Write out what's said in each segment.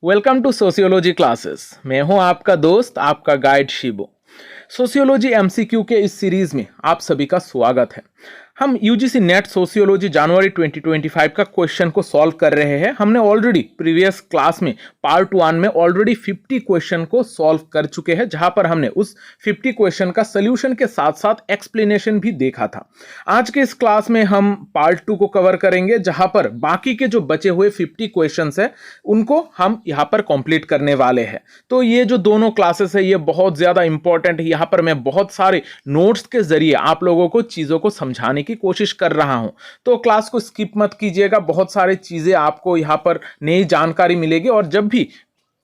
Welcome to sociology classes. मैं हूं आपका दोस्त, आपका गाइड शिबू। सोशियोलॉजी एमसीक्यू के इस सीरीज में आप सभी का स्वागत है। हम यूजीसी नेट सोशियोलॉजी जनवरी 2025 का क्वेश्चन को सॉल्व कर रहे हैं। हमने ऑलरेडी प्रीवियस क्लास में पार्ट 1 में ऑलरेडी 50 क्वेश्चन को सॉल्व कर चुके हैं, जहां पर हमने उस 50 क्वेश्चन का सोल्यूशन के साथ साथ एक्सप्लेनेशन भी देखा था। आज के इस क्लास में हम पार्ट 2 को कवर करेंगे, जहां पर बाकी के जो बचे हुए 50 क्वेश्चंस है उनको हम यहां पर कंप्लीट करने वाले हैं। तो ये जो दोनों क्लासेस है ये बहुत ज्यादा इंपॉर्टेंट है। यहां पर मैं बहुत सारे नोट्स के जरिए आप लोगों को चीजों को समझाने की कोशिश कर रहा हूं, तो क्लास को स्किप मत कीजिएगा। बहुत सारी चीजें आपको यहां पर नई जानकारी मिलेगी, और जब भी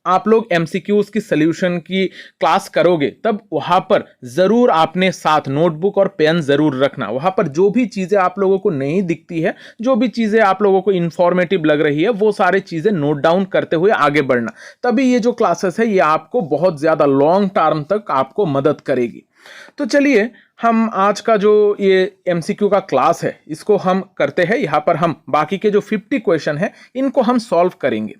आप लोग एमसीक्यूज की सॉल्यूशन की क्लास करोगे तब वहां पर जरूर आपने साथ नोटबुक और पेन जरूर रखना। वहां पर जो भी चीजें आप लोगों को नहीं दिखती है, जो भी चीजें आप लोगों को इंफॉर्मेटिव लग रही है, वो सारी चीजें नोट डाउन करते हुए आगे बढ़ना। तभी ये जो क्लासेस है ये आपको बहुत ज्यादा लॉन्ग टर्म तक आपको मदद करेगी। तो चलिए हम आज का जो ये एमसीक्यू का क्लास है इसको हम करते हैं। यहां पर हम बाकी के जो 50 क्वेश्चन है इनको हम सॉल्व करेंगे।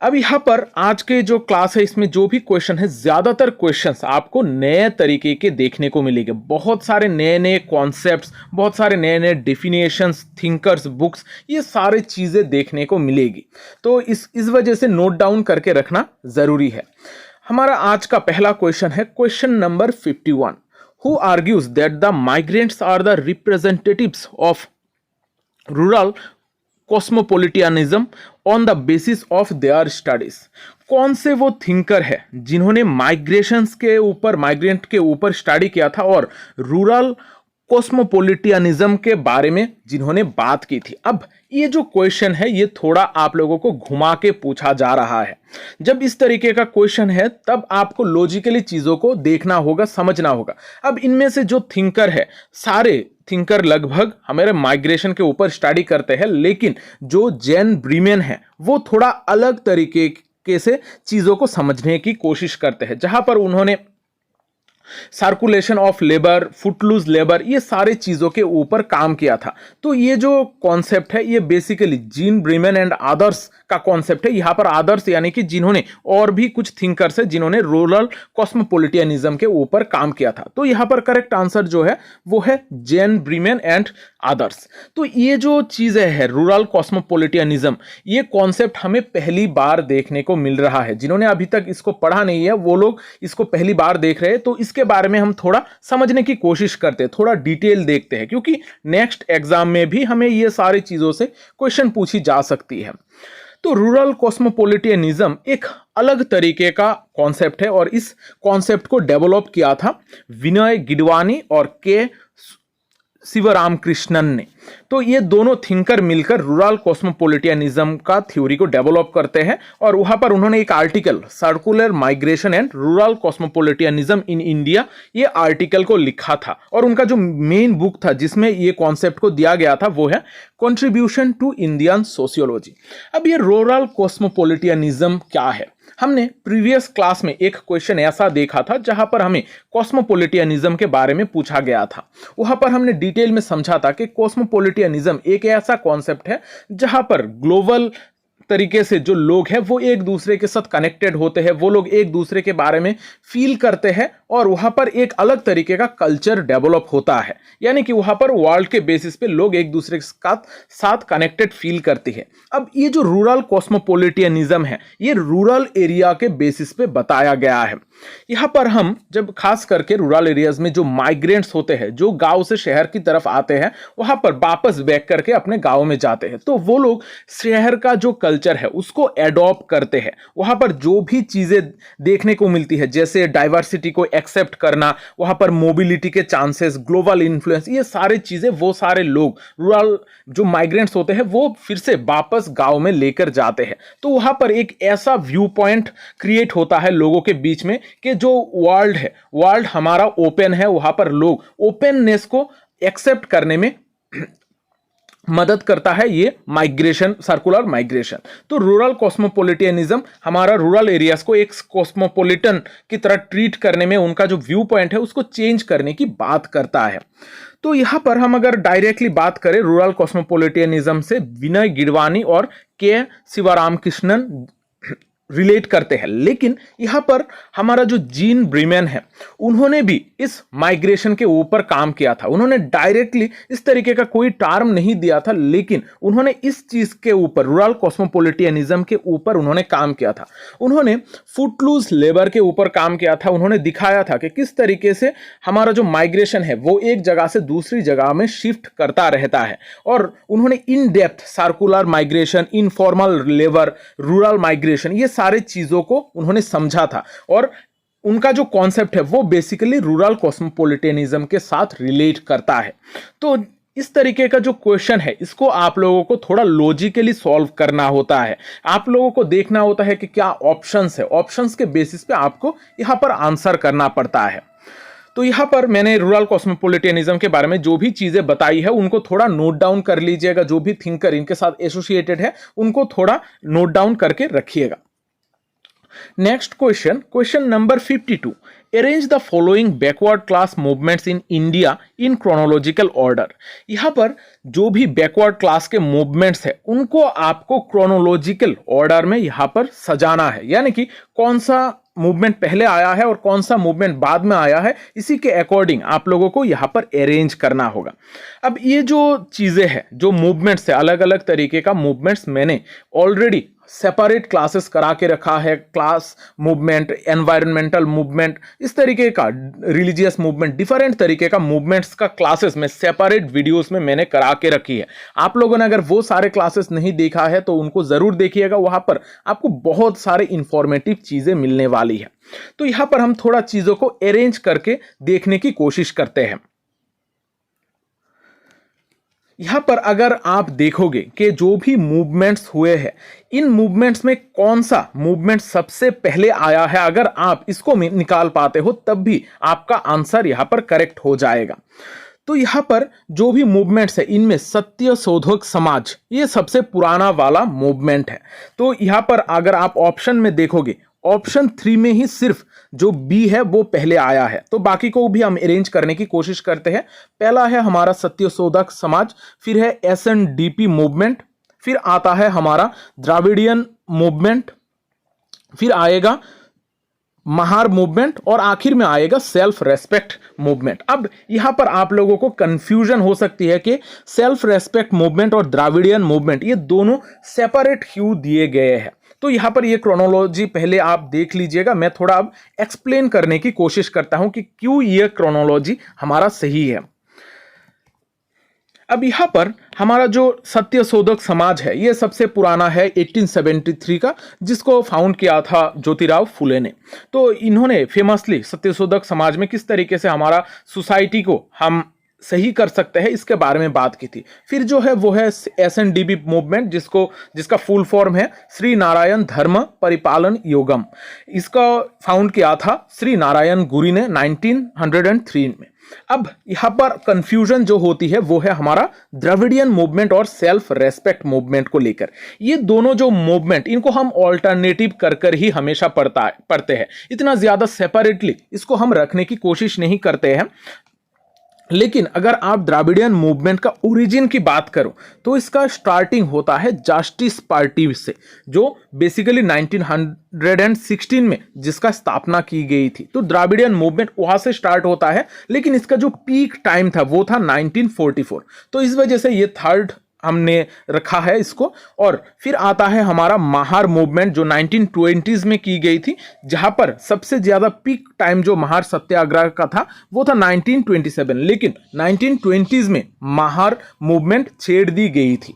अब यहां पर आज के जो क्लास है इसमें जो भी क्वेश्चन है, ज्यादातर क्वेश्चंस आपको नए तरीके के देखने को मिलेंगे। बहुत सारे नए नए कॉन्सेप्ट्स, बहुत सारे नए नए डेफिनेशंस, थिंकर्स, बुक्स, ये सारी चीजें देखने को मिलेगी। तो इस वजह से नोट डाउन करके रखना जरूरी है। हमारा आज का पहला क्वेश्चन है question number 51। Who argues that the migrants are the representatives of rural cosmopolitanism on the basis of their studies. कौन से वो थिंकर है जिन्होंने माइग्रेशंस के ऊपर, माइग्रेंट के ऊपर स्टडी किया था और रूरल कॉस्मोपोलिटियनिज्म के बारे में जिन्होंने बात की थी। अब ये जो क्वेश्चन है ये थोड़ा आप लोगों को घुमा के पूछा जा रहा है। जब इस तरीके का क्वेश्चन है तब आपको लॉजिकली चीजों को देखना होगा, समझना होगा। अब इनमें से जो थिंकर है, सारे थिंकर लगभग हमारे माइग्रेशन के ऊपर स्टडी करते हैं, लेकिन जो जैन ब्रीमेन है वो थोड़ा अलग तरीके से चीजों को समझने की कोशिश करते हैं, जहां पर उन्होंने circulation of labour, Footloose labour, ये सारे चीजों के ऊपर काम किया था। तो ये जो कॉन्सेप्ट है ये बेसिकली जीन ब्रीमेन एंड अदर्स का कॉन्सेप्ट है। यहां पर अदर्स यानी कि जिन्होंने और भी कुछ थिंकर्स है जिन्होंने रूरल कॉस्मोपोलिटियनिज्म के ऊपर काम किया था। तो यहां पर करेक्ट आंसर जो है वो है जैन ब्रीमेन एंड अदर्स। तो ये जो चीजें है रूरल कॉस्मोपोलिटियनिज्म, ये कॉन्सेप्ट हमें पहली बार देखने को मिल रहा है। जिन्होंने अभी तक इसको पढ़ा नहीं है वो लोग इसको पहली बार देख रहे हैं। तो इसके बारे में हम थोड़ा समझने की कोशिश करते हैं, थोड़ा डिटेल देखते हैं, क्योंकि नेक्स्ट एग्जाम में भी हमें ये सारी चीजों से क्वेश्चन पूछी जा सकती है। तो रूरल कॉस्मोपोलिटियनिज्म एक अलग तरीके का कॉन्सेप्ट है, और इस कॉन्सेप्ट को डेवलप किया था विनय गिडवानी और के शिवरामकृष्णन ने। तो ये दोनों थिंकर मिलकर रूरल कॉस्मोपोलिटियनिज्म का थ्योरी को डेवलप करते हैं, और वहां पर उन्होंने एक article circular migration and rural cosmopolitanism in India, ये आर्टिकल को लिखा था। और उनका जो मेन बुक था जिसमें ये कॉन्सेप्ट को दिया गया था वो है कंट्रीब्यूशन टू इंडियन सोशियोलॉजी। अब ये रूरल कॉस्मोपोलिटियनिज्म क्या है? हमने प्रीवियस क्लास में एक क्वेश्चन ऐसा देखा था जहां पर हमें कॉस्मोपोलिटियनिज्म के बारे में पूछा गया था। वहां पर हमने डिटेल में समझा था कि कॉस्मोपोलिटियनिज्म एक ऐसा कॉन्सेप्ट है जहां पर ग्लोबल तरीके से जो लोग हैं वो एक दूसरे के साथ कनेक्टेड होते हैं, वो लोग एक दूसरे के बारे में फील करते हैं, और वहां पर एक अलग तरीके का कल्चर डेवलप होता है। यानी कि वहां पर वर्ल्ड के बेसिस पे लोग एक दूसरे के साथ कनेक्टेड फील करते हैं। अब ये जो रूरल कॉस्मोपोलिटियनिज्म है ये रूरल एरिया के बेसिस पे बताया गया है। यहां पर हम जब खास करके रूरल एरियाज में जो माइग्रेंट्स होते हैं, जो गांव से शहर की तरफ आते हैं, वहां पर वापस बैक करके अपने गांव में जाते हैं, तो वो लोग शहर का जो कल्चर है उसको एडॉप्ट करते हैं। वहां पर जो भी चीजें देखने को मिलती है, जैसे डाइवर्सिटी को एक्सेप्ट करना, वहां पर मोबिलिटी के चांसेस, ग्लोबल इन्फ्लुएंस, ये सारी चीजें वो सारे लोग रूरल जो माइग्रेंट्स होते हैं वो फिर से वापस गांव में लेकर जाते हैं। तो वहां पर एक ऐसा व्यू पॉइंट क्रिएट होता है लोगों के बीच में कि जो वर्ल्ड है, वर्ल्ड हमारा ओपन है, वहां पर लोग ओपननेस को एक्सेप्ट करने में मदद करता है ये माइग्रेशन, सर्कुलर माइग्रेशन। तो रूरल कॉस्मोपोलिटियनिज्म हमारा रूरल एरियाज को एक कॉस्मोपोलिटन की तरह ट्रीट करने में, उनका जो व्यू पॉइंट है उसको चेंज करने की बात करता है। तो यहां पर हम अगर डायरेक्टली बात करें रूरल कॉस्मोपोलिटियनिज्म से विनय गिडवानी और के शिवरामकृष्णन रिलेट करते हैं। लेकिन यहाँ पर हमारा जो जीन ब्रीमैन है उन्होंने भी इस माइग्रेशन के ऊपर काम किया था। उन्होंने डायरेक्टली इस तरीके का कोई टर्म नहीं दिया था, लेकिन उन्होंने इस चीज के ऊपर, रूरल कॉस्मोपॉलिटियनिज्म के ऊपर उन्होंने काम किया था। उन्होंने फुटलूज लेबर के ऊपर काम किया था। उन्होंने दिखाया था कि किस तरीके से हमारा जो माइग्रेशन है वो एक जगह से दूसरी जगह में शिफ्ट करता रहता है। और उन्होंने in depth circular migration, informal labour, rural migration, ये सारे चीजों को उन्होंने समझा था। और उनका जो कॉन्सेप्ट है वो बेसिकली रूरल कॉस्मोपॉलिटियनिज्म के साथ रिलेट करता है। तो इस तरीके का जो क्वेश्चन है इसको आप लोगों को थोड़ा लॉजिकली सॉल्व करना होता है। आप लोगों को देखना होता है कि क्या ऑप्शंस है, ऑप्शंस के बेसिस पे आपको यहां पर आंसर करना पड़ता है। तो यहाँ पर मैंने रूरल कॉस्मोपॉलिटियनिज्म के बारे में जो भी चीजें बताई है उनको थोड़ा नोट डाउन कर लीजिएगा। जो भी थिंकर इनके साथ एसोसिएटेड है उनको थोड़ा नोट डाउन करके रखिएगा। Next question, question number 52, arrange the following backward class movements in India in chronological order. यहां पर जो भी बैकवर्ड क्लास के मूवमेंट्स है उनको आपको क्रोनोलॉजिकल ऑर्डर में यहां पर सजाना है, यानी कि कौन सा मूवमेंट पहले आया है और कौन सा मूवमेंट बाद में आया है, इसी के अकॉर्डिंग आप लोगों को यहां पर अरेंज करना होगा। अब ये जो चीजें हैं, जो मूवमेंट्स है, अलग अलग तरीके का मूवमेंट्स मैंने ऑलरेडी सेपरेट क्लासेस करा के रखा है। क्लास मूवमेंट, एनवायरमेंटल मूवमेंट, इस तरीके का रिलीजियस मूवमेंट, डिफरेंट तरीके का मूवमेंट्स का क्लासेस में सेपरेट वीडियोस में मैंने करा के रखी है। आप लोगों ने अगर वो सारे क्लासेस नहीं देखा है तो उनको जरूर देखिएगा, वहां पर आपको बहुत सारे इंफॉर्मेटिव चीजें मिलने वाली है। तो यहां पर हम थोड़ा चीजों को अरेंज करके देखने की कोशिश करते हैं। यहां पर अगर आप देखोगे कि जो भी मूवमेंट्स हुए हैं, इन मूवमेंट्स में कौन सा मूवमेंट सबसे पहले आया है, अगर आप इसको निकाल पाते हो तब भी आपका आंसर यहां पर करेक्ट हो जाएगा। तो यहां पर जो भी मूवमेंट्स है इनमें सत्य शोधक समाज ये सबसे पुराना वाला मूवमेंट है। तो यहां पर अगर आप ऑप्शन में देखोगे, ऑप्शन 3 में ही सिर्फ जो बी है वो पहले आया है। तो बाकी को भी हम अरेंज करने की कोशिश करते हैं। पहला है हमारा सत्यशोधक समाज, फिर है एसएनडीपी मूवमेंट, फिर आता है हमारा द्राविडियन मूवमेंट, फिर आएगा महार मूवमेंट और आखिर में आएगा सेल्फ रेस्पेक्ट मूवमेंट। अब यहां पर आप लोगों को कंफ्यूजन हो सकती है कि सेल्फ रेस्पेक्ट मूवमेंट और द्राविडियन मूवमेंट ये दोनों सेपरेट क्यों दिए गए हैं। तो यहां पर ये क्रोनोलॉजी पहले आप देख लीजिएगा। मैं थोड़ा अब एक्सप्लेन करने की कोशिश करता हूं कि क्यों ये क्रोनोलॉजी हमारा सही है। अब यहां पर हमारा जो सत्यशोधक समाज है ये सबसे पुराना है 1873 का, जिसको फाउंड किया था ज्योतिराव फुले ने। तो इन्होंने फेमसली सत्यशोधक समाज में किस तरीके से हमारा सोसाइटी को हम सही कर सकते हैं इसके बारे में बात की थी। फिर जो है वो है एसएनडीबी मूवमेंट, जिसका फुल फॉर्म है श्री नारायण धर्म परिपालन योगम। इसका फाउंड किया था श्री नारायण गुरु ने 1903 में। अब यहां पर कंफ्यूजन जो होती है वो है हमारा द्रविडियन मूवमेंट और सेल्फ रेस्पेक्ट मूवमेंट को लेकर। ये दोनों जो मूवमेंट इनको हम ऑल्टरनेटिव कर ही हमेशा पढ़ते हैं, इतना ज्यादा सेपरेटली इसको हम रखने की कोशिश नहीं करते हैं। लेकिन अगर आप द्राविडियन मूवमेंट का ओरिजिन की बात करो तो इसका स्टार्टिंग होता है जस्टिस पार्टी से, जो बेसिकली 1916 में जिसका स्थापना की गई थी। तो द्राविडियन मूवमेंट वहां से स्टार्ट होता है, लेकिन इसका जो पीक टाइम था वो था 1944। तो इस वजह से ये थर्ड हमने रखा है इसको। और फिर आता है हमारा महार मूवमेंट जो 1920s में की गई थी, जहां पर सबसे ज्यादा पीक टाइम जो महार सत्याग्रह का था वो था 1927, लेकिन 1920s में महार मूवमेंट छेड़ दी गई थी।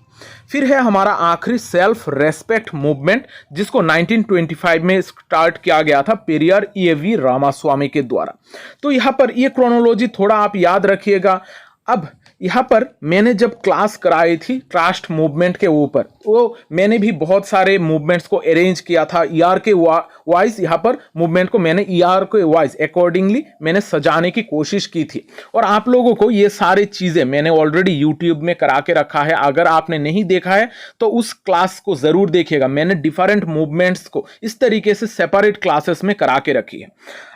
फिर है हमारा आखिरी सेल्फ रेस्पेक्ट मूवमेंट, जिसको 1925 में स्टार्ट किया गया था पेरियार EAV रामास्वामी के द्वारा। तो यहां पर ये क्रोनोलॉजी थोड़ा आप याद रखिएगा। अब यहां पर मैंने जब क्लास कराई थी ट्रस्ट मूवमेंट के ऊपर, वो मैंने भी बहुत सारे मूवमेंट्स को अरेंज किया था ईआर के वाइज। यहां पर मूवमेंट को मैंने ईआर के वाइज अकॉर्डिंगली मैंने सजाने की कोशिश की थी। और आप लोगों को ये सारी चीजें मैंने ऑलरेडी यूट्यूब में करा के रखा है। अगर आपने नहीं देखा है तो उस क्लास को जरूर देखिएगा। मैंने डिफरेंट मूवमेंट्स को इस तरीके से सेपरेट क्लासेस में करा के रखी है।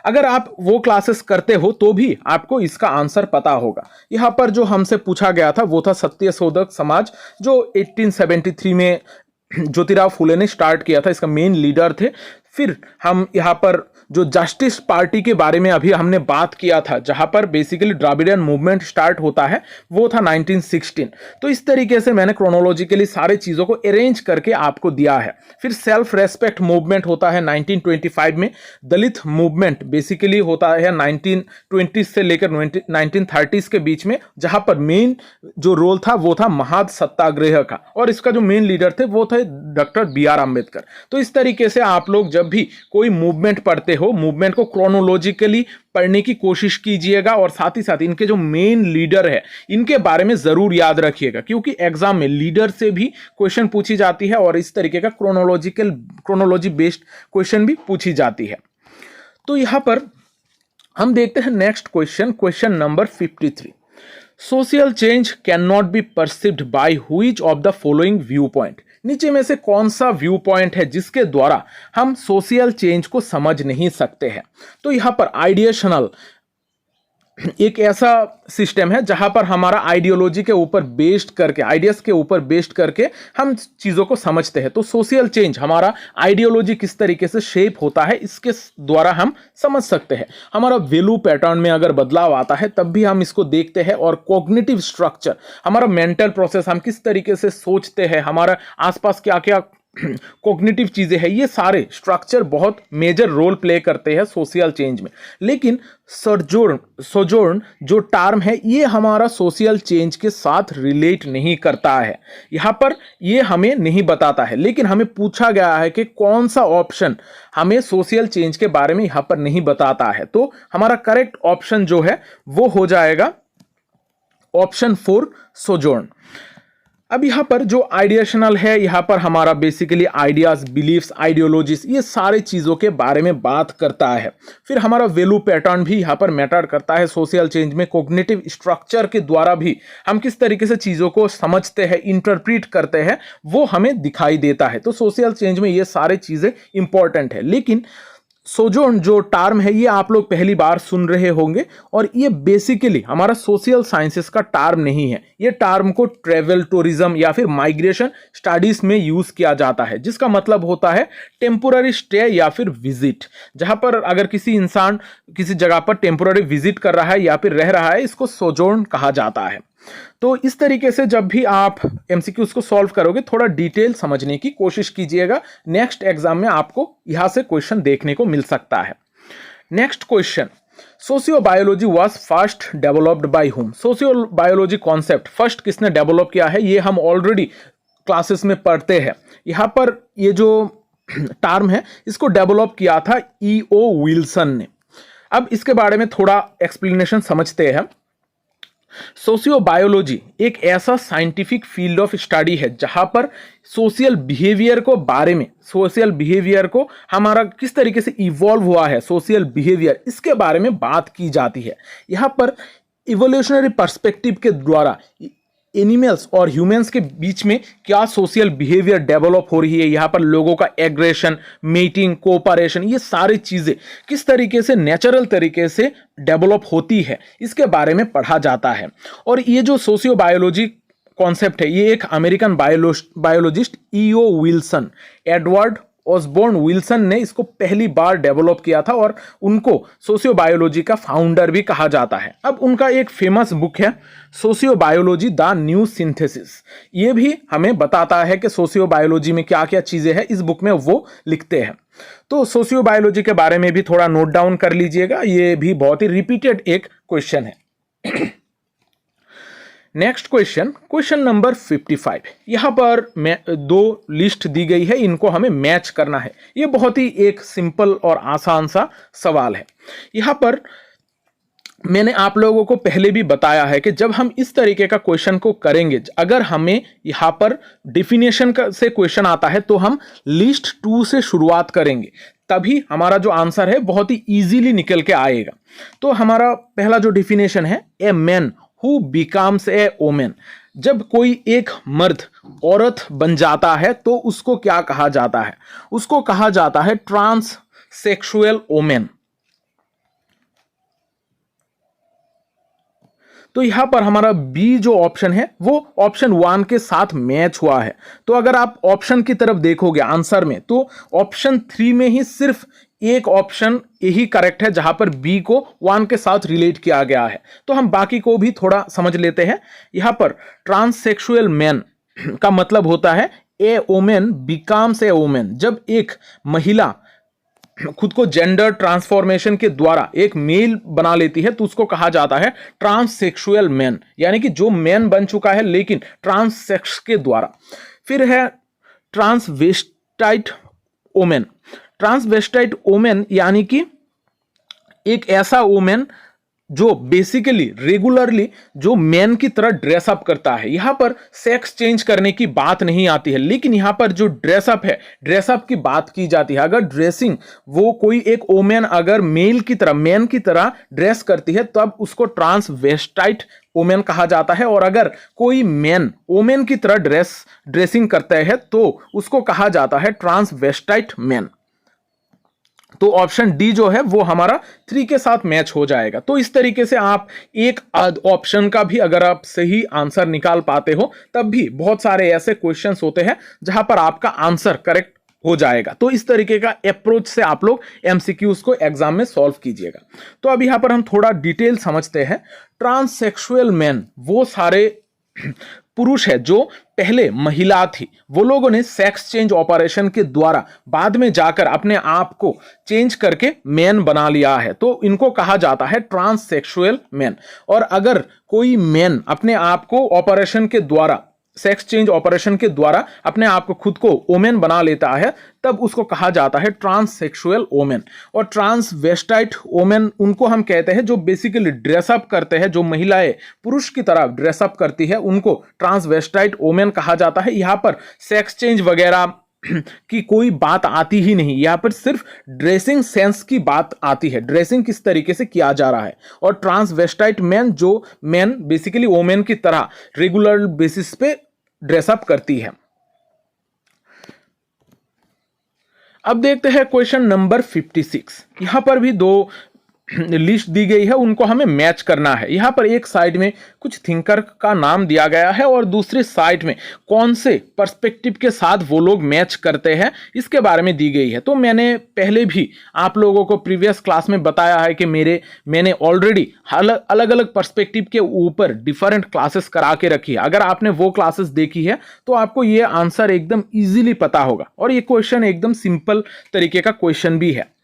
अगर आप वो क्लासेस करते हो तो भी आपको इसका आंसर पता होगा। यहां पर जो हमसे पूछा गया था वो था सत्यशोधक समाज, जो 1873 में ज्योतिराव फुले ने स्टार्ट किया था, इसका मेन लीडर थे। फिर हम यहाँ पर जो जस्टिस पार्टी के बारे में अभी हमने बात किया था, जहाँ पर बेसिकली द्राविडियन मूवमेंट स्टार्ट होता है, वो था 1916। तो इस तरीके से मैंने क्रोनोलॉजिकली सारे चीज़ों को अरेंज करके आपको दिया है। फिर सेल्फ रेस्पेक्ट मूवमेंट होता है 1925 में। दलित मूवमेंट बेसिकली होता है 1920 से लेकर 1930s के बीच में, जहाँ पर मेन जो रोल था वो था महाद सत्याग्रह का, और इसका जो मेन लीडर थे वो थे डॉक्टर BR अम्बेडकर। तो इस तरीके से आप लोग जब भी कोई मूवमेंट पढ़ते हो, मूवमेंट को क्रोनोलॉजिकली पढ़ने की कोशिश कीजिएगा, और साथ ही साथ इनके जो मेन लीडर है इनके बारे में जरूर याद रखिएगा, क्योंकि एग्जाम में लीडर से भी क्वेश्चन पूछी जाती है और इस तरीके का क्रोनोलॉजी बेस्ड क्वेश्चन भी पूछी जाती है। तो यहां पर हम देखते हैं next question, question number 53। Social change can not B perceived by which of the following view point. नीचे में से कौन सा व्यू पॉइंट है जिसके द्वारा हम सोशल चेंज को समझ नहीं सकते हैं। तो यहां पर आइडिएशनल एक ऐसा सिस्टम है जहां पर हमारा आइडियोलॉजी के ऊपर बेस्ड करके, आइडियाज के ऊपर बेस्ड करके हम चीज़ों को समझते हैं। तो सोशल चेंज हमारा आइडियोलॉजी किस तरीके से शेप होता है इसके द्वारा हम समझ सकते हैं। हमारा वैल्यू पैटर्न में अगर बदलाव आता है तब भी हम इसको देखते हैं, और कॉग्निटिव स्ट्रक्चर, हमारा मेंटल प्रोसेस, हम किस तरीके से सोचते हैं, हमारा आसपास क्या क्या कॉग्निटिव चीजें हैं, ये सारे स्ट्रक्चर बहुत मेजर रोल प्ले करते हैं सोशल चेंज में। लेकिन सोजोर्न जो टर्म है ये हमारा सोशल चेंज के साथ रिलेट नहीं करता है, यहाँ पर ये हमें नहीं बताता है। लेकिन हमें पूछा गया है कि कौन सा ऑप्शन हमें सोशल चेंज के बारे में यहाँ पर नहीं बताता है। तो हमारा करेक्ट ऑप्शन जो है वो हो जाएगा ऑप्शन 4 सोजोर्न। अब यहाँ पर जो आइडिएशनल है, यहाँ पर हमारा बेसिकली आइडियाज, बिलीफ्स, आइडियोलॉजीज, ये सारे चीज़ों के बारे में बात करता है। फिर हमारा वैल्यू पैटर्न भी यहाँ पर मैटर करता है सोशल चेंज में। कॉग्निटिव स्ट्रक्चर के द्वारा भी हम किस तरीके से चीज़ों को समझते हैं, इंटरप्रीट करते हैं, वो हमें दिखाई देता है। तो सोशल चेंज में ये सारे चीज़ें इंपॉर्टेंट है। लेकिन सोजोर्न जो टर्म है ये आप लोग पहली बार सुन रहे होंगे, और ये बेसिकली हमारा सोशल साइंसेस का टर्म नहीं है। ये टर्म को ट्रेवल, टूरिज्म या फिर माइग्रेशन स्टडीज में यूज किया जाता है, जिसका मतलब होता है टेम्पोररी स्टे या फिर विजिट। जहां पर अगर किसी इंसान किसी जगह पर टेम्पोररी विजिट कर रहा है या फिर रह रहा है, इसको सोजोर्न कहा जाता है। तो इस तरीके से जब भी आप एमसीक्यूज को सॉल्व करोगे थोड़ा डिटेल समझने की कोशिश कीजिएगा। नेक्स्ट एग्जाम में आपको यहां से क्वेश्चन देखने को मिल सकता है। Next question, sociobiology was first developed by whom. Sociobiology concept first किसने डेवलप किया है, ये हम ऑलरेडी क्लासेस में पढ़ते हैं। यहां पर ये जो टर्म है इसको डेवलप किया था E.O. विल्सन ने। अब इसके बारे में थोड़ा एक्सप्लेनेशन समझते हैं। सोशियोबायोलॉजी एक ऐसा साइंटिफिक फील्ड ऑफ स्टडी है जहां पर सोशल बिहेवियर को बारे में, सोशल बिहेवियर को हमारा किस तरीके से इवॉल्व हुआ है, सोशल बिहेवियर, इसके बारे में बात की जाती है। यहाँ पर इवोल्यूशनरी पर्सपेक्टिव के द्वारा एनिमल्स और ह्यूमंस के बीच में क्या सोशल बिहेवियर डेवलप हो रही है, यहाँ पर लोगों का एग्रेशन, मेटिंग, कोऑपरेशन, ये सारी चीज़ें किस तरीके से नेचुरल तरीके से डेवलप होती है, इसके बारे में पढ़ा जाता है। और ये जो सोशियोबायोलॉजी कॉन्सेप्ट है ये एक American biologist E.O. Wilson, Edward Osborne Wilson ने इसको पहली बार डेवलप किया था, और उनको सोशियोबायोलॉजी का फाउंडर भी कहा जाता है। अब उनका एक फेमस बुक है सोशियोबायोलॉजी द न्यू सिंथेसिस। ये भी हमें बताता है कि सोशियोबायोलॉजी में क्या क्या चीज़ें हैं, इस बुक में वो लिखते हैं। तो सोशियोबायोलॉजी के बारे में भी थोड़ा नोट डाउन कर लीजिएगा, ये भी बहुत ही रिपीटेड एक क्वेश्चन है। Next question, question number 55। यहां पर दो लिस्ट दी गई है, इनको हमें मैच करना है। ये बहुत ही एक सिंपल और आसान सा सवाल है। यहां पर मैंने आप लोगों को पहले भी बताया है कि जब हम इस तरीके का क्वेश्चन को करेंगे, अगर हमें यहां पर डिफिनेशन से क्वेश्चन आता है तो हम लिस्ट 2 से शुरुआत करेंगे, तभी हमारा जो आंसर है बहुत ही इजीली निकल के आएगा। तो हमारा पहला जो डिफिनेशन है, a man who becomes a women. जब कोई एक मर्द औरत बन जाता है तो उसको क्या कहा जाता है, उसको कहा जाता है ट्रांससेक्सुअल वोमेन। तो यहाँ पर हमारा बी जो ऑप्शन है वो ऑप्शन 1 के साथ मैच हुआ है। तो अगर आप ऑप्शन की तरफ देखोगे आंसर में, तो ऑप्शन 3 में ही सिर्फ एक ऑप्शन यही करेक्ट है जहां पर बी को 1 के साथ रिलेट किया गया है। तो हम बाकी को भी थोड़ा समझ लेते हैं। यहां पर ट्रांससेक्सुअल मैन का मतलब होता है ए वोमेन बिकम्स ए वोमेन। जब एक महिला खुद को जेंडर ट्रांसफॉर्मेशन के द्वारा एक मेल बना लेती है तो उसको कहा जाता है ट्रांससेक्सुअल मैन, यानी कि जो मैन बन चुका है लेकिन ट्रांससेक्स के द्वारा। फिर है ट्रांसवेस्टाइट वोमेन। ट्रांसवेस्टाइट वोमेन यानी कि एक ऐसा वोमेन जो बेसिकली रेगुलरली जो मैन की तरह ड्रेसअप करता है। यहां पर सेक्स चेंज करने की बात नहीं आती है, लेकिन यहां पर जो ड्रेसअप है, ड्रेसअप की बात की जाती है। अगर ड्रेसिंग वो कोई एक वोमेन अगर मैन की तरह ड्रेस करती है तब उसको ट्रांसवेस्टाइट वोमेन कहा जाता है। और अगर कोई मैन वोमेन की तरह ड्रेसिंग करता है तो उसको कहा जाता है ट्रांसवेस्टाइट मैन। तो ऑप्शन डी जो है वो हमारा 3 के साथ मैच हो जाएगा। तो इस तरीके से आप एक ऑप्शन का भी अगर आप सही आंसर निकाल पाते हो, तब भी बहुत सारे ऐसे क्वेश्चंस होते हैं जहां पर आपका आंसर करेक्ट हो जाएगा। तो इस तरीके का अप्रोच से आप लोग एमसीक्यूज को एग्जाम में सॉल्व कीजिएगा। तो अब यहां पर हम थोड़ा डिटेल समझते हैं। ट्रांससेक्सुअल मैन वो सारे पुरुष है जो पहले महिला थी, वो लोगों ने सेक्स चेंज ऑपरेशन के द्वारा बाद में जाकर अपने आप को चेंज करके मैन बना लिया है, तो इनको कहा जाता है ट्रांससेक्सुअल मैन। और अगर कोई मैन अपने आप को ऑपरेशन के द्वारा सेक्स चेंज ऑपरेशन के द्वारा अपने आप को खुद को वोमेन बना लेता है तब उसको कहा जाता है ट्रांससेक्सुअल वोमेन। और ट्रांसवेस्टाइट वोमेन उनको हम कहते हैं जो बेसिकली ड्रेसअप करते हैं, जो महिलाएं पुरुष की तरह ड्रेसअप करती है उनको ट्रांसवेस्टाइट वोमेन कहा जाता है। यहाँ पर सेक्स चेंज वगैरह की कोई बात आती ही नहीं, यहाँ पर सिर्फ ड्रेसिंग सेंस की बात आती है, ड्रेसिंग किस तरीके से किया जा रहा है। और ट्रांसवेस्टाइट मैन जो मैन बेसिकली वोमेन की तरह रेगुलर बेसिस पे ड्रेसअप करती है। अब देखते हैं क्वेश्चन नंबर 56। यहां पर भी दो लिस्ट दी गई है, उनको हमें मैच करना है। यहां पर एक साइड में कुछ थिंकर का नाम दिया गया है और दूसरी साइड में कौन से पर्सपेक्टिव के साथ वो लोग मैच करते हैं इसके बारे में दी गई है। तो मैंने पहले भी आप लोगों को प्रीवियस क्लास में बताया है कि मैंने ऑलरेडी अलग अलग पर्सपेक्टिव के ऊपर डिफरेंट क्लासेस करा के रखी है। अगर आपने वो क्लासेस देखी है तो आपको ये आंसर एकदम ईजिली पता होगा और ये क्वेश्चन एकदम सिंपल तरीके का क्वेश्चन भी है।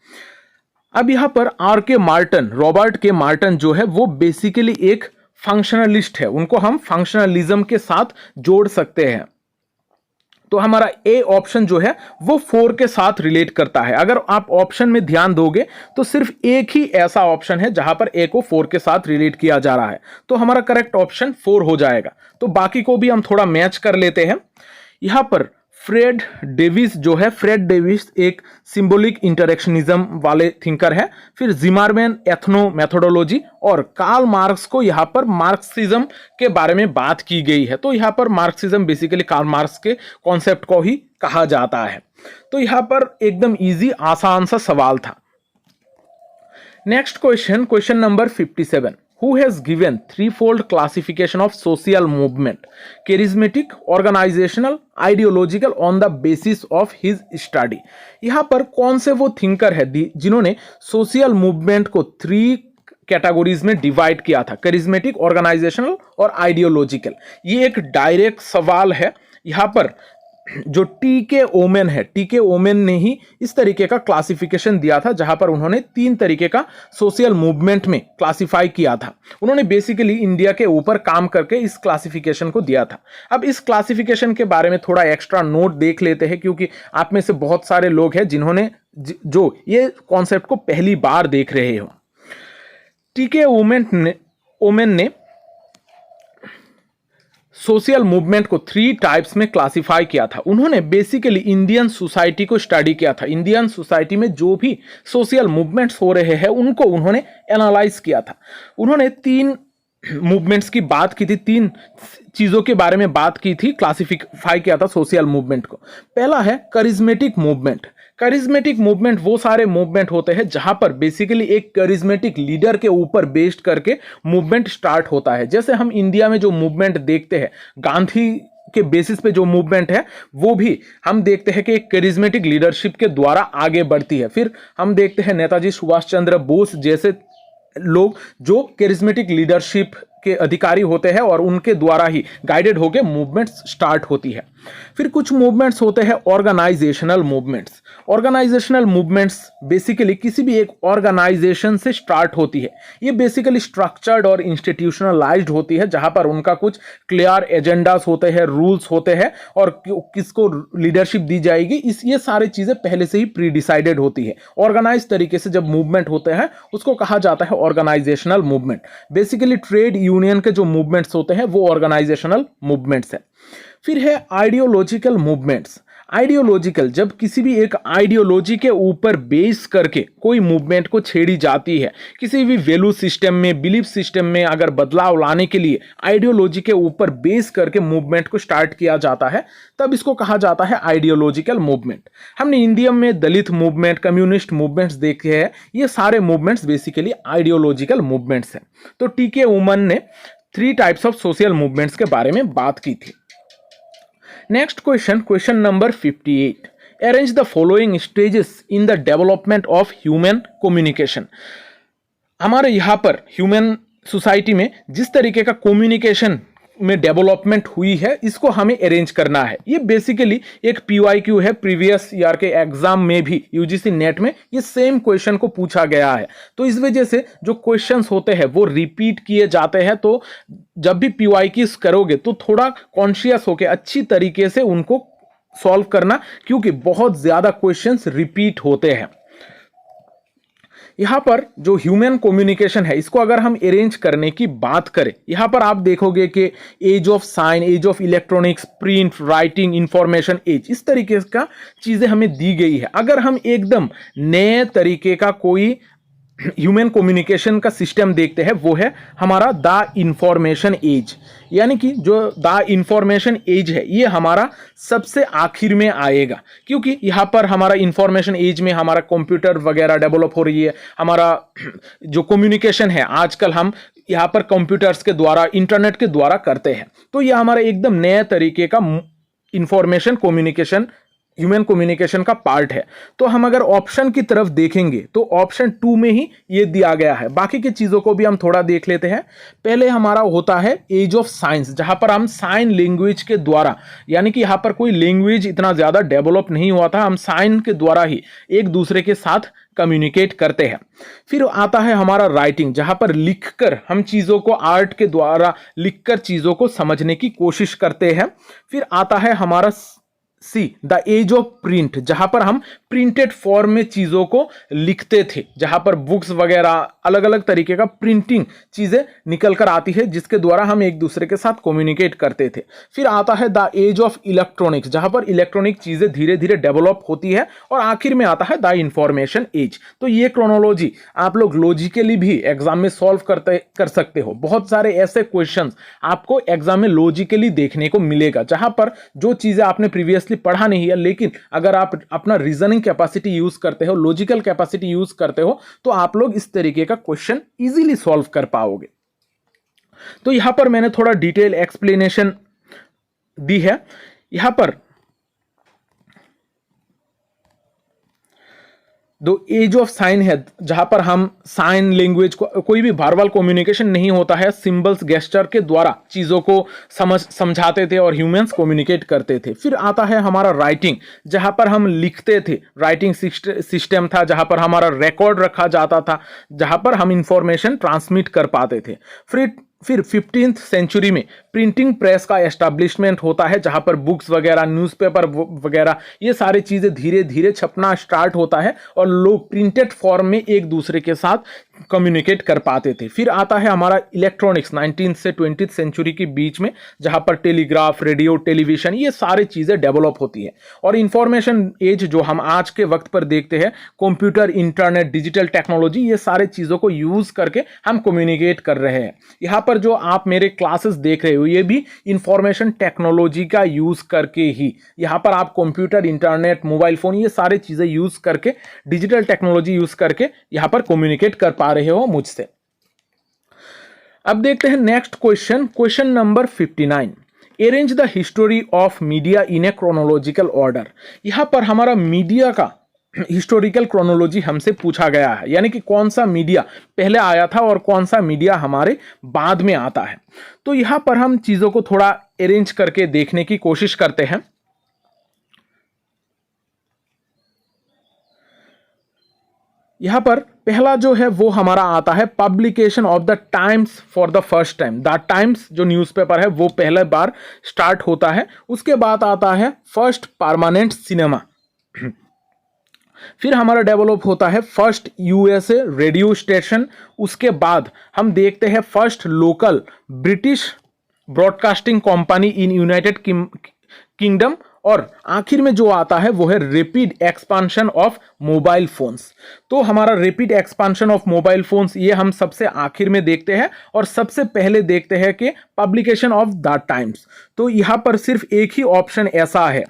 अब यहां पर रॉबर्ट के मार्टन जो है वो बेसिकली एक फंक्शनलिस्ट है, उनको हम फंक्शनलिज्म के साथ जोड़ सकते हैं। तो हमारा ए ऑप्शन जो है वो 4 के साथ रिलेट करता है। अगर आप ऑप्शन में ध्यान दोगे तो सिर्फ एक ही ऐसा ऑप्शन है जहां पर ए को 4 के साथ रिलेट किया जा रहा है, तो हमारा करेक्ट ऑप्शन 4 हो जाएगा। तो बाकी को भी हम थोड़ा मैच कर लेते हैं। यहां पर फ्रेड डेविस एक सिंबॉलिक इंटरेक्शनिज्म वाले थिंकर है। फिर जिमारमैन एथनो मेथोडोलॉजी और कार्ल मार्क्स को यहाँ पर मार्क्सिज्म के बारे में बात की गई है। तो यहाँ पर मार्क्सिज्म बेसिकली कार्ल मार्क्स के कॉन्सेप्ट को ही कहा जाता है। तो यहाँ पर एकदम इजी आसान सा सवाल था। Next question number 57। Who has given threefold classification of social movement, charismatic, organizational, ideological on the basis of his study? यहाँ पर कौन से वो थिंकर है जिन्होंने सोशल मूवमेंट को 3 कैटेगरीज में डिवाइड किया था, करिज्मेटिक, ऑर्गेनाइजेशनल और आइडियोलॉजिकल। ये एक डायरेक्ट सवाल है। यहाँ पर जो टीके ओमेन ने ही इस तरीके का क्लासिफिकेशन दिया था, जहां पर उन्होंने 3 तरीके का सोशल मूवमेंट में क्लासिफाई किया था। उन्होंने बेसिकली इंडिया के ऊपर काम करके इस क्लासिफिकेशन को दिया था। अब इस क्लासिफिकेशन के बारे में थोड़ा एक्स्ट्रा नोट देख लेते हैं, क्योंकि आप में से बहुत सारे लोग हैं जिन्होंने जो ये कॉन्सेप्ट को पहली बार देख रहे हो। टीके ओमेन ने सोशल मूवमेंट को 3 टाइप्स में क्लासिफाई किया था। उन्होंने बेसिकली इंडियन सोसाइटी को स्टडी किया था। इंडियन सोसाइटी में जो भी सोशल मूवमेंट्स हो रहे हैं उनको उन्होंने एनालाइज किया था। उन्होंने 3 मूवमेंट्स की बात की थी, 3 चीजों के बारे में बात की थी, क्लासिफाई किया था सोशल मूवमेंट को। पहला है करिज्मेटिक मूवमेंट। करिज्मेटिक मूवमेंट वो सारे मूवमेंट होते हैं जहां पर बेसिकली एक करिज्मेटिक लीडर के ऊपर बेस्ड करके मूवमेंट स्टार्ट होता है। जैसे हम इंडिया में जो मूवमेंट देखते हैं, गांधी के बेसिस पे जो मूवमेंट है वो भी हम देखते हैं कि एक करिज्मेटिक लीडरशिप के द्वारा आगे बढ़ती है। फिर हम देखते हैं नेताजी सुभाष चंद्र बोस जैसे लोग जो करिज्मेटिक लीडरशिप के अधिकारी होते हैं और उनके द्वारा ही गाइडेड होकर मूवमेंट्स स्टार्ट होती है। फिर कुछ मूवमेंट्स होते हैं organizational movements. Organizational movements basically किसी भी एक ऑर्गेनाइजेशन से स्टार्ट होती है। ये बेसिकली स्ट्रक्चर्ड और इंस्टीट्यूशनलाइज्ड होती है, जहां पर उनका कुछ क्लियर एजेंडास होते हैं, रूल्स होते हैं और किसको लीडरशिप दी जाएगी, ये सारी चीजें पहले से ही प्री डिसाइडेड होती है। ऑर्गेनाइज तरीके से जब मूवमेंट होते हैं उसको कहा जाता है organizational movement. Basically trade union के जो मूवमेंट्स होते हैं वो ऑर्गेनाइजेशनल मूवमेंट्स है। फिर है आइडियोलॉजिकल मूवमेंट्स। आइडियोलॉजिकल, जब किसी भी एक आइडियोलॉजी के ऊपर बेस करके कोई मूवमेंट को छेड़ी जाती है, किसी भी वैल्यू सिस्टम में, बिलीफ सिस्टम में अगर बदलाव लाने के लिए आइडियोलॉजी के ऊपर बेस करके मूवमेंट को स्टार्ट किया जाता है, तब इसको कहा जाता है आइडियोलॉजिकल मूवमेंट। हमने इंडिया में दलित मूवमेंट, कम्युनिस्ट मूवमेंट्स देखे हैं, ये सारे मूवमेंट्स बेसिकली आइडियोलॉजिकल मूवमेंट्स हैं। तो टीके उमन ने 3 टाइप्स ऑफ सोशल मूवमेंट्स के बारे में बात की थी। Next question number 58। Arrange the following stages in the development of human communication. हमारे यहाँ पर ह्यूमन सोसाइटी में जिस तरीके का कम्युनिकेशन में डेवलपमेंट हुई है, इसको हमें अरेंज करना है। ये बेसिकली एक PYQ है, प्रीवियस ईयर के एग्जाम में भी UGC नेट में ये सेम क्वेश्चन को पूछा गया है। तो इस वजह से जो क्वेश्चंस होते हैं वो रिपीट किए जाते हैं। तो जब भी PYQs करोगे तो थोड़ा कॉन्शियस होकर अच्छी तरीके से उनको सॉल्व करना, क्योंकि बहुत ज्यादा क्वेश्चंस रिपीट होते हैं। यहां पर जो ह्यूमन कम्युनिकेशन है, इसको अगर हम अरेंज करने की बात करें, यहां पर आप देखोगे कि age of sign, age of electronics, print, writing, information age, इस तरीके का चीजें हमें दी गई है। अगर हम एकदम नए तरीके का कोई ह्यूमन कम्युनिकेशन का सिस्टम देखते हैं, वो है हमारा द इंफॉर्मेशन एज। यानी कि जो द इंफॉर्मेशन एज है ये हमारा सबसे आखिर में आएगा, क्योंकि यहाँ पर हमारा इंफॉर्मेशन एज में हमारा कंप्यूटर वगैरह डेवलप हो रही है। हमारा जो कम्युनिकेशन है आजकल हम यहाँ पर कंप्यूटर्स के द्वारा, इंटरनेट के द्वारा करते हैं। तो यह हमारा एकदम नए तरीके का इंफॉर्मेशन कम्युनिकेशन, ह्यूमन कम्युनिकेशन का पार्ट है। तो हम अगर ऑप्शन की तरफ देखेंगे तो ऑप्शन 2 में ही ये दिया गया है। बाकी की चीजों को भी हम थोड़ा देख लेते हैं। पहले हमारा होता है एज ऑफ साइंस, जहां पर हम साइन लैंग्वेज के द्वारा, यानी कि यहां पर कोई लैंग्वेज इतना ज्यादा डेवलप नहीं हुआ था, हम साइन के द्वारा ही एक दूसरे के साथ कम्युनिकेट करते हैं। फिर आता है हमारा राइटिंग, जहां पर लिखकर हम चीजों को, आर्ट के द्वारा लिखकर चीजों को समझने की कोशिश करते हैं। फिर आता है हमारा C the age of print, जहां पर हम प्रिंटेड फॉर्म में चीजों को लिखते थे, जहां पर बुक्स वगैरह अलग अलग तरीके का प्रिंटिंग चीजें निकल कर आती है, जिसके द्वारा हम एक दूसरे के साथ कम्युनिकेट करते थे। फिर आता है द एज ऑफ इलेक्ट्रॉनिक्स, जहां पर इलेक्ट्रॉनिक चीजें धीरे धीरे डेवलप होती है। और आखिर में आता है द इंफॉर्मेशन एज। तो ये क्रोनोलॉजी आप लोग लॉजिकली भी एग्जाम में सॉल्व कर सकते हो। बहुत सारे ऐसे क्वेश्चन आपको एग्जाम में लॉजिकली देखने को मिलेगा, जहां पर जो चीजें आपने प्रीवियसली पढ़ा नहीं है, लेकिन अगर आप अपना रीजनिंग कैपेसिटी यूज करते हो, लॉजिकल कैपेसिटी यूज करते हो, तो आप लोग इस तरीके का क्वेश्चन इजीली सॉल्व कर पाओगे। तो यहां पर मैंने थोड़ा डिटेल एक्सप्लेनेशन दी है। यहां पर दो एज ऑफ साइन है, जहां पर हम साइन लैंग्वेज को, कोई भी वर्बल कम्युनिकेशन नहीं होता है, सिंबल्स गेस्चर के द्वारा चीजों को समझाते थे और ह्यूमंस कम्युनिकेट करते थे। फिर आता है हमारा राइटिंग, जहां पर हम लिखते थे, राइटिंग सिस्टम था, जहां पर हमारा रिकॉर्ड रखा जाता था, जहां पर हम इंफॉर्मेशन ट्रांसमिट कर पाते थे। फिर 15th सेंचुरी में प्रिंटिंग प्रेस का एस्टैब्लिशमेंट होता है, जहां पर बुक्स वगैरह, न्यूज़पेपर वगैरह, ये सारी चीजें धीरे धीरे छपना स्टार्ट होता है और लोग प्रिंटेड फॉर्म में एक दूसरे के साथ कम्युनिकेट कर पाते थे। फिर आता है हमारा इलेक्ट्रॉनिक्स 19th से 20th सेंचुरी के बीच में, जहां पर टेलीग्राफ, रेडियो, टेलीविजन, ये सारी चीजें डेवलप होती है। और इंफॉर्मेशन एज जो हम आज के वक्त पर देखते हैं, कंप्यूटर, इंटरनेट, डिजिटल टेक्नोलॉजी, ये सारे चीजों को यूज करके हम कम्युनिकेट कर रहे हैं। यहाँ पर जो आप मेरे क्लासेस देख रहे हो, ये भी इंफॉर्मेशन टेक्नोलॉजी का यूज करके ही, यहाँ पर आप कंप्यूटर, इंटरनेट, मोबाइल फोन, ये सारी चीजें यूज करके, डिजिटल टेक्नोलॉजी यूज करके यहाँ पर कम्युनिकेट कर पा रहे हो मुझसे। अब देखते हैं next question, question number 59। Arrange the history of media in A chronological order. यहां पर हमारा मीडिया का हिस्टोरिकल क्रोनोलॉजी हमसे पूछा गया है, यानी कि कौन सा मीडिया पहले आया था और कौन सा मीडिया हमारे बाद में आता है। तो यहां पर हम चीजों को थोड़ा अरेंज करके देखने की कोशिश करते हैं। यहां पर पहला जो है वो हमारा आता है publication of the times for the first time. The times जो न्यूज़पेपर है वो पहले बार स्टार्ट होता है। उसके बाद आता है फर्स्ट परमानेंट सिनेमा। फिर हमारा डेवलप होता है फर्स्ट यूएसए रेडियो स्टेशन। उसके बाद हम देखते हैं first local British broadcasting company in United kingdom. और आखिर में जो आता है वो है rapid expansion of mobile phones. तो हमारा rapid expansion of mobile phones ये हम सबसे आखिर में देखते हैं, और सबसे पहले देखते हैं कि पब्लिकेशन ऑफ द टाइम्स। तो यहाँ पर सिर्फ एक ही ऑप्शन ऐसा है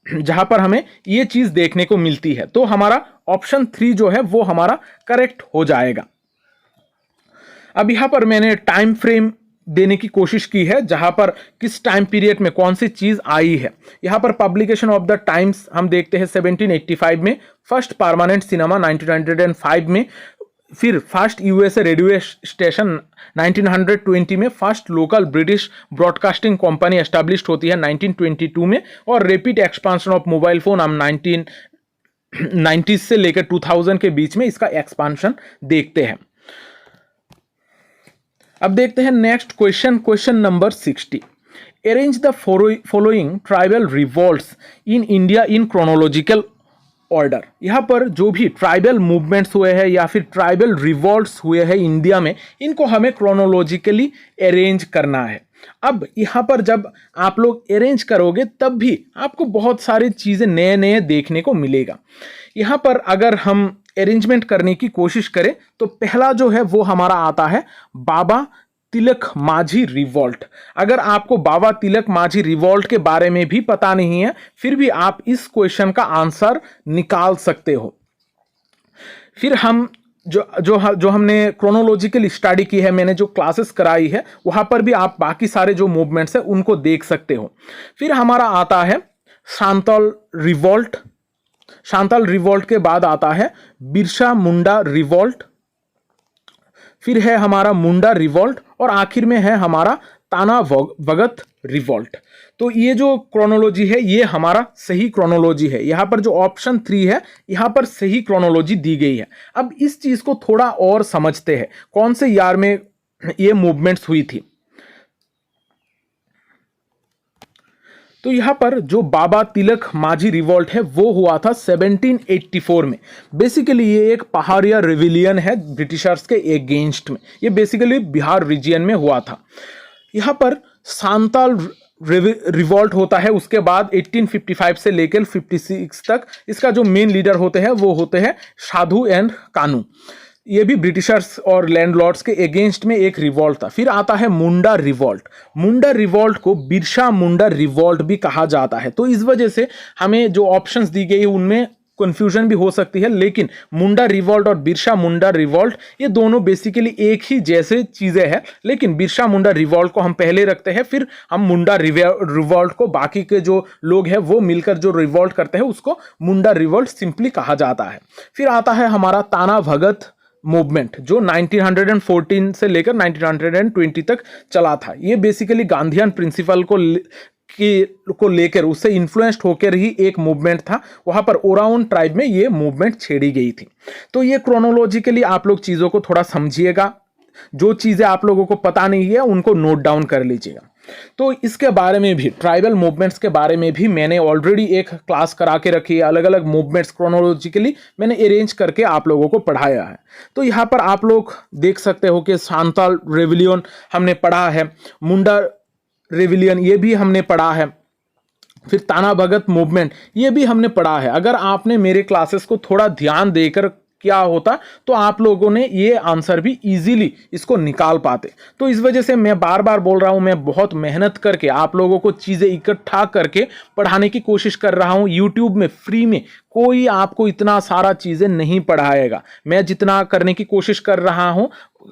जहां पर हमें ये चीज देखने को मिलती है। तो हमारा ऑप्शन 3 जो है वो हमारा करेक्ट हो जाएगा। अब यहां पर मैंने टाइम फ्रेम देने की कोशिश की है, जहां पर किस टाइम पीरियड में कौन सी चीज आई है। यहां पर पब्लिकेशन ऑफ द टाइम्स हम देखते हैं 1785 में, फर्स्ट परमानेंट सिनेमा 1905 में, फिर फर्स्ट यूएसए रेडियो स्टेशन 1920 में, first local British broadcasting company established होती है 1922 में, और rapid expansion of mobile phone हम 1990 से लेकर 2000 के बीच में इसका एक्सपांशन देखते हैं। अब देखते हैं next question, question number 60। Arrange the following tribal revolts in India in chronological order. यहाँ पर जो भी ट्राइबल मूवमेंट्स हुए हैं या फिर ट्राइबल रिवॉल्ट्स हुए हैं इंडिया में, इनको हमें क्रोनोलॉजिकली अरेंज करना है। अब यहाँ पर जब आप लोग अरेंज करोगे तब भी आपको बहुत सारी चीज़ें नए नए देखने को मिलेगा। यहाँ पर अगर हम अरेंजमेंट करने की कोशिश करें तो पहला जो है वो हमारा आता है बाबा तिलक माझी रिवॉल्ट। अगर आपको बाबा तिलक माझी रिवॉल्ट के बारे में भी पता नहीं है, फिर भी आप इस क्वेश्चन का आंसर निकाल सकते हो। फिर हम जो हमने क्रोनोलॉजिकल स्टडी की है, मैंने जो क्लासेस कराई है, वहां पर भी आप बाकी सारे जो मूवमेंट्स है उनको देख सकते हो। फिर हमारा आता है सांताल रिवॉल्ट। सांताल रिवॉल्ट के बाद आता है बिरसा मुंडा रिवॉल्ट। फिर है हमारा मुंडा रिवॉल्ट, और आखिर में है हमारा ताना भगत रिवॉल्ट। तो ये जो क्रोनोलॉजी है ये हमारा सही क्रोनोलॉजी है। यहाँ पर जो ऑप्शन 3 है, यहाँ पर सही क्रोनोलॉजी दी गई है। अब इस चीज को थोड़ा और समझते हैं, कौन से ईयर में ये मूवमेंट्स हुई थी। तो यहाँ पर जो बाबा तिलक माझी रिवॉल्ट है वो हुआ था 1784 में। बेसिकली ये एक पहाड़िया रिविलियन है ब्रिटिशर्स के अगेंस्ट में। ये बेसिकली बिहार रीजियन में हुआ था। यहाँ पर सांताल रिवॉल्ट होता है। उसके बाद 1855 से लेकर 56 तक इसका जो मेन लीडर होते हैं वो होते हैं साधु एंड कानू। ये भी ब्रिटिशर्स और लैंडलॉर्ड्स के अगेंस्ट में एक रिवॉल्ट था। फिर आता है मुंडा रिवॉल्ट। मुंडा रिवॉल्ट को बिरसा मुंडा रिवॉल्ट भी कहा जाता है। तो इस वजह से हमें जो ऑप्शंस दी गई उनमें कंफ्यूजन भी हो सकती है, लेकिन मुंडा रिवॉल्ट और बिरसा मुंडा रिवॉल्ट ये दोनों बेसिकली एक ही जैसे चीज़ें हैं। लेकिन बिरसा मुंडा रिवॉल्ट को हम पहले रखते हैं, फिर हम मुंडा रिवॉल्ट को, बाकी के जो लोग हैं वो मिलकर जो रिवॉल्ट करते हैं उसको मुंडा रिवॉल्ट सिंपली कहा जाता है। फिर आता है हमारा ताना भगत मूवमेंट जो 1914 से लेकर 1920 तक चला था। ये बेसिकली गांधीयन प्रिंसिपल को लेकर उससे इन्फ्लुएंस्ड होकर ही एक मूवमेंट था। वहां पर ओराउन ट्राइब में ये मूवमेंट छेड़ी गई थी। तो ये क्रोनोलॉजिकली आप लोग चीज़ों को थोड़ा समझिएगा। जो चीज़ें आप लोगों को पता नहीं है उनको नोट डाउन कर लीजिएगा। तो इसके बारे में भी, ट्राइबल मूवमेंट्स के बारे में भी मैंने ऑलरेडी एक क्लास करा के रखी है। अलग अलग मूवमेंट्स क्रोनोलॉजिकली मैंने अरेंज करके आप लोगों को पढ़ाया है। तो यहाँ पर आप लोग देख सकते हो कि सांताल रेविलियन हमने पढ़ा है, मुंडा रेविलियन ये भी हमने पढ़ा है, फिर ताना भगत मूवमेंट ये भी हमने पढ़ा है। अगर आपने मेरे क्लासेस को थोड़ा ध्यान देकर क्या होता तो आप लोगों ने ये आंसर भी इजीली इसको निकाल पाते। तो इस वजह से मैं बार बार बोल रहा हूं, मैं बहुत मेहनत करके आप लोगों को चीज़ें इकट्ठा करके पढ़ाने की कोशिश कर रहा हूं। यूट्यूब में फ्री में कोई आपको इतना सारा चीज़ें नहीं पढ़ाएगा। मैं जितना करने की कोशिश कर रहा हूं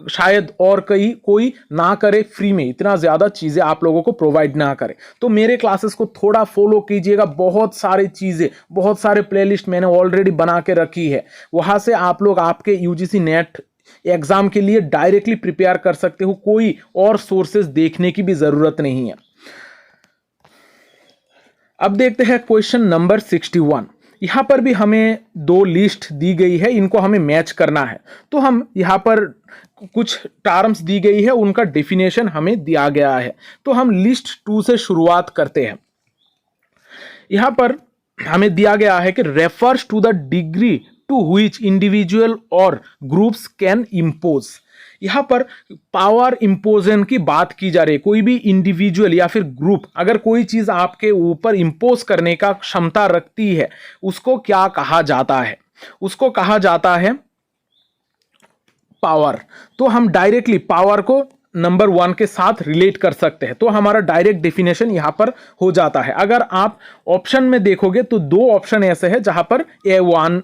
शायद और कोई ना करे, फ्री में इतना ज़्यादा चीज़ें आप लोगों को प्रोवाइड ना करे। तो मेरे क्लासेस को थोड़ा फॉलो कीजिएगा। बहुत सारी चीज़ें, बहुत सारे प्लेलिस्ट मैंने ऑलरेडी बना के रखी है, वहाँ से आप लोग आपके यूजीसी नेट एग्ज़ाम के लिए डायरेक्टली प्रिपेयर कर सकते हो। कोई और सोर्सेज देखने की भी ज़रूरत नहीं है। अब देखते हैं क्वेश्चन नंबर 61। यहाँ पर भी हमें दो लिस्ट दी गई है, इनको हमें मैच करना है। तो हम यहाँ पर कुछ टर्म्स दी गई है, उनका डेफिनेशन हमें दिया गया है। तो हम लिस्ट 2 से शुरुआत करते हैं। यहाँ पर हमें दिया गया है कि refers to the degree to which individual और ग्रुप्स कैन इम्पोज। यहाँ पर पावर इम्पोजन की बात की जा रही है। कोई भी इंडिविजुअल या फिर ग्रुप अगर कोई चीज आपके ऊपर इम्पोज करने का क्षमता रखती है, उसको क्या कहा जाता है? उसको कहा जाता है पावर। तो हम डायरेक्टली पावर को नंबर 1 के साथ रिलेट कर सकते हैं। तो हमारा डायरेक्ट डेफिनेशन यहां पर हो जाता है। अगर आप ऑप्शन में देखोगे तो 2 ऑप्शन ऐसे हैं जहां पर A1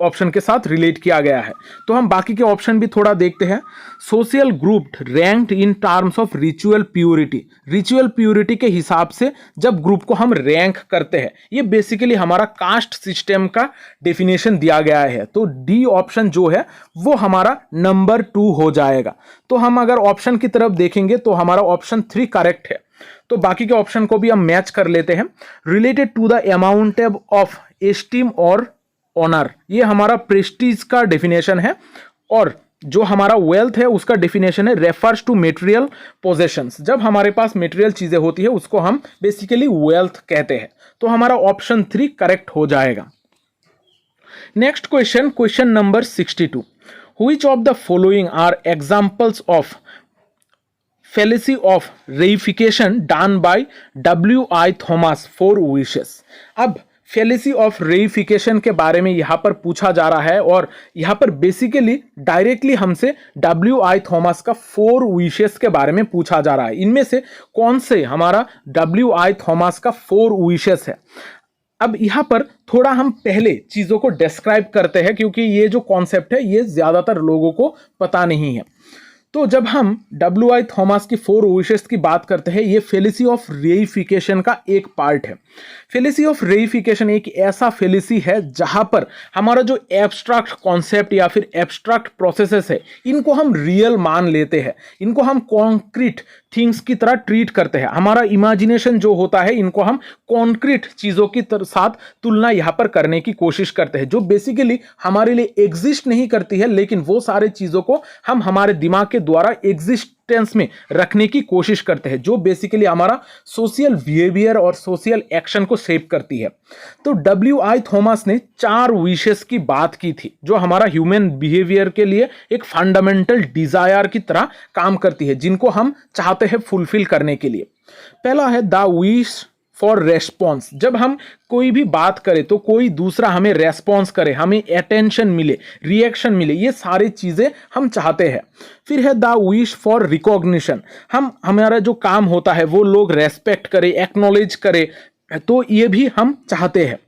ऑप्शन के साथ रिलेट किया गया है। तो हम बाकी के ऑप्शन भी थोड़ा देखते हैं। Social group ranked in terms of ritual purity. Ritual purity के हिसाब से जब ग्रुप को हम रैंक करते हैं, ये बेसिकली हमारा कास्ट सिस्टम का डेफिनेशन दिया गया है। तो डी ऑप्शन जो है वो हमारा नंबर 2 हो जाएगा। तो हम अगर ऑप्शन की तरफ देखेंगे तो हमारा ऑप्शन 3 करेक्ट है। तो बाकी के ऑप्शन को भी हम मैच कर लेते हैं। Related to the amount of esteem और ऑनर, ये हमारा प्रेस्टीज का डेफिनेशन है। और जो हमारा वेल्थ है उसका डेफिनेशन है रेफर्स टू मेटेरियल पोजेशंस। जब हमारे पास मेटेरियल चीजें होती है उसको हम बेसिकली वेल्थ कहते हैं। तो हमारा ऑप्शन 3 करेक्ट हो जाएगा। Next question, question number 62। Which of the following are examples of fallacy of reification done by W.I. Thomas for wishes। अब फेलिसी ऑफ रेइफिकेशन के बारे में यहां पर पूछा जा रहा है और यहां पर बेसिकली डायरेक्टली हमसे W.I. थॉमस का 4 विशेस के बारे में पूछा जा रहा है। इनमें से कौन से हमारा W.I. थॉमस का 4 विशेस है? अब यहां पर थोड़ा हम पहले चीजों को डिस्क्राइब करते हैं क्योंकि ये जो कॉन्सेप्ट है ये ज्यादातर लोगों को पता नहीं है। तो जब हम W.I. थॉमस की 4 विशेस की बात करते हैं, ये फेलिसी ऑफ रेइफिकेशन का एक पार्ट है। फेलिसी ऑफ रेइफिकेशन एक ऐसा फेलिसी है जहां पर हमारा जो एब्स्ट्रैक्ट कॉन्सेप्ट या फिर एब्स्ट्रैक्ट प्रोसेसेस है, इनको हम रियल मान लेते हैं, इनको हम कॉन्क्रीट थिंग्स की तरह ट्रीट करते हैं। हमारा इमेजिनेशन जो होता है, इनको हम कॉन्क्रीट चीजों की साथ तुलना यहाँ पर करने की कोशिश करते हैं, जो बेसिकली हमारे लिए एग्जिस्ट नहीं करती है, लेकिन वो सारे चीजों को हम हमारे दिमाग के द्वारा एग्जिस्टेंस में रखने की कोशिश करते हैं, जो बेसिकली हमारा सोशल बिहेवियर और सोशल एक्शन को शेप करती है। तो W.I. थॉमस ने 4 विशेस की बात की थी जो हमारा ह्यूमन बिहेवियर के लिए एक फंडामेंटल डिजायर की तरह काम करती है, जिनको हम चाहते हैं फुलफिल करने के लिए। पहला है द विश फॉर रेस्पॉन्स। जब हम कोई भी बात करें तो कोई दूसरा हमें रेस्पॉन्स करे, हमें अटेंशन मिले, रिएक्शन मिले, ये सारी चीजें हम चाहते हैं। फिर है द विश फॉर रिकॉग्निशन। हमारा जो काम होता है वो लोग रेस्पेक्ट करे, एक्नॉलेज करे, तो ये भी हम चाहते हैं।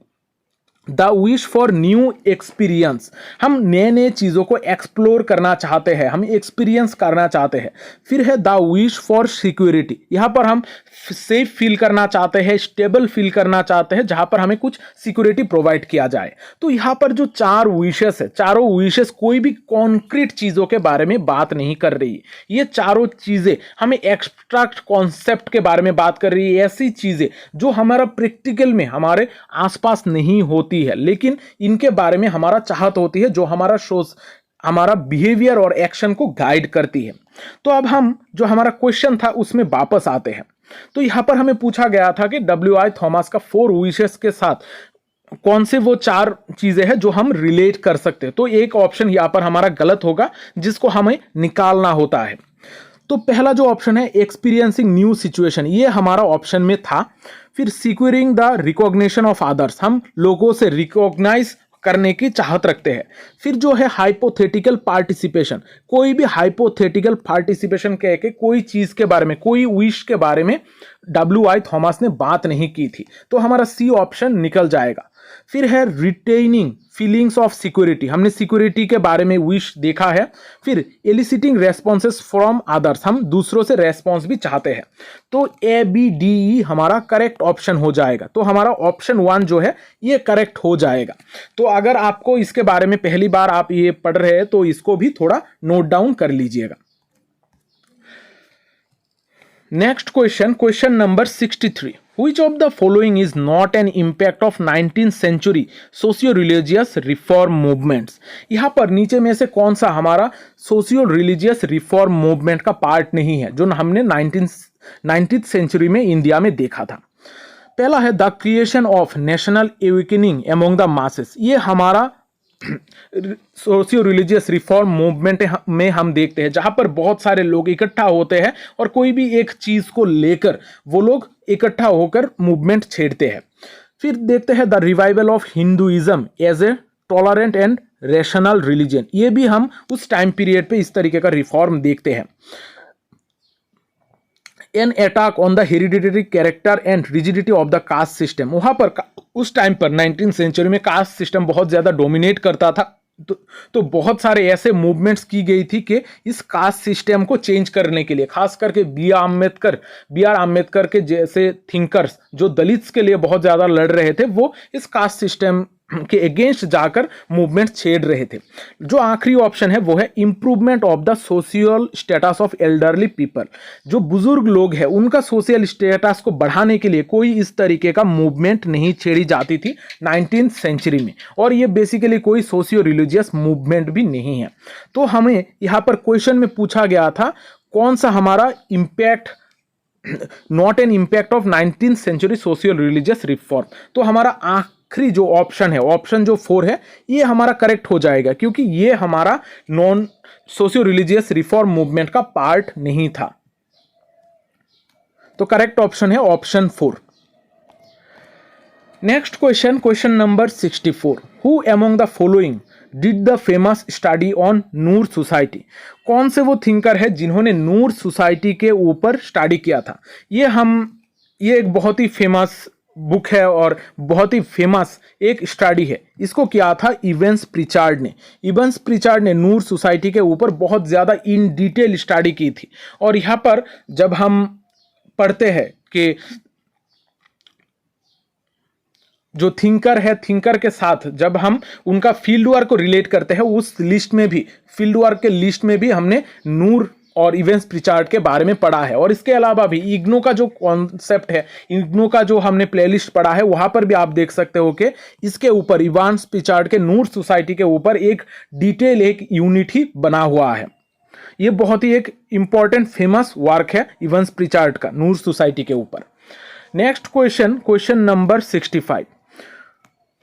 The wish for new experience. हम नए नए चीज़ों को एक्सप्लोर करना चाहते हैं, हम एक्सपीरियंस करना चाहते हैं। फिर है द विश फॉर सिक्योरिटी। यहाँ पर हम सेफ फील करना चाहते हैं, स्टेबल फील करना चाहते हैं, जहाँ पर हमें कुछ सिक्योरिटी प्रोवाइड किया जाए। तो यहाँ पर जो 4 विशेस है, चारों विशेस कोई भी कॉन्क्रीट चीज़ों के बारे में बात नहीं कर रही है। ये चारों चीज़ें हमें एब्स्ट्रैक्ट कॉन्सेप्ट के बारे में बात कर रही है, ऐसी चीज़ें जो हमारा प्रैक्टिकल में हमारे आसपास नहीं होती है, लेकिन इनके बारे में हमारा चाहत होती है, जो हमारा बिहेवियर और एक्शन को गाइड करती है। तो अब हम जो हमारा क्वेश्चन था उसमें वापस आते हैं। तो यहाँ पर हमें पूछा गया था कि W.I. थॉमस का 4 विशेस के साथ कौन से वो 4 चीजें हैं जो हम रिलेट कर सकते हैं। तो एक ऑप्शन यहाँ पर हमारा गलत होगा जिसको हमें निकालना होता है। तो पहला जो ऑप्शन है एक्सपीरियंसिंग न्यू सिचुएशन, ये हमारा ऑप्शन में था। फिर securing the recognition of others, हम लोगों से रिकॉग्नाइज करने की चाहत रखते हैं। फिर जो है हाइपोथेटिकल पार्टिसिपेशन, कोई भी हाइपोथेटिकल पार्टिसिपेशन कह के कोई चीज के बारे में, कोई विश के बारे में W.I. थॉमस ने बात नहीं की थी, तो हमारा सी ऑप्शन निकल जाएगा। फिर है रिटेनिंग फीलिंग्स ऑफ सिक्योरिटी, हमने सिक्योरिटी के बारे में विश देखा है। फिर एलिसिटिंग रेस्पॉन्सेस फ्रॉम अदर्स, हम दूसरों से रेस्पॉन्स भी चाहते हैं। तो ABDE हमारा करेक्ट ऑप्शन हो जाएगा। तो हमारा ऑप्शन 1 जो है ये करेक्ट हो जाएगा। तो अगर आपको इसके बारे में पहली बार आप ये पढ़ रहे हैं तो इसको भी थोड़ा नोट डाउन कर लीजिएगा। Next question, question number 63, Which of the following is not an impact of 19th century socio-religious reform movements? यहाँ पर नीचे में से कौन सा हमारा सोशियो-रिलीजियस रिफॉर्म मूवमेंट का पार्ट नहीं है जो हमने 19th सेंचुरी में इंडिया में देखा था। पहला है the creation of national awakening among the masses, ये हमारा सोशियो रिलीजियस रिफॉर्म मूवमेंट में हम देखते हैं जहां पर बहुत सारे लोग इकट्ठा होते हैं और कोई भी एक चीज को लेकर वो लोग इकट्ठा होकर मूवमेंट छेड़ते हैं। फिर देखते हैं the revival of Hinduism as a tolerant and rational religion, ये भी हम उस टाइम पीरियड पे इस तरीके का रिफॉर्म देखते हैं। An attack on the hereditary character and rigidity of the caste system, वहां पर उस टाइम पर 19th सेंचुरी में कास्ट सिस्टम बहुत ज्यादा डोमिनेट करता था। तो बहुत सारे ऐसे मूवमेंट्स की गई थी कि इस कास्ट सिस्टम को चेंज करने के लिए, खास करके बी आर आम्बेडकर के जैसे थिंकर्स जो दलित्स के लिए बहुत ज्यादा लड़ रहे थे, वो इस कास्ट सिस्टम के अगेंस्ट जाकर मूवमेंट छेड़ रहे थे। जो आखिरी ऑप्शन है वो है improvement of the social status of elderly people, जो बुजुर्ग लोग हैं उनका सोशल स्टेटस को बढ़ाने के लिए कोई इस तरीके का मूवमेंट नहीं छेड़ी जाती थी 19th सेंचुरी में, और ये बेसिकली कोई सोशियो रिलीजियस मूवमेंट भी नहीं है। तो हमें यहाँ पर क्वेश्चन में पूछा गया था कौन सा हमारा impact, not an impact of 19th century socio religious reform, तो हमारा आखिरी जो ऑप्शन है, ऑप्शन जो 4 है, ये हमारा करेक्ट हो जाएगा क्योंकि ये हमारा non socio religious reform movement का पार्ट नहीं था। तो करेक्ट ऑप्शन है option 4। Next question, question number 64, who among the following did the famous study on Noor society, कौन से वो थिंकर है जिन्होंने नूर सोसाइटी के ऊपर स्टडी किया था। ये एक बहुत ही फेमस बुक है और बहुत ही फेमस एक स्टडी है। इसको किया था इवेंस प्रिचार्ड ने। इवेंस प्रिचार्ड ने नूर सोसाइटी के ऊपर बहुत ज़्यादा इन डिटेल स्टडी की थी। और यहाँ पर जब हम पढ़ते हैं कि जो थिंकर है, थिंकर के साथ जब हम उनका फील्ड वर्क को रिलेट करते हैं, उस लिस्ट में भी, फील्ड वर्क के लिस्ट में भी हमने नूर और इवेंस प्रिचार्ड के बारे में पढ़ा है। और इसके अलावा भी इग्नो का जो कॉन्सेप्ट है, इग्नो का जो हमने प्लेलिस्ट पढ़ा है, वहां पर भी आप देख सकते हो कि इसके ऊपर इवेंस प्रिचार्ड के नूर सोसाइटी के ऊपर एक डिटेल, एक यूनिट ही बना हुआ है। ये बहुत ही एक इंपॉर्टेंट फेमस वर्क है इवेंस प्रिचार्ड का नूर सोसाइटी के ऊपर। Next question, question number 65,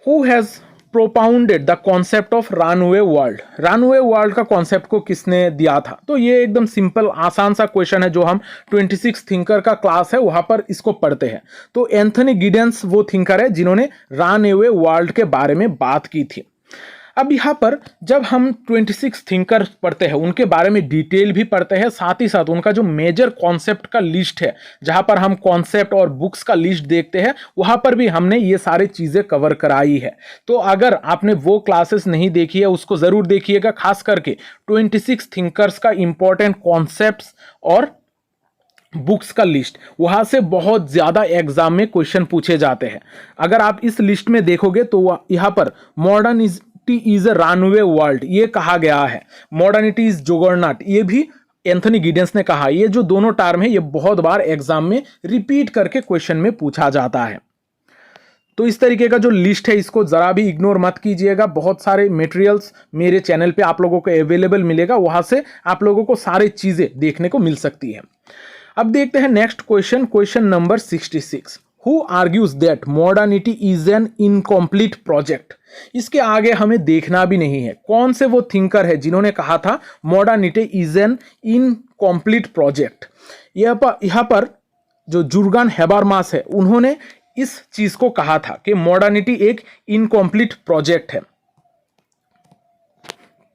who has propounded the concept of runway world, runway world का कॉन्सेप्ट को किसने दिया था। तो ये एकदम सिंपल आसान सा क्वेश्चन है जो हम 26 थिंकर का क्लास है वहां पर इसको पढ़ते हैं। तो एंथनी गिडेंस वो थिंकर है जिन्होंने रनवे वर्ल्ड के बारे में बात की थी। अब यहाँ पर जब हम 26 थिंकर पढ़ते हैं, उनके बारे में डिटेल भी पढ़ते हैं, साथ ही साथ उनका जो मेजर कॉन्सेप्ट का लिस्ट है, जहाँ पर हम कॉन्सेप्ट और बुक्स का लिस्ट देखते हैं, वहाँ पर भी हमने ये सारी चीज़ें कवर कराई है। तो अगर आपने वो क्लासेस नहीं देखी है उसको ज़रूर देखिएगा, खास करके 26 थिंकर्स का इंपॉर्टेंट कॉन्सेप्ट्स और बुक्स का लिस्ट, वहाँ से बहुत ज़्यादा एग्जाम में क्वेश्चन पूछे जाते हैं। अगर आप इस लिस्ट में देखोगे तो यहाँ पर modernity is a runway world ये कहा गया है, मॉडर्निटी इज जोगरनॉट ये भी एंथनी गिडेंस ने कहा। ये जो दोनों टर्म है ये बहुत बार एग्जाम में रिपीट करके क्वेश्चन में पूछा जाता है। तो इस तरीके का जो लिस्ट है इसको ज़रा भी इग्नोर मत कीजिएगा। बहुत सारे मटेरियल्स मेरे चैनल पे आप लोगों को अवेलेबल मिलेगा, वहाँ से आप लोगों को सारी चीज़ें देखने को मिल सकती है। अब देखते हैं next question, question number 66। Who argues that modernity is an incomplete project. इसके आगे हमें देखना भी नहीं है कौन से वो थिंकर है जिन्होंने कहा था modernity is an incomplete project. यहाँ पर जो जुर्गन हैबरमास है उन्होंने इस चीज को कहा था कि मॉडर्निटी एक इनकम्प्लीट प्रोजेक्ट है।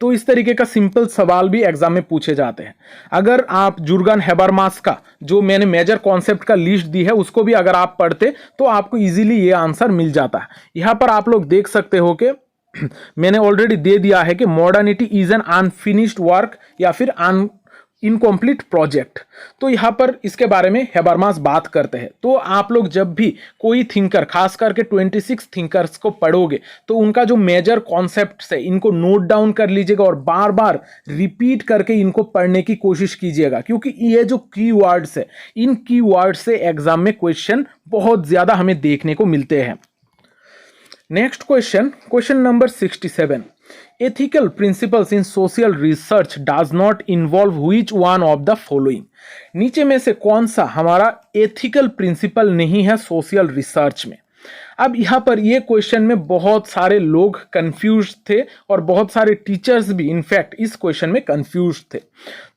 तो इस तरीके का सिंपल सवाल भी एग्जाम में पूछे जाते हैं। अगर आप जुर्गन हैबरमास का जो मैंने मेजर कॉन्सेप्ट का लिस्ट दी है उसको भी अगर आप पढ़ते तो आपको इजीली ये आंसर मिल जाता है। यहां पर आप लोग देख सकते हो कि मैंने ऑलरेडी दे दिया है कि modernity is an unfinished work या फिर इनकम्प्लीट प्रोजेक्ट। तो यहाँ पर इसके बारे में हैबरमास बात करते हैं। तो आप लोग जब भी कोई थिंकर, खास करके 26 थिंकर्स को पढ़ोगे तो उनका जो मेजर कॉन्सेप्ट्स है इनको नोट डाउन कर लीजिएगा और बार बार रिपीट करके इनको पढ़ने की कोशिश कीजिएगा, क्योंकि ये जो कीवर्ड्स है इन कीवर्ड्स से एग्जाम में क्वेश्चन बहुत ज्यादा हमें देखने को मिलते हैं। Next question, question number 67। Ethical principles in social research does not involve which one of the following। नीचे में से कौन सा हमारा एथिकल प्रिंसिपल नहीं है सोशल रिसर्च में। अब यहाँ पर ये क्वेश्चन में बहुत सारे लोग कंफ्यूज थे और बहुत सारे टीचर्स भी इनफैक्ट इस क्वेश्चन में कंफ्यूज थे।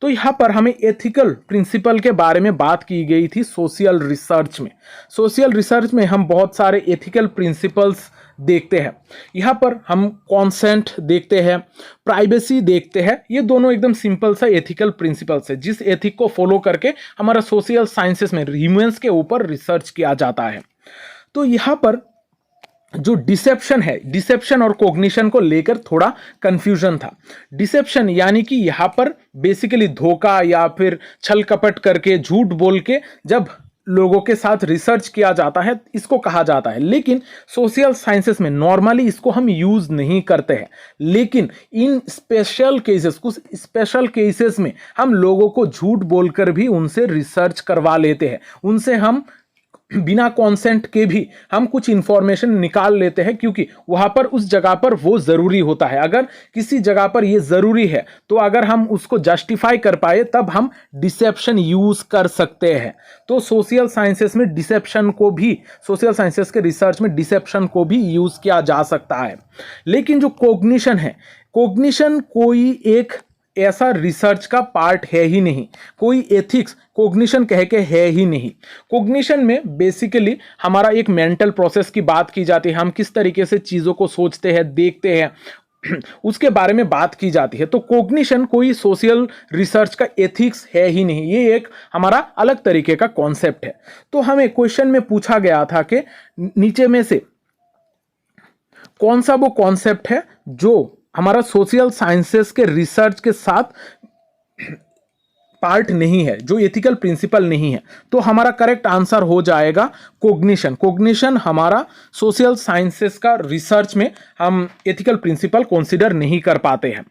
तो यहाँ पर हमें एथिकल प्रिंसिपल के बारे में बात की गई थी सोशल रिसर्च में। सोशल रिसर्च में हम बहुत सारे एथिकल प्रिंसिपल्स देखते हैं। यहाँ पर हम कॉन्सेंट देखते हैं, प्राइवेसी देखते हैं। ये दोनों एकदम सिंपल सा एथिकल प्रिंसिपल्स है जिस एथिक को फॉलो करके हमारा सोशल साइंसेस में ह्यूमंस के ऊपर रिसर्च किया जाता है। तो यहाँ पर जो डिसेप्शन है, डिसेप्शन और कॉग्निशन को लेकर थोड़ा कंफ्यूजन था। डिसेप्शन यानी कि यहाँ पर बेसिकली धोखा या फिर छल कपट करके, झूठ बोल के जब लोगों के साथ रिसर्च किया जाता है इसको कहा जाता है। लेकिन सोशल साइंसेस में नॉर्मली इसको हम यूज नहीं करते हैं, लेकिन इन स्पेशल केसेस, कुछ स्पेशल केसेस में हम लोगों को झूठ बोलकर भी उनसे रिसर्च करवा लेते हैं। उनसे हम बिना कॉन्सेंट के भी हम कुछ इंफॉर्मेशन निकाल लेते हैं, क्योंकि वहां पर उस जगह पर वो जरूरी होता है। अगर किसी जगह पर ये जरूरी है तो अगर हम उसको जस्टिफाई कर पाए तब हम डिसेप्शन यूज कर सकते हैं। तो सोशल साइंसेस में डिसेप्शन को भी, सोशल साइंसेस के रिसर्च में डिसेप्शन को भी यूज किया जा सकता है। लेकिन जो कॉग्निशन है, कॉग्निशन कोई एक ऐसा रिसर्च का पार्ट है ही नहीं, कोई एथिक्स कॉग्निशन कह के है ही नहीं। कॉग्निशन में बेसिकली हमारा एक मेंटल प्रोसेस की बात की जाती है, हम किस तरीके से चीज़ों को सोचते हैं, देखते हैं, उसके बारे में बात की जाती है। तो कॉग्निशन कोई सोशल रिसर्च का एथिक्स है ही नहीं, ये एक हमारा अलग तरीके का कॉन्सेप्ट है। तो हमें क्वेश्चन में पूछा गया था कि नीचे में से कौन सा वो कॉन्सेप्ट है जो हमारा सोशल साइंसेस के रिसर्च के साथ पार्ट नहीं है, जो एथिकल प्रिंसिपल नहीं है। तो हमारा करेक्ट आंसर हो जाएगा कॉग्निशन। कॉग्निशन हमारा सोशल साइंसेस का रिसर्च में हम एथिकल प्रिंसिपल कंसीडर नहीं कर पाते हैं।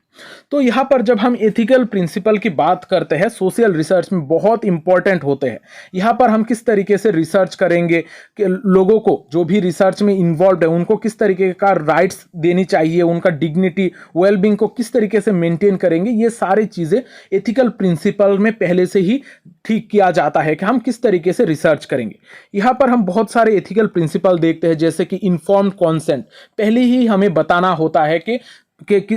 तो यहाँ पर जब हम एथिकल प्रिंसिपल की बात करते हैं सोशल रिसर्च में बहुत इंपॉर्टेंट होते हैं। यहाँ पर हम किस तरीके से रिसर्च करेंगे कि लोगों को जो भी रिसर्च में इन्वॉल्व है उनको किस तरीके का राइट्स देनी चाहिए, उनका डिग्निटी, वेलबींग को किस तरीके से मेंटेन करेंगे, ये सारी चीज़ें एथिकल प्रिंसिपल में पहले से ही ठीक किया जाता है कि हम किस तरीके से रिसर्च करेंगे। यहाँ पर हम बहुत सारे एथिकल प्रिंसिपल देखते हैं, जैसे कि इन्फॉर्म्ड कॉन्सेंट। पहले ही हमें बताना होता है कि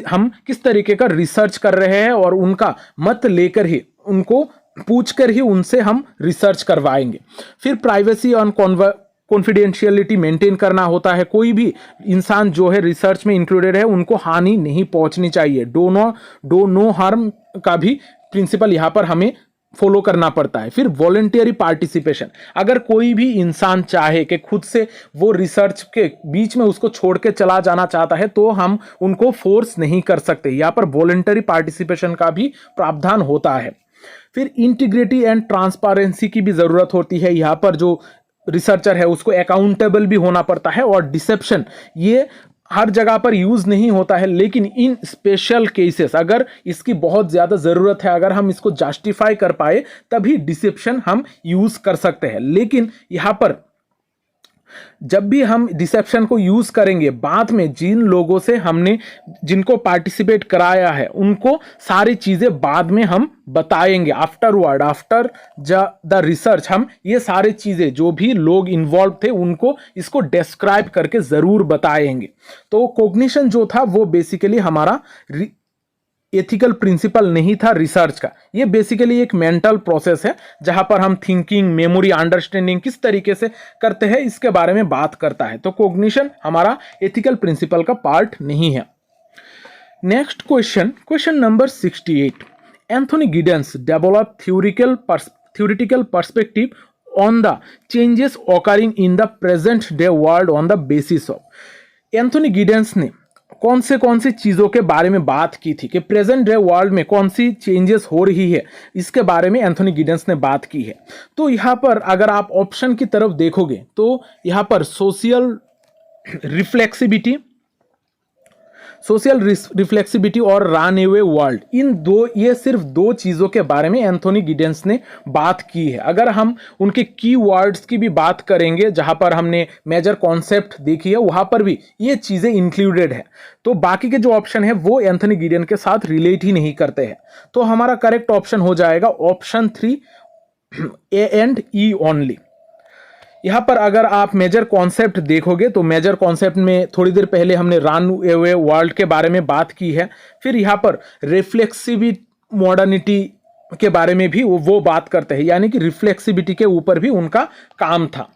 हम किस तरीके का रिसर्च कर रहे हैं और उनका मत लेकर ही, उनको पूछकर ही उनसे हम रिसर्च करवाएंगे। फिर प्राइवेसी और कॉन्फिडेंशियलिटी मेंटेन करना होता है। कोई भी इंसान जो है रिसर्च में इंक्लूडेड है उनको हानि नहीं पहुंचनी चाहिए। डो नो हार्म का भी प्रिंसिपल यहाँ पर हमें फॉलो करना पड़ता है। फिर वॉलंटियरी पार्टिसिपेशन, अगर कोई भी इंसान चाहे कि खुद से वो रिसर्च के बीच में उसको छोड़ के चला जाना चाहता है तो हम उनको फोर्स नहीं कर सकते। यहाँ पर वॉलंटियरी पार्टिसिपेशन का भी प्रावधान होता है। फिर इंटीग्रिटी एंड ट्रांसपेरेंसी की भी जरूरत होती है। यहाँ पर जो रिसर्चर है उसको अकाउंटेबल भी होना पड़ता है। और डिसेप्शन ये हर जगह पर यूज नहीं होता है, लेकिन इन स्पेशल केसेस अगर इसकी बहुत ज्यादा जरूरत है, अगर हम इसको जस्टिफाई कर पाए तभी डिसेप्शन हम यूज कर सकते हैं। लेकिन यहाँ पर जब भी हम डिसेप्शन को यूज करेंगे, बाद में जिन लोगों से हमने जिनको पार्टिसिपेट कराया है उनको सारी चीजें बाद में हम बताएंगे, आफ्टरवर्ड, आफ्टर द रिसर्च हम ये सारी चीजें जो भी लोग इन्वॉल्व थे उनको इसको डिस्क्राइब करके जरूर बताएंगे। तो कॉग्निशन जो था वो बेसिकली हमारा एथिकल प्रिंसिपल नहीं था रिसर्च का, ये बेसिकली एक मेंटल प्रोसेस है जहां पर हम थिंकिंग, मेमोरी, अंडरस्टैंडिंग किस तरीके से करते हैं इसके बारे में बात करता है। तो कॉग्निशन हमारा एथिकल प्रिंसिपल का पार्ट नहीं है। Next question, question number 68। Anthony Giddens develop theoretical perspective on the changes occurring in the present day world on the basis of। Anthony Giddens ने कौन सी चीजों के बारे में बात की थी कि प्रेजेंट डे वर्ल्ड में कौन सी चेंजेस हो रही है, इसके बारे में एंथोनी गिडेंस ने बात की है। तो यहाँ पर अगर आप ऑप्शन की तरफ देखोगे तो यहाँ पर सोशल रिफ्लेक्सिबिलिटी और रन अवे वर्ल्ड, ये सिर्फ दो चीजों के बारे में एंथोनी गिडेंस ने बात की है। अगर हम उनके की वर्ड्स की भी बात करेंगे जहां पर हमने मेजर कॉन्सेप्ट देखी है वहां पर भी ये चीजें इंक्लूडेड है। तो बाकी के जो ऑप्शन है वो एंथोनी गिडेन के साथ रिलेट ही नहीं करते हैं। तो हमारा करेक्ट ऑप्शन हो जाएगा option 3, A and E only. यहां पर अगर आप मेजर कॉन्सेप्ट देखोगे तो मेजर कॉन्सेप्ट में थोड़ी देर पहले हमने रन अवे वर्ल्ड के बारे में बात की है, फिर यहां पर रिफ्लेक्सिविटी मॉडर्निटी के बारे में भी वो बात करते हैं, यानी कि रिफ्लेक्सिविटी के ऊपर भी उनका काम था।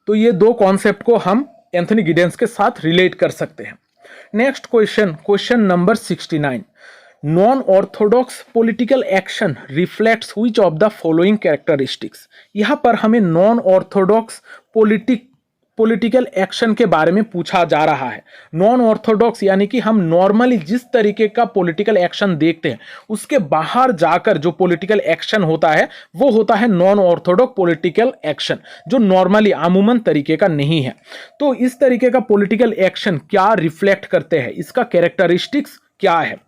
तो ये दो कॉन्सेप्ट को हम एंथोनी गिडेंस के साथ रिलेट कर सकते हैं। Next question, question number 69। Non Orthodox political action reflects which of the following characteristics. यहां पर हमें नॉन ऑर्थोडॉक्स पॉलिटिकल एक्शन के बारे में पूछा जा रहा है। नॉन ऑर्थोडॉक्स यानी कि हम नॉर्मली जिस तरीके का पॉलिटिकल एक्शन देखते हैं उसके बाहर जाकर जो पॉलिटिकल एक्शन होता है वो होता है नॉन ऑर्थोडॉक्स पॉलिटिकल एक्शन, जो नॉर्मली अमूमन तरीके का नहीं है। तो इस तरीके का पॉलिटिकल एक्शन क्या रिफ्लेक्ट करते हैं, इसका कैरेक्टरिस्टिक्स क्या है।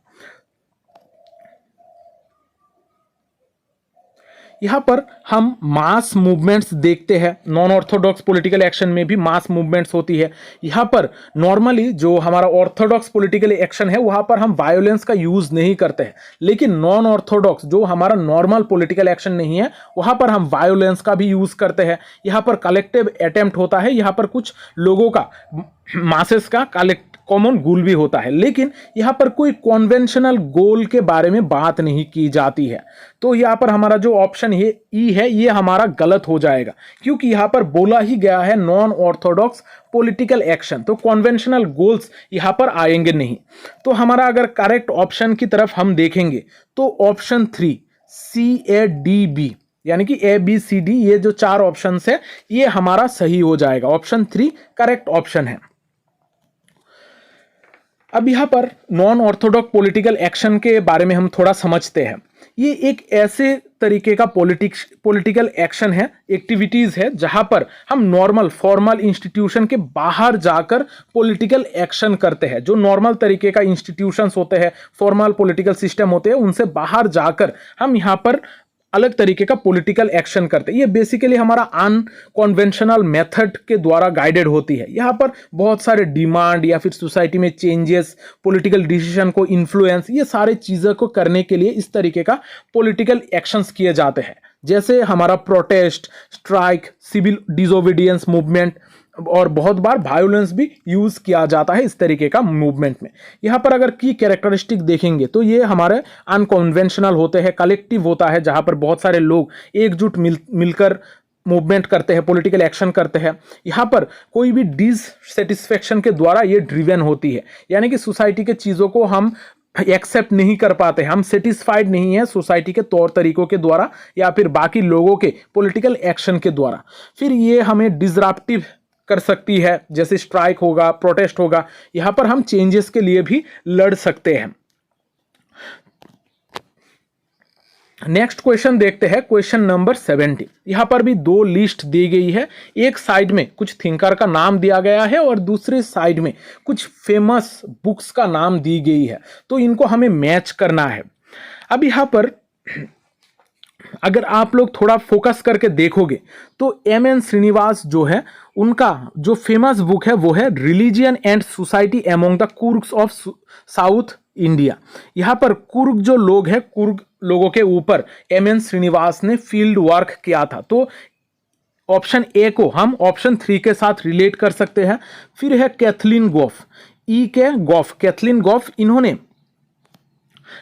यहां पर हम मास मूवमेंट्स देखते हैं, नॉन ऑर्थोडॉक्स पॉलिटिकल एक्शन में भी मास मूवमेंट्स होती है। यहां पर नॉर्मली जो हमारा ऑर्थोडॉक्स पॉलिटिकल एक्शन है वहां पर हम वायोलेंस का यूज नहीं करते हैं, लेकिन नॉन ऑर्थोडॉक्स जो हमारा नॉर्मल पॉलिटिकल एक्शन नहीं है वहां पर हम वायोलेंस का भी यूज करते हैं। यहां पर कलेक्टिव अटेम्प्ट होता है, यहां पर कुछ लोगों का, मासेस का कॉमन गोल भी होता है, लेकिन यहां पर कोई कॉन्वेंशनल गोल के बारे में बात नहीं की जाती है। तो यहां पर हमारा जो ऑप्शन है ई है ये हमारा गलत हो जाएगा, क्योंकि यहां पर बोला ही गया है नॉन ऑर्थोडॉक्स पॉलिटिकल एक्शन, तो कॉन्वेंशनल गोल्स यहां पर आएंगे नहीं। तो हमारा अगर करेक्ट ऑप्शन की तरफ हम देखेंगे तो ऑप्शन 3 CADB यानी कि ABCD, ये जो 4 ऑप्शन है ये हमारा सही हो जाएगा। ऑप्शन 3 करेक्ट ऑप्शन है। अब यहां पर नॉन ऑर्थोडॉक्स पॉलिटिकल एक्शन के बारे में हम थोड़ा समझते हैं। ये एक ऐसे तरीके का पॉलिटिकल एक्शन है, एक्टिविटीज है जहां पर हम नॉर्मल फॉर्मल इंस्टीट्यूशन के बाहर जाकर पॉलिटिकल एक्शन करते हैं। जो नॉर्मल तरीके का इंस्टीट्यूशंस होते हैं, फॉर्मल पॉलिटिकल सिस्टम होते हैं, उनसे बाहर जाकर हम यहां पर अलग तरीके का पॉलिटिकल एक्शन करते हैं। ये बेसिकली हमारा अनकन्वेंशनल मेथड के द्वारा गाइडेड होती है। यहाँ पर बहुत सारे डिमांड या फिर सोसाइटी में चेंजेस, पॉलिटिकल डिसीजन को इन्फ्लुएंस, ये सारे चीज़ों को करने के लिए इस तरीके का पॉलिटिकल एक्शंस किए जाते हैं। जैसे हमारा protest, strike, civil disobedience movement, और बहुत बार वायोलेंस भी यूज किया जाता है इस तरीके का मूवमेंट में। यहाँ पर अगर की कैरेक्टरिस्टिक देखेंगे तो ये हमारे अनकन्वेंशनल होते हैं, कलेक्टिव होता है जहाँ पर बहुत सारे लोग एकजुट मिलकर मूवमेंट करते हैं, पॉलिटिकल एक्शन करते हैं। यहाँ पर कोई भी डिससेटिस्फेक्शन के द्वारा ये ड्रिवन होती है, यानी कि सोसाइटी के चीज़ों को हम एक्सेप्ट नहीं कर पाते, हम सेटिस्फाइड नहीं है सोसाइटी के तौर तरीकों के द्वारा या फिर बाकी लोगों के पॉलिटिकल एक्शन के द्वारा। फिर ये हमें डिसरप्टिव कर सकती है, जैसे स्ट्राइक होगा, प्रोटेस्ट होगा, यहां पर हम चेंजेस के लिए भी लड़ सकते हैं। नेक्स्ट क्वेश्चन देखते हैं, क्वेश्चन नंबर 70। यहां पर भी 2 लिस्ट दी गई है, एक साइड में कुछ थिंकर का नाम दिया गया है और दूसरे साइड में कुछ फेमस बुक्स का नाम दी गई है। तो इनको हमें मैच करना है। अब यहां पर अगर आप लोग थोड़ा फोकस करके देखोगे तो एम.एन. श्रीनिवास जो है उनका जो फेमस बुक है वो है religion and society among the Coorgs of south India. यहाँ पर कुर्ग जो लोग हैं, कुर्ग लोगों के ऊपर एम.एन. श्रीनिवास ने फील्ड वर्क किया था। तो ऑप्शन ए को हम ऑप्शन 3 के साथ रिलेट कर सकते हैं। फिर है कैथलीन गॉफ, ई के गॉफ, कैथलीन गॉफ, इन्होंने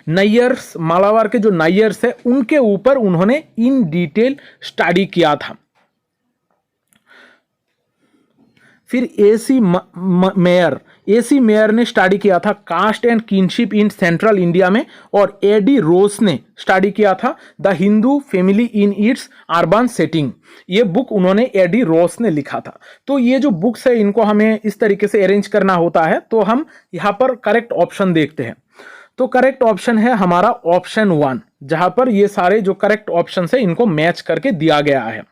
नैयर्स, मालाबार के जो नैयर्स है उनके ऊपर उन्होंने इन डिटेल स्टडी किया था। फिर एसी मेयर ने स्टडी किया था caste and kinship in central India में, और एडी रोस ने स्टडी किया था the Hindu family in its urban setting. ये बुक उन्होंने एडी रोस ने लिखा था। तो ये जो बुक्स है इनको हमें इस तरीके से अरेंज करना होता है। तो हम यहाँ पर करेक्ट ऑप्शन देखते हैं। तो करेक्ट ऑप्शन है हमारा ऑप्शन 1, जहां पर ये सारे जो करेक्ट ऑप्शन है इनको मैच करके दिया गया है।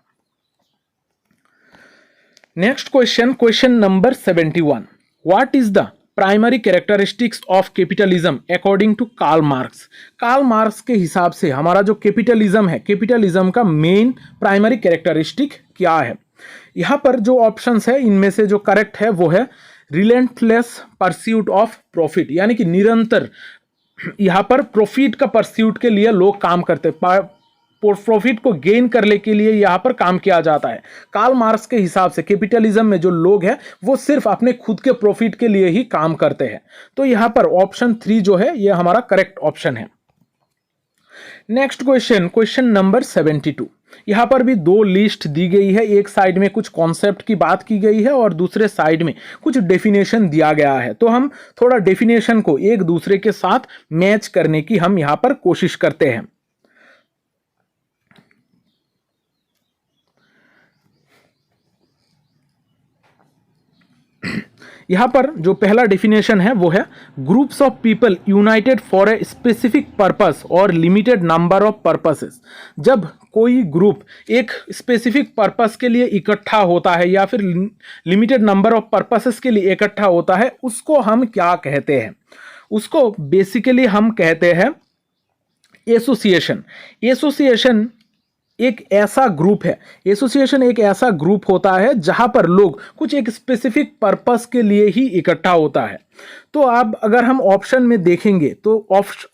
Next question, question number 71, what is the primary characteristics of capitalism according to Karl Marx. Karl Marx के हिसाब से हमारा जो कैपिटलिज्म है, कैपिटलिज्म का मेन प्राइमरी कैरेक्टरिस्टिक क्या है। यहां पर जो ऑप्शंस है इनमें से जो करेक्ट है वो है रिलेंटलेस परस्यूट ऑफ प्रॉफिट, यानी कि निरंतर यहाँ पर प्रॉफिट का परस्यूट के लिए लोग काम करते, प्रॉफिट को गेन करने के लिए यहाँ पर काम किया जाता है। कार्ल मार्क्स के हिसाब से कैपिटलिज्म में जो लोग हैं वो सिर्फ अपने खुद के प्रॉफिट के लिए ही काम करते हैं। तो यहाँ पर ऑप्शन 3 जो है ये हमारा करेक्ट ऑप्शन है। नेक्स्ट क्वेश्चन, क्वेश्चन नंबर 72, यहाँ पर भी 2 लिस्ट दी गई है। एक साइड में कुछ कॉन्सेप्ट की बात की गई है और दूसरे साइड में कुछ डेफिनेशन दिया गया है। तो हम थोड़ा डेफिनेशन को एक दूसरे के साथ मैच करने की हम यहाँ पर कोशिश करते हैं। यहाँ पर जो पहला डेफिनेशन है वो है groups of people United for a specific purpose और लिमिटेड नंबर ऑफ पर्पसेस। जब कोई ग्रुप एक स्पेसिफिक पर्पस के लिए इकट्ठा होता है या फिर लिमिटेड नंबर ऑफ पर्पसेस के लिए इकट्ठा होता है, उसको हम क्या कहते हैं? उसको बेसिकली हम कहते हैं एसोसिएशन। एसोसिएशन एक ऐसा ग्रुप है, एसोसिएशन एक ऐसा ग्रुप होता है जहां पर लोग कुछ एक स्पेसिफिक पर्पस के लिए ही इकट्ठा होता है। तो अब अगर हम ऑप्शन में देखेंगे तो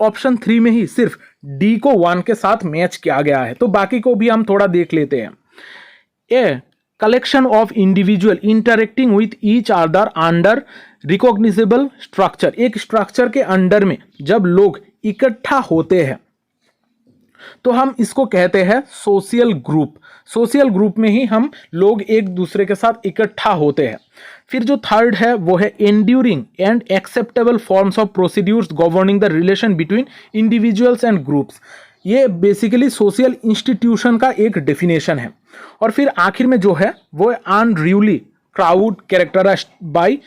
ऑप्शन 3 में ही सिर्फ डी को 1 के साथ मैच किया गया है। तो बाकी को भी हम थोड़ा देख लेते हैं। A collection of individual interacting with each other under recognisable structure. एक स्ट्रक्चर के अंडर में जब लोग इकट्ठा होते हैं तो हम इसको कहते हैं सोशल ग्रुप। सोशल ग्रुप में ही हम लोग एक दूसरे के साथ इकट्ठा होते हैं। फिर जो थर्ड है वो है enduring and acceptable forms of procedures governing the relation between individuals and groups. ये बेसिकली सोशल इंस्टीट्यूशन का एक डेफिनेशन है। और फिर आखिर में जो है वो unruly crowd characterized by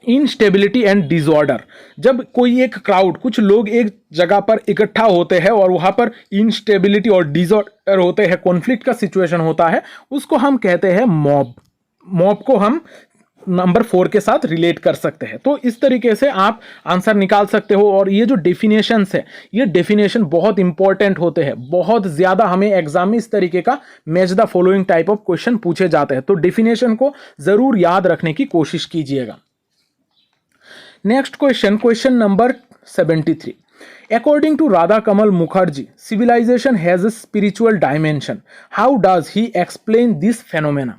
instability and disorder. जब कोई एक क्राउड, कुछ लोग एक जगह पर इकट्ठा होते हैं और वहां पर इनस्टेबिलिटी और डिसऑर्डर होते हैं, कॉन्फ्लिक्ट का सिचुएशन होता है, उसको हम कहते हैं मॉब। मॉब को हम नंबर 4 के साथ रिलेट कर सकते हैं। तो इस तरीके से आप आंसर निकाल सकते हो। और ये जो डेफिनेशंस है, ये डेफिनेशन बहुत इंपॉर्टेंट होते हैं। बहुत ज्यादा हमें एग्जाम में इस तरीके का match the following type of question पूछे जाते हैं। तो डेफिनेशन को जरूर याद रखने की कोशिश कीजिएगा। Next question, question number 73, according to Radha Kamal Mukherjee, civilization has a spiritual dimension. How does he explain this phenomena?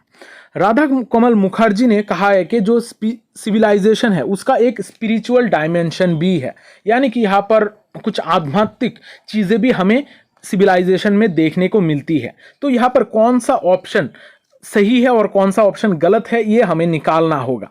Radhakamal Mukherjee ने कहा है कि जो सिविलाइजेशन है उसका एक स्पिरिचुअल डायमेंशन भी है, यानी कि यहाँ पर कुछ आध्यात्मिक चीजें भी हमें सिविलाइजेशन में देखने को मिलती है। तो यहाँ पर कौन सा ऑप्शन सही है और कौन सा ऑप्शन गलत है ये हमें निकालना होगा।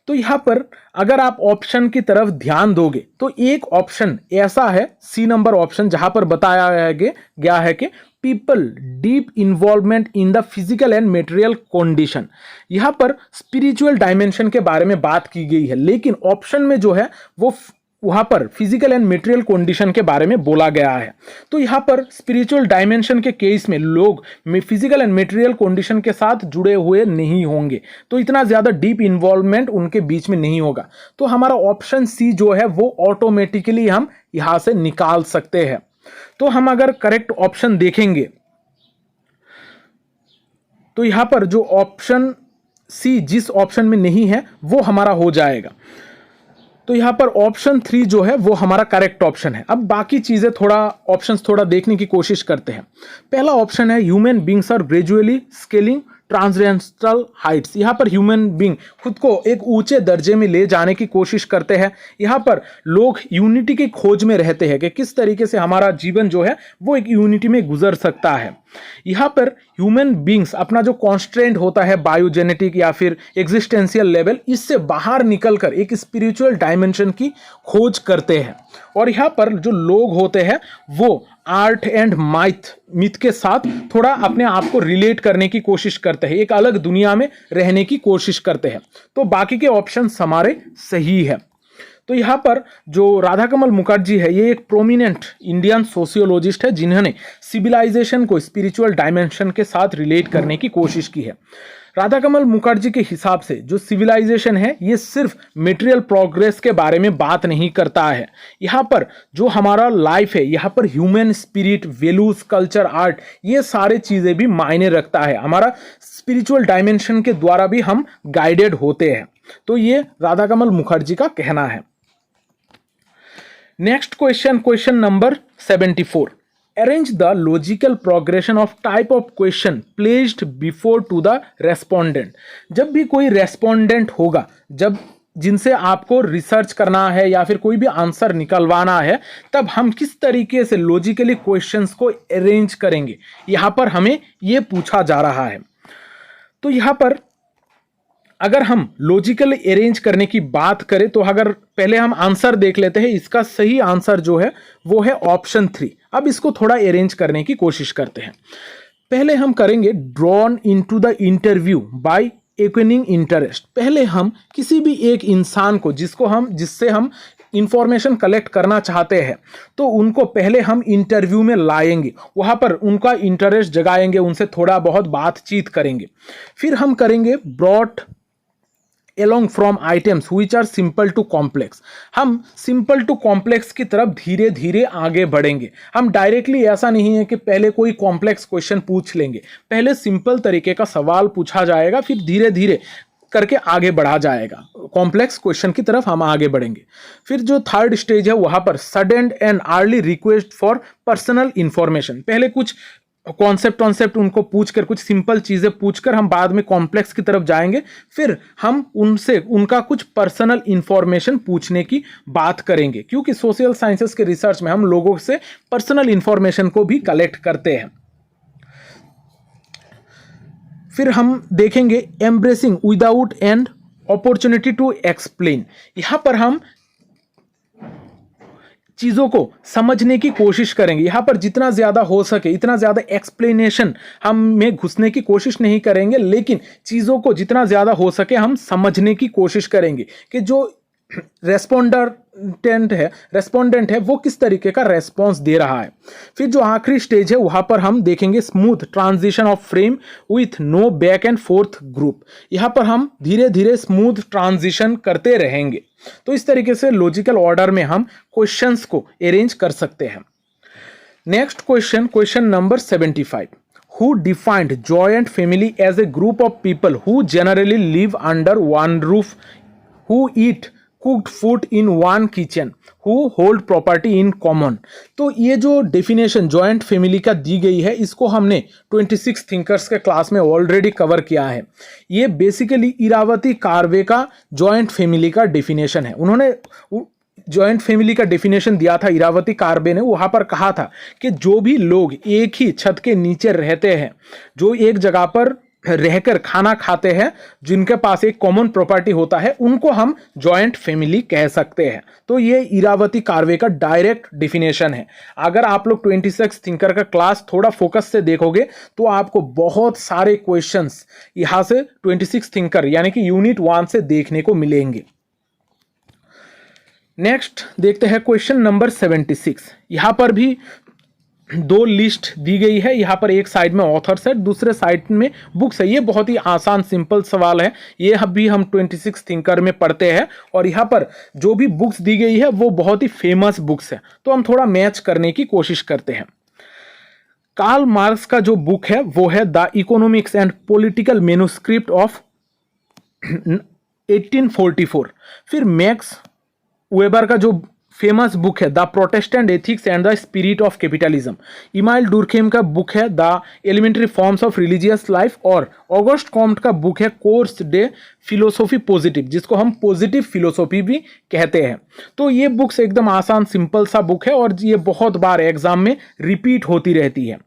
तो यहाँ पर अगर आप ऑप्शन की तरफ ध्यान दोगे तो एक ऑप्शन ऐसा है, सी नंबर ऑप्शन, जहां पर बताया गया है कि people deep involvement in the physical and material condition. यहाँ पर स्पिरिचुअल डायमेंशन के बारे में बात की गई है, लेकिन ऑप्शन में जो है वो वहां पर फिजिकल एंड मेटेरियल कंडीशन के बारे में बोला गया है। तो यहाँ पर स्पिरिचुअल डायमेंशन के केस में लोग फिजिकल एंड मेटेरियल कंडीशन के साथ जुड़े हुए नहीं होंगे, तो इतना ज्यादा डीप इन्वॉल्वमेंट उनके बीच में नहीं होगा। तो हमारा ऑप्शन सी जो है वो ऑटोमेटिकली हम यहां से निकाल सकते हैं। तो हम अगर करेक्ट ऑप्शन देखेंगे तो यहां पर जो ऑप्शन सी जिस ऑप्शन में नहीं है वो हमारा हो जाएगा। तो यहां पर ऑप्शन 3 जो है वो हमारा करेक्ट ऑप्शन है। अब बाकी चीजें ऑप्शंस थोड़ा देखने की कोशिश करते हैं। पहला ऑप्शन है human beings are gradually scaling transcendental heights. यहाँ पर ह्यूमन बींग खुद को एक ऊंचे दर्जे में ले जाने की कोशिश करते हैं। यहाँ पर लोग यूनिटी की खोज में रहते हैं कि किस तरीके से हमारा जीवन जो है वो एक यूनिटी में गुजर सकता है। यहाँ पर ह्यूमन बींग्स अपना जो कॉन्स्ट्रेंट होता है बायोजेनेटिक या फिर एग्जिस्टेंशियल लेवल, इससे बाहर निकलकर एक स्पिरिचुअल डायमेंशन की खोज करते हैं। और यहाँ पर जो लोग होते हैं वो आर्ट एंड मिथ के साथ थोड़ा अपने आप को रिलेट करने की कोशिश करते हैं, एक अलग दुनिया में रहने की कोशिश करते हैं। तो बाकी के ऑप्शंस हमारे सही है। तो यहाँ पर जो राधाकमल मुखर्जी है ये एक प्रोमिनेंट इंडियन सोशियोलॉजिस्ट है जिन्होंने सिविलाइजेशन को स्पिरिचुअल डायमेंशन के साथ रिलेट करने की कोशिश की है। राधाकमल मुखर्जी के हिसाब से जो सिविलाइजेशन है ये सिर्फ मटेरियल प्रोग्रेस के बारे में बात नहीं करता है। यहाँ पर जो हमारा लाइफ है, यहाँ पर human spirit, values, culture, art, ये सारे चीज़ें भी मायने रखता है। हमारा स्पिरिचुअल डायमेंशन के द्वारा भी हम गाइडेड होते हैं। तो ये राधाकमल मुखर्जी का कहना है। Next question number 74। Arrange the logical progression of type of question placed before to the respondent। जब भी कोई रेस्पोंडेंट होगा, जब जिनसे आपको रिसर्च करना है या फिर कोई भी आंसर निकलवाना है, तब हम किस तरीके से लॉजिकली क्वेश्चंस को अरेंज करेंगे, यहाँ पर हमें ये पूछा जा रहा है। तो यहाँ पर अगर हम लॉजिकली अरेंज करने की बात करें तो अगर पहले हम आंसर देख लेते हैं, इसका सही आंसर जो है वो है ऑप्शन 3। अब इसको थोड़ा अरेंज करने की कोशिश करते हैं। पहले हम करेंगे drawn into the interview by awakening interest. पहले हम किसी भी एक इंसान को जिससे हम इंफॉर्मेशन कलेक्ट करना चाहते हैं, तो उनको पहले हम इंटरव्यू में लाएंगे, वहाँ पर उनका इंटरेस्ट जगाएंगे, उनसे थोड़ा बहुत बातचीत करेंगे। फिर हम करेंगे brought along from items which are simple to complex। हम सिंपल टू कॉम्प्लेक्स की तरफ धीरे धीरे आगे बढ़ेंगे। हम डायरेक्टली ऐसा नहीं है कि पहले कोई कॉम्प्लेक्स क्वेश्चन पूछ लेंगे, पहले सिंपल तरीके का सवाल पूछा जाएगा, फिर धीरे धीरे करके आगे बढ़ा जाएगा, कॉम्प्लेक्स क्वेश्चन की तरफ हम आगे बढ़ेंगे। फिर जो थर्ड स्टेज है वहां पर sudden and early request for personal information. पहले कुछ कॉन्सेप्ट उनको पूछकर, कुछ सिंपल चीज़ें पूछकर हम बाद में कॉम्प्लेक्स की तरफ जाएंगे। फिर हम उनसे उनका कुछ पर्सनल इंफॉर्मेशन पूछने की बात करेंगे, क्योंकि सोशल साइंसेस के रिसर्च में हम लोगों से पर्सनल इंफॉर्मेशन को भी कलेक्ट करते हैं। फिर हम देखेंगे embracing without an opportunity to explain. यहाँ पर हम चीज़ों को समझने की कोशिश करेंगे। यहाँ पर जितना ज़्यादा हो सके इतना ज़्यादा एक्सप्लेनेशन हम में घुसने की कोशिश नहीं करेंगे, लेकिन चीज़ों को जितना ज़्यादा हो सके हम समझने की कोशिश करेंगे कि जो रेस्पोंडेंट है वो किस तरीके का रेस्पॉन्स दे रहा है। फिर जो आखिरी स्टेज है वहाँ पर हम देखेंगे smooth transition of frame with no back and forth group. यहाँ पर हम धीरे धीरे स्मूथ ट्रांजिशन करते रहेंगे। तो इस तरीके से लॉजिकल ऑर्डर में हम क्वेश्चंस को अरेंज कर सकते हैं। Next question number 75। Who defined joint family as a group of people who generally live under one roof, who eat cooked food in one kitchen, who hold property in common। तो ये जो definition joint family का दी गई है, इसको हमने 26 thinkers के class में ऑलरेडी कवर किया है। ये बेसिकली इरावती कार्वे का जॉइंट फैमिली का डेफिनेशन है। उन्होंने जॉइंट फैमिली का डेफिनेशन दिया था इरावती कार्वे ने। वहाँ पर कहा था कि जो भी लोग एक ही छत के नीचे रहते हैं, जो एक जगह पर रहकर खाना खाते हैं, जिनके पास एक कॉमन प्रॉपर्टी होता है, उनको हम जॉइंट फैमिली कह सकते हैं। तो ये इरावती कार्वे का डायरेक्ट डेफिनेशन है। अगर आप लोग 26 थिंकर का क्लास थोड़ा फोकस से देखोगे तो आपको बहुत सारे क्वेश्चंस यहाँ से 26 थिंकर यानी कि यूनिट 1 से देखने को मिलेंगे। नेक्स्ट देखते हैं क्वेश्चन नंबर 76। यहाँ पर भी दो लिस्ट दी गई है, यहाँ पर एक साइड में ऑथर्स है, दूसरे साइड में बुक्स है। ये बहुत ही आसान सिंपल सवाल है, ये अभी हम 26 थिंकर में पढ़ते हैं और यहाँ पर जो भी बुक्स दी गई है वो बहुत ही फेमस बुक्स है, तो हम थोड़ा मैच करने की कोशिश करते हैं। कार्ल मार्क्स का जो बुक है वो है the economics and political manuscript of 1844। फिर मैक्स वेबर का जो फेमस बुक है the protestant ethics and the spirit of capitalism. Emile Durkheim का बुक है the elementary forms of religious life, और ऑगस्ट कॉम्ट का बुक है कोर्स डे फिलोसॉफी पॉजिटिव, जिसको हम पॉजिटिव फिलोसॉफी भी कहते हैं। तो ये बुक्स एकदम आसान सिंपल सा बुक है और ये बहुत बार एग्जाम में रिपीट होती रहती है।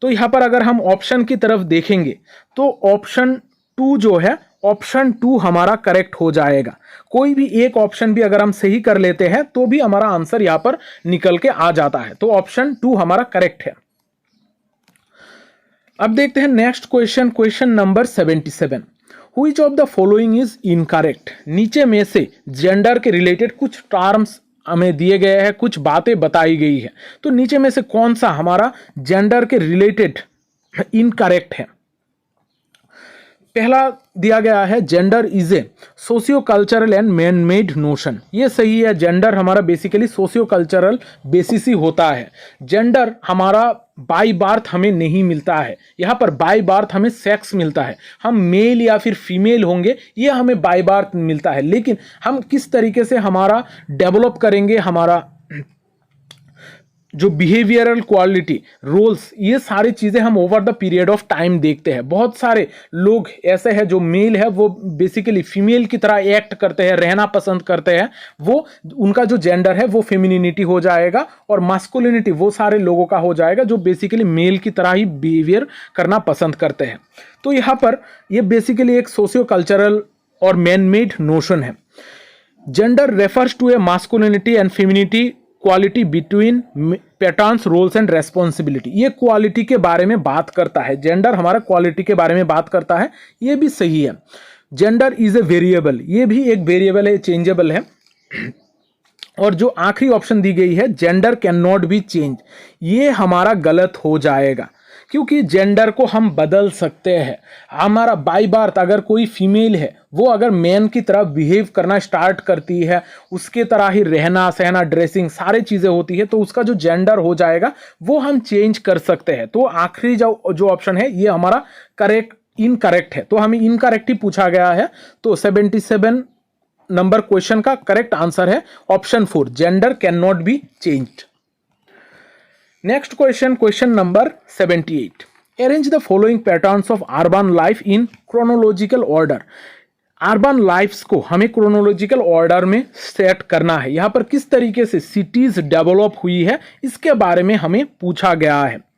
तो यहाँ पर अगर हम ऑप्शन की तरफ देखेंगे तो ऑप्शन 2 जो है, ऑप्शन 2 हमारा करेक्ट हो जाएगा। कोई भी एक ऑप्शन भी अगर हम सही कर लेते हैं तो भी हमारा आंसर यहां पर निकल के आ जाता है, तो ऑप्शन 2 हमारा करेक्ट है। अब देखते हैं next question, question number 77। Which of the following is incorrect. नीचे में से जेंडर के रिलेटेड कुछ टर्म्स हमें दिए गए हैं, कुछ बातें बताई गई है, तो नीचे में से कौन सा हमारा जेंडर के रिलेटेड इनकरेक्ट है। पहला दिया गया है gender is a socio cultural and man made notion. ये सही है, जेंडर हमारा बेसिकली सोशियो कल्चरल बेसिस ही होता है। जेंडर हमारा बाय बर्थ हमें नहीं मिलता है, यहाँ पर बाय बर्थ हमें सेक्स मिलता है। हम मेल या फिर फीमेल होंगे ये हमें बाय बर्थ मिलता है, लेकिन हम किस तरीके से हमारा डेवलप करेंगे, हमारा जो बिहेवियरल क्वालिटी रोल्स, ये सारी चीज़ें हम over the period of time देखते हैं। बहुत सारे लोग ऐसे हैं जो मेल है वो बेसिकली फीमेल की तरह एक्ट करते हैं, रहना पसंद करते हैं, वो उनका जो जेंडर है वो फेमिनिटी हो जाएगा, और मास्कुलिनिटी वो सारे लोगों का हो जाएगा जो बेसिकली मेल की तरह ही बिहेवियर करना पसंद करते हैं। तो यहाँ पर ये बेसिकली एक सोशियो कल्चरल और मैन मेड नोशन है। Gender refers to a masculinity and femininity quality between patterns roles and responsibility. ये क्वालिटी के बारे में बात करता है, जेंडर हमारा क्वालिटी के बारे में बात करता है, ये भी सही है। जेंडर इज ए वेरिएबल, ये भी एक वेरिएबल है, चेंजेबल है। और जो आखिरी ऑप्शन दी गई है gender can not B change, ये हमारा गलत हो जाएगा, क्योंकि जेंडर को हम बदल सकते हैं। हमारा बाय बर्थ अगर कोई फीमेल है वो अगर मैन की तरह बिहेव करना स्टार्ट करती है, उसके तरह ही रहना सहना ड्रेसिंग सारी चीज़ें होती है, तो उसका जो जेंडर हो जाएगा वो हम चेंज कर सकते हैं। तो आखिरी जो ऑप्शन है ये हमारा करेक्ट इनकरेक्ट है, तो हमें इनकरेक्ट ही पूछा गया है। तो 77 नंबर क्वेश्चन का करेक्ट आंसर है option 4, gender can not be changed. Next question, question number 78। Arrange the following patterns of urban life in chronological order. Urban lifes को हमें क्रोनोलॉजिकल ऑर्डर में सेट करना है। यहाँ पर किस तरीके से सिटीज डेवलप हुई है इसके बारे में हमें पूछा गया है।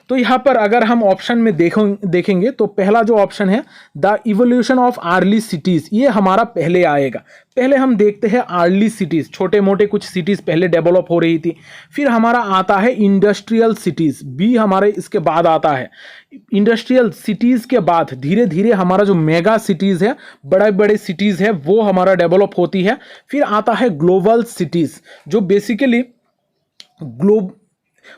तो यहाँ पर अगर हम ऑप्शन में देखेंगे तो पहला जो ऑप्शन है the evolution of early cities, ये हमारा पहले आएगा। पहले हम देखते हैं अर्ली सिटीज, छोटे मोटे कुछ सिटीज पहले डेवलप हो रही थी। फिर हमारा आता है इंडस्ट्रियल सिटीज, बी हमारे इसके बाद आता है। इंडस्ट्रियल सिटीज के बाद धीरे धीरे हमारा जो मेगा सिटीज है, बड़े बड़े सिटीज है, वो हमारा डेवलप होती है। फिर आता है ग्लोबल सिटीज, जो बेसिकली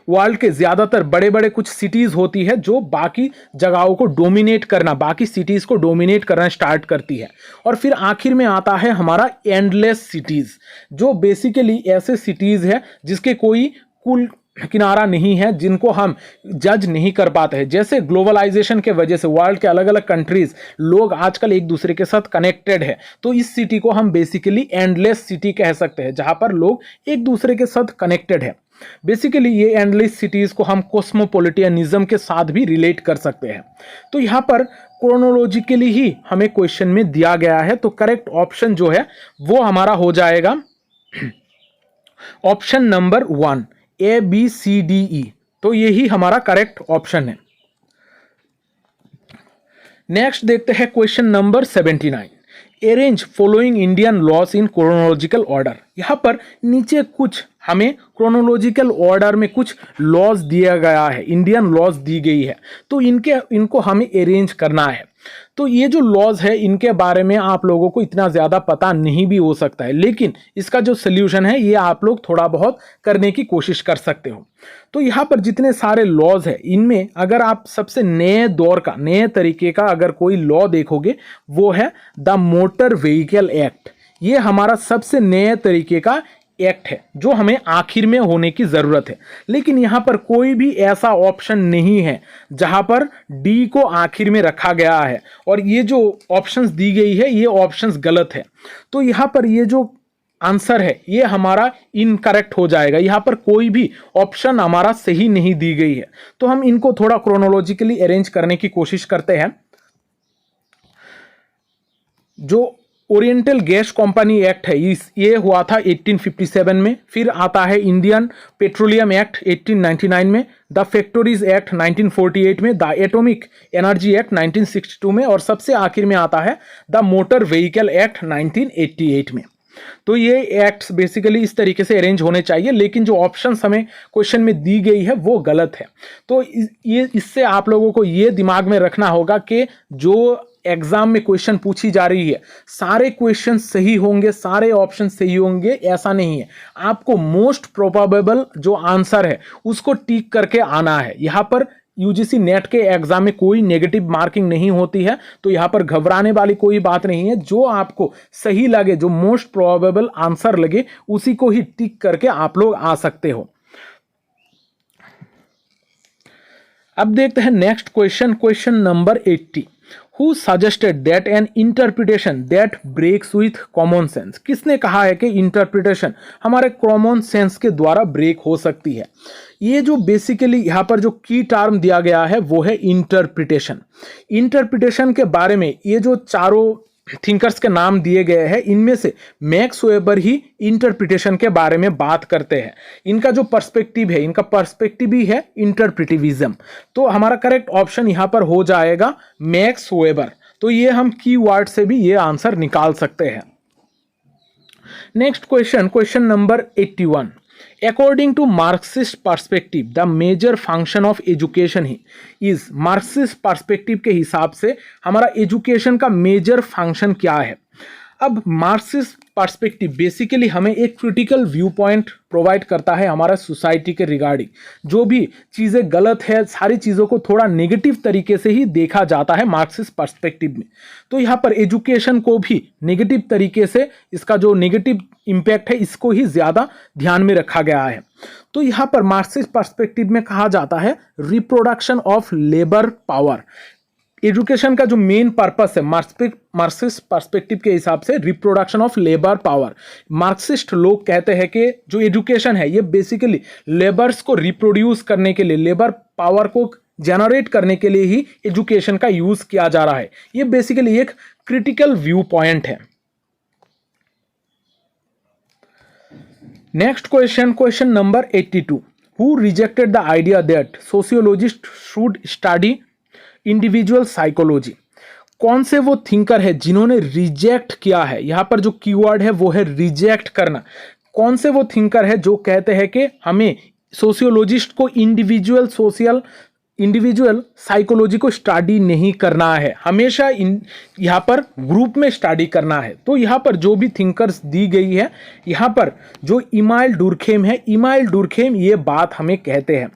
वर्ल्ड के ज़्यादातर बड़े बड़े कुछ सिटीज़ होती है जो बाकी जगहों को डोमिनेट करना, बाकी सिटीज़ को डोमिनेट करना स्टार्ट करती है। और फिर आखिर में आता है हमारा एंडलेस सिटीज़, जो बेसिकली ऐसे सिटीज़ है जिसके कोई कुल किनारा नहीं है, जिनको हम जज नहीं कर पाते हैं। जैसे ग्लोबलाइजेशन के वजह से वर्ल्ड के अलग अलग कंट्रीज लोग आजकल एक दूसरे के साथ कनेक्टेड है, तो इस सिटी को हम बेसिकली एंडलेस सिटी कह सकते हैं, जहां पर लोग एक दूसरे के साथ कनेक्टेड है। बेसिकली ये एंडलेस सिटीज को हम कॉस्मोपॉलिटियनिज्म के साथ भी रिलेट कर सकते हैं। तो यहाँ पर क्रोनोलॉजिकली ही हमें क्वेश्चन में दिया गया है, तो करेक्ट ऑप्शन जो है वो हमारा हो जाएगा ऑप्शन नंबर 1, ABCDE। तो यही हमारा करेक्ट ऑप्शन है। नेक्स्ट देखते हैं question number 79। Arrange following Indian laws in chronological order. यहाँ पर नीचे कुछ हमें क्रोनोलॉजिकल ऑर्डर में कुछ लॉज दिया गया है, इंडियन लॉज दी गई है, तो इनको हमें अरेंज करना है। तो ये जो लॉज है इनके बारे में आप लोगों को इतना ज़्यादा पता नहीं भी हो सकता है, लेकिन इसका जो सोल्यूशन है ये आप लोग थोड़ा बहुत करने की कोशिश कर सकते हो। तो यहाँ पर जितने सारे लॉज है इनमें अगर आप सबसे नए दौर का, नए तरीके का अगर कोई लॉ देखोगे वो है द मोटर व्हीकल एक्ट। ये हमारा सबसे नए तरीके का एक्ट है जो हमें आखिर में होने की ज़रूरत है, लेकिन यहाँ पर कोई भी ऐसा ऑप्शन नहीं है जहाँ पर डी को आखिर में रखा गया है, और ये जो ऑप्शंस दी गई है ये ऑप्शंस गलत है। तो यहाँ पर ये जो आंसर है ये हमारा इनकरेक्ट हो जाएगा, यहाँ पर कोई भी ऑप्शन हमारा सही नहीं दी गई है। तो हम इनको थोड़ा क्रोनोलॉजिकली अरेंज करने की कोशिश करते हैं। जो ओरिएंटल गैस कंपनी एक्ट है ये हुआ था 1857 में, फिर आता है इंडियन पेट्रोलियम एक्ट 1899 में, द फैक्ट्रीज एक्ट 1948 में, द एटॉमिक एनर्जी एक्ट 1962 में, और सबसे आखिर में आता है द मोटर व्हीकल एक्ट 1988 में। तो ये एक्ट्स बेसिकली इस तरीके से अरेंज होने चाहिए, लेकिन जो ऑप्शंस हमें क्वेश्चन में दी गई है वो गलत है। तो ये इससे आप लोगों को ये दिमाग में रखना होगा कि जो एग्जाम में क्वेश्चन पूछी जा रही है सारे क्वेश्चन सही होंगे, सारे ऑप्शन सही होंगे, ऐसा नहीं है। आपको मोस्ट प्रोबेबल जो आंसर है उसको टिक करके आना है। यहाँ पर यूजीसी नेट के एग्जाम में कोई नेगेटिव मार्किंग नहीं होती है, तो यहाँ पर घबराने वाली कोई बात नहीं है। जो आपको सही लगे, जो मोस्ट प्रोबेबल आंसर लगे, उसी को ही टिक करके आप लोग आ सकते हो। अब देखते हैं next question, question number 80। Who suggested that an interpretation that breaks with common sense? किसने कहा है कि इंटरप्रिटेशन हमारे कॉमन सेंस के द्वारा ब्रेक हो सकती है? ये जो बेसिकली यहाँ पर जो की टर्म दिया गया है वो है इंटरप्रिटेशन। इंटरप्रिटेशन के बारे में ये जो चारों थिंकर्स के नाम दिए गए हैं इनमें से मैक्स वेबर ही इंटरप्रिटेशन के बारे में बात करते हैं। इनका जो पर्सपेक्टिव है, इनका पर्सपेक्टिव ही है इंटरप्रिटिविज्म। तो हमारा करेक्ट ऑप्शन यहाँ पर हो जाएगा मैक्स वेबर। तो ये हम कीवर्ड से भी ये आंसर निकाल सकते हैं। Next question, question number 81। According to Marxist perspective, the major function of education is Marxist perspective के हिसाब से हमारा एजुकेशन का मेजर फंक्शन क्या है? अब मार्क्सिस्ट पर्सपेक्टिव बेसिकली हमें एक क्रिटिकल व्यू पॉइंट प्रोवाइड करता है हमारा सोसाइटी के रिगार्डिंग। जो भी चीज़ें गलत है, सारी चीज़ों को थोड़ा नेगेटिव तरीके से ही देखा जाता है मार्क्सिस्ट पर्सपेक्टिव में। तो यहाँ पर एजुकेशन को भी नेगेटिव तरीके से, इसका जो नेगेटिव इम्पैक्ट है इसको ही ज़्यादा ध्यान में रखा गया है। तो यहाँ पर मार्क्सिस्ट पर्सपेक्टिव में कहा जाता है reproduction of labour power. Education का जो मेन पर्पस है मार्क्सिस्ट पर्सपेक्टिव के हिसाब से reproduction of labour power. Marxist लोग कहते हैं कि जो एजुकेशन है ये बेसिकली लेबर्स को रिप्रोड्यूस करने के लिए, लेबर पावर को जनरेट करने के लिए ही एजुकेशन का यूज किया जा रहा है। ये बेसिकली एक क्रिटिकल व्यू पॉइंट है। Next question, question number 82। Who rejected the idea that sociologist should study individual psychology? कौन से वो थिंकर है जिन्होंने रिजेक्ट किया है? यहाँ पर जो कीवर्ड है वो है रिजेक्ट करना। कौन से वो थिंकर है जो कहते हैं कि हमें सोशियोलॉजिस्ट को इंडिविजुअल साइकोलॉजी को स्टडी नहीं करना है, हमेशा यहाँ पर ग्रुप में स्टडी करना है? तो यहाँ पर जो भी थिंकर्स दी गई है, यहाँ पर जो इमाइल डुर्खेम है, इमाइल डुर्खेम ये बात हमें कहते हैं।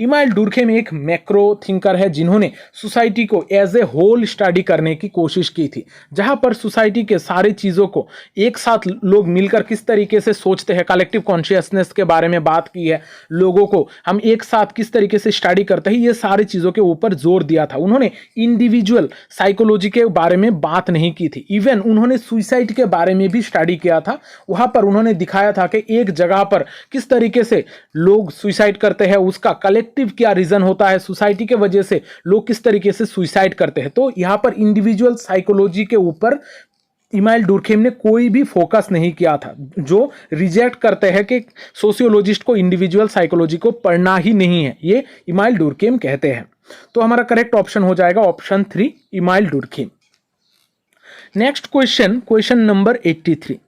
इमाइल डुर्खेम एक मैक्रो थिंकर है जिन्होंने सोसाइटी को एज ए होल स्टडी करने की कोशिश की थी, जहां पर सोसाइटी के सारे चीज़ों को एक साथ लोग मिलकर किस तरीके से सोचते हैं, कलेक्टिव कॉन्शियसनेस के बारे में बात की है, लोगों को हम एक साथ किस तरीके से स्टडी करते हैं, ये सारी चीज़ों के ऊपर जोर दिया था। उन्होंने इंडिविजुअल साइकोलॉजी के बारे में बात नहीं की थी। इवन उन्होंने सुसाइड के बारे में भी स्टडी किया था। वहां पर उन्होंने दिखाया था कि एक जगह पर किस तरीके से लोग सुसाइड करते हैं, उसका कलेक्टिव क्या रीजन होता है, सोसाइटी के वजह से लोग किस तरीके से सुसाइड करते हैं। तो यहां पर इंडिविजुअल साइकोलॉजी के ऊपर इमाइल डुर्खेम ने कोई भी फोकस नहीं किया था, जो रिजेक्ट करते हैं कि सोशियोलॉजिस्ट को इंडिविजुअल साइकोलॉजी को पढ़ना ही नहीं है, ये इमाइल डुर्खेम कहते हैं। तो हमारा करेक्ट ऑप्शन हो जाएगा option 3, Emile Durkheim. Next question, question number 83।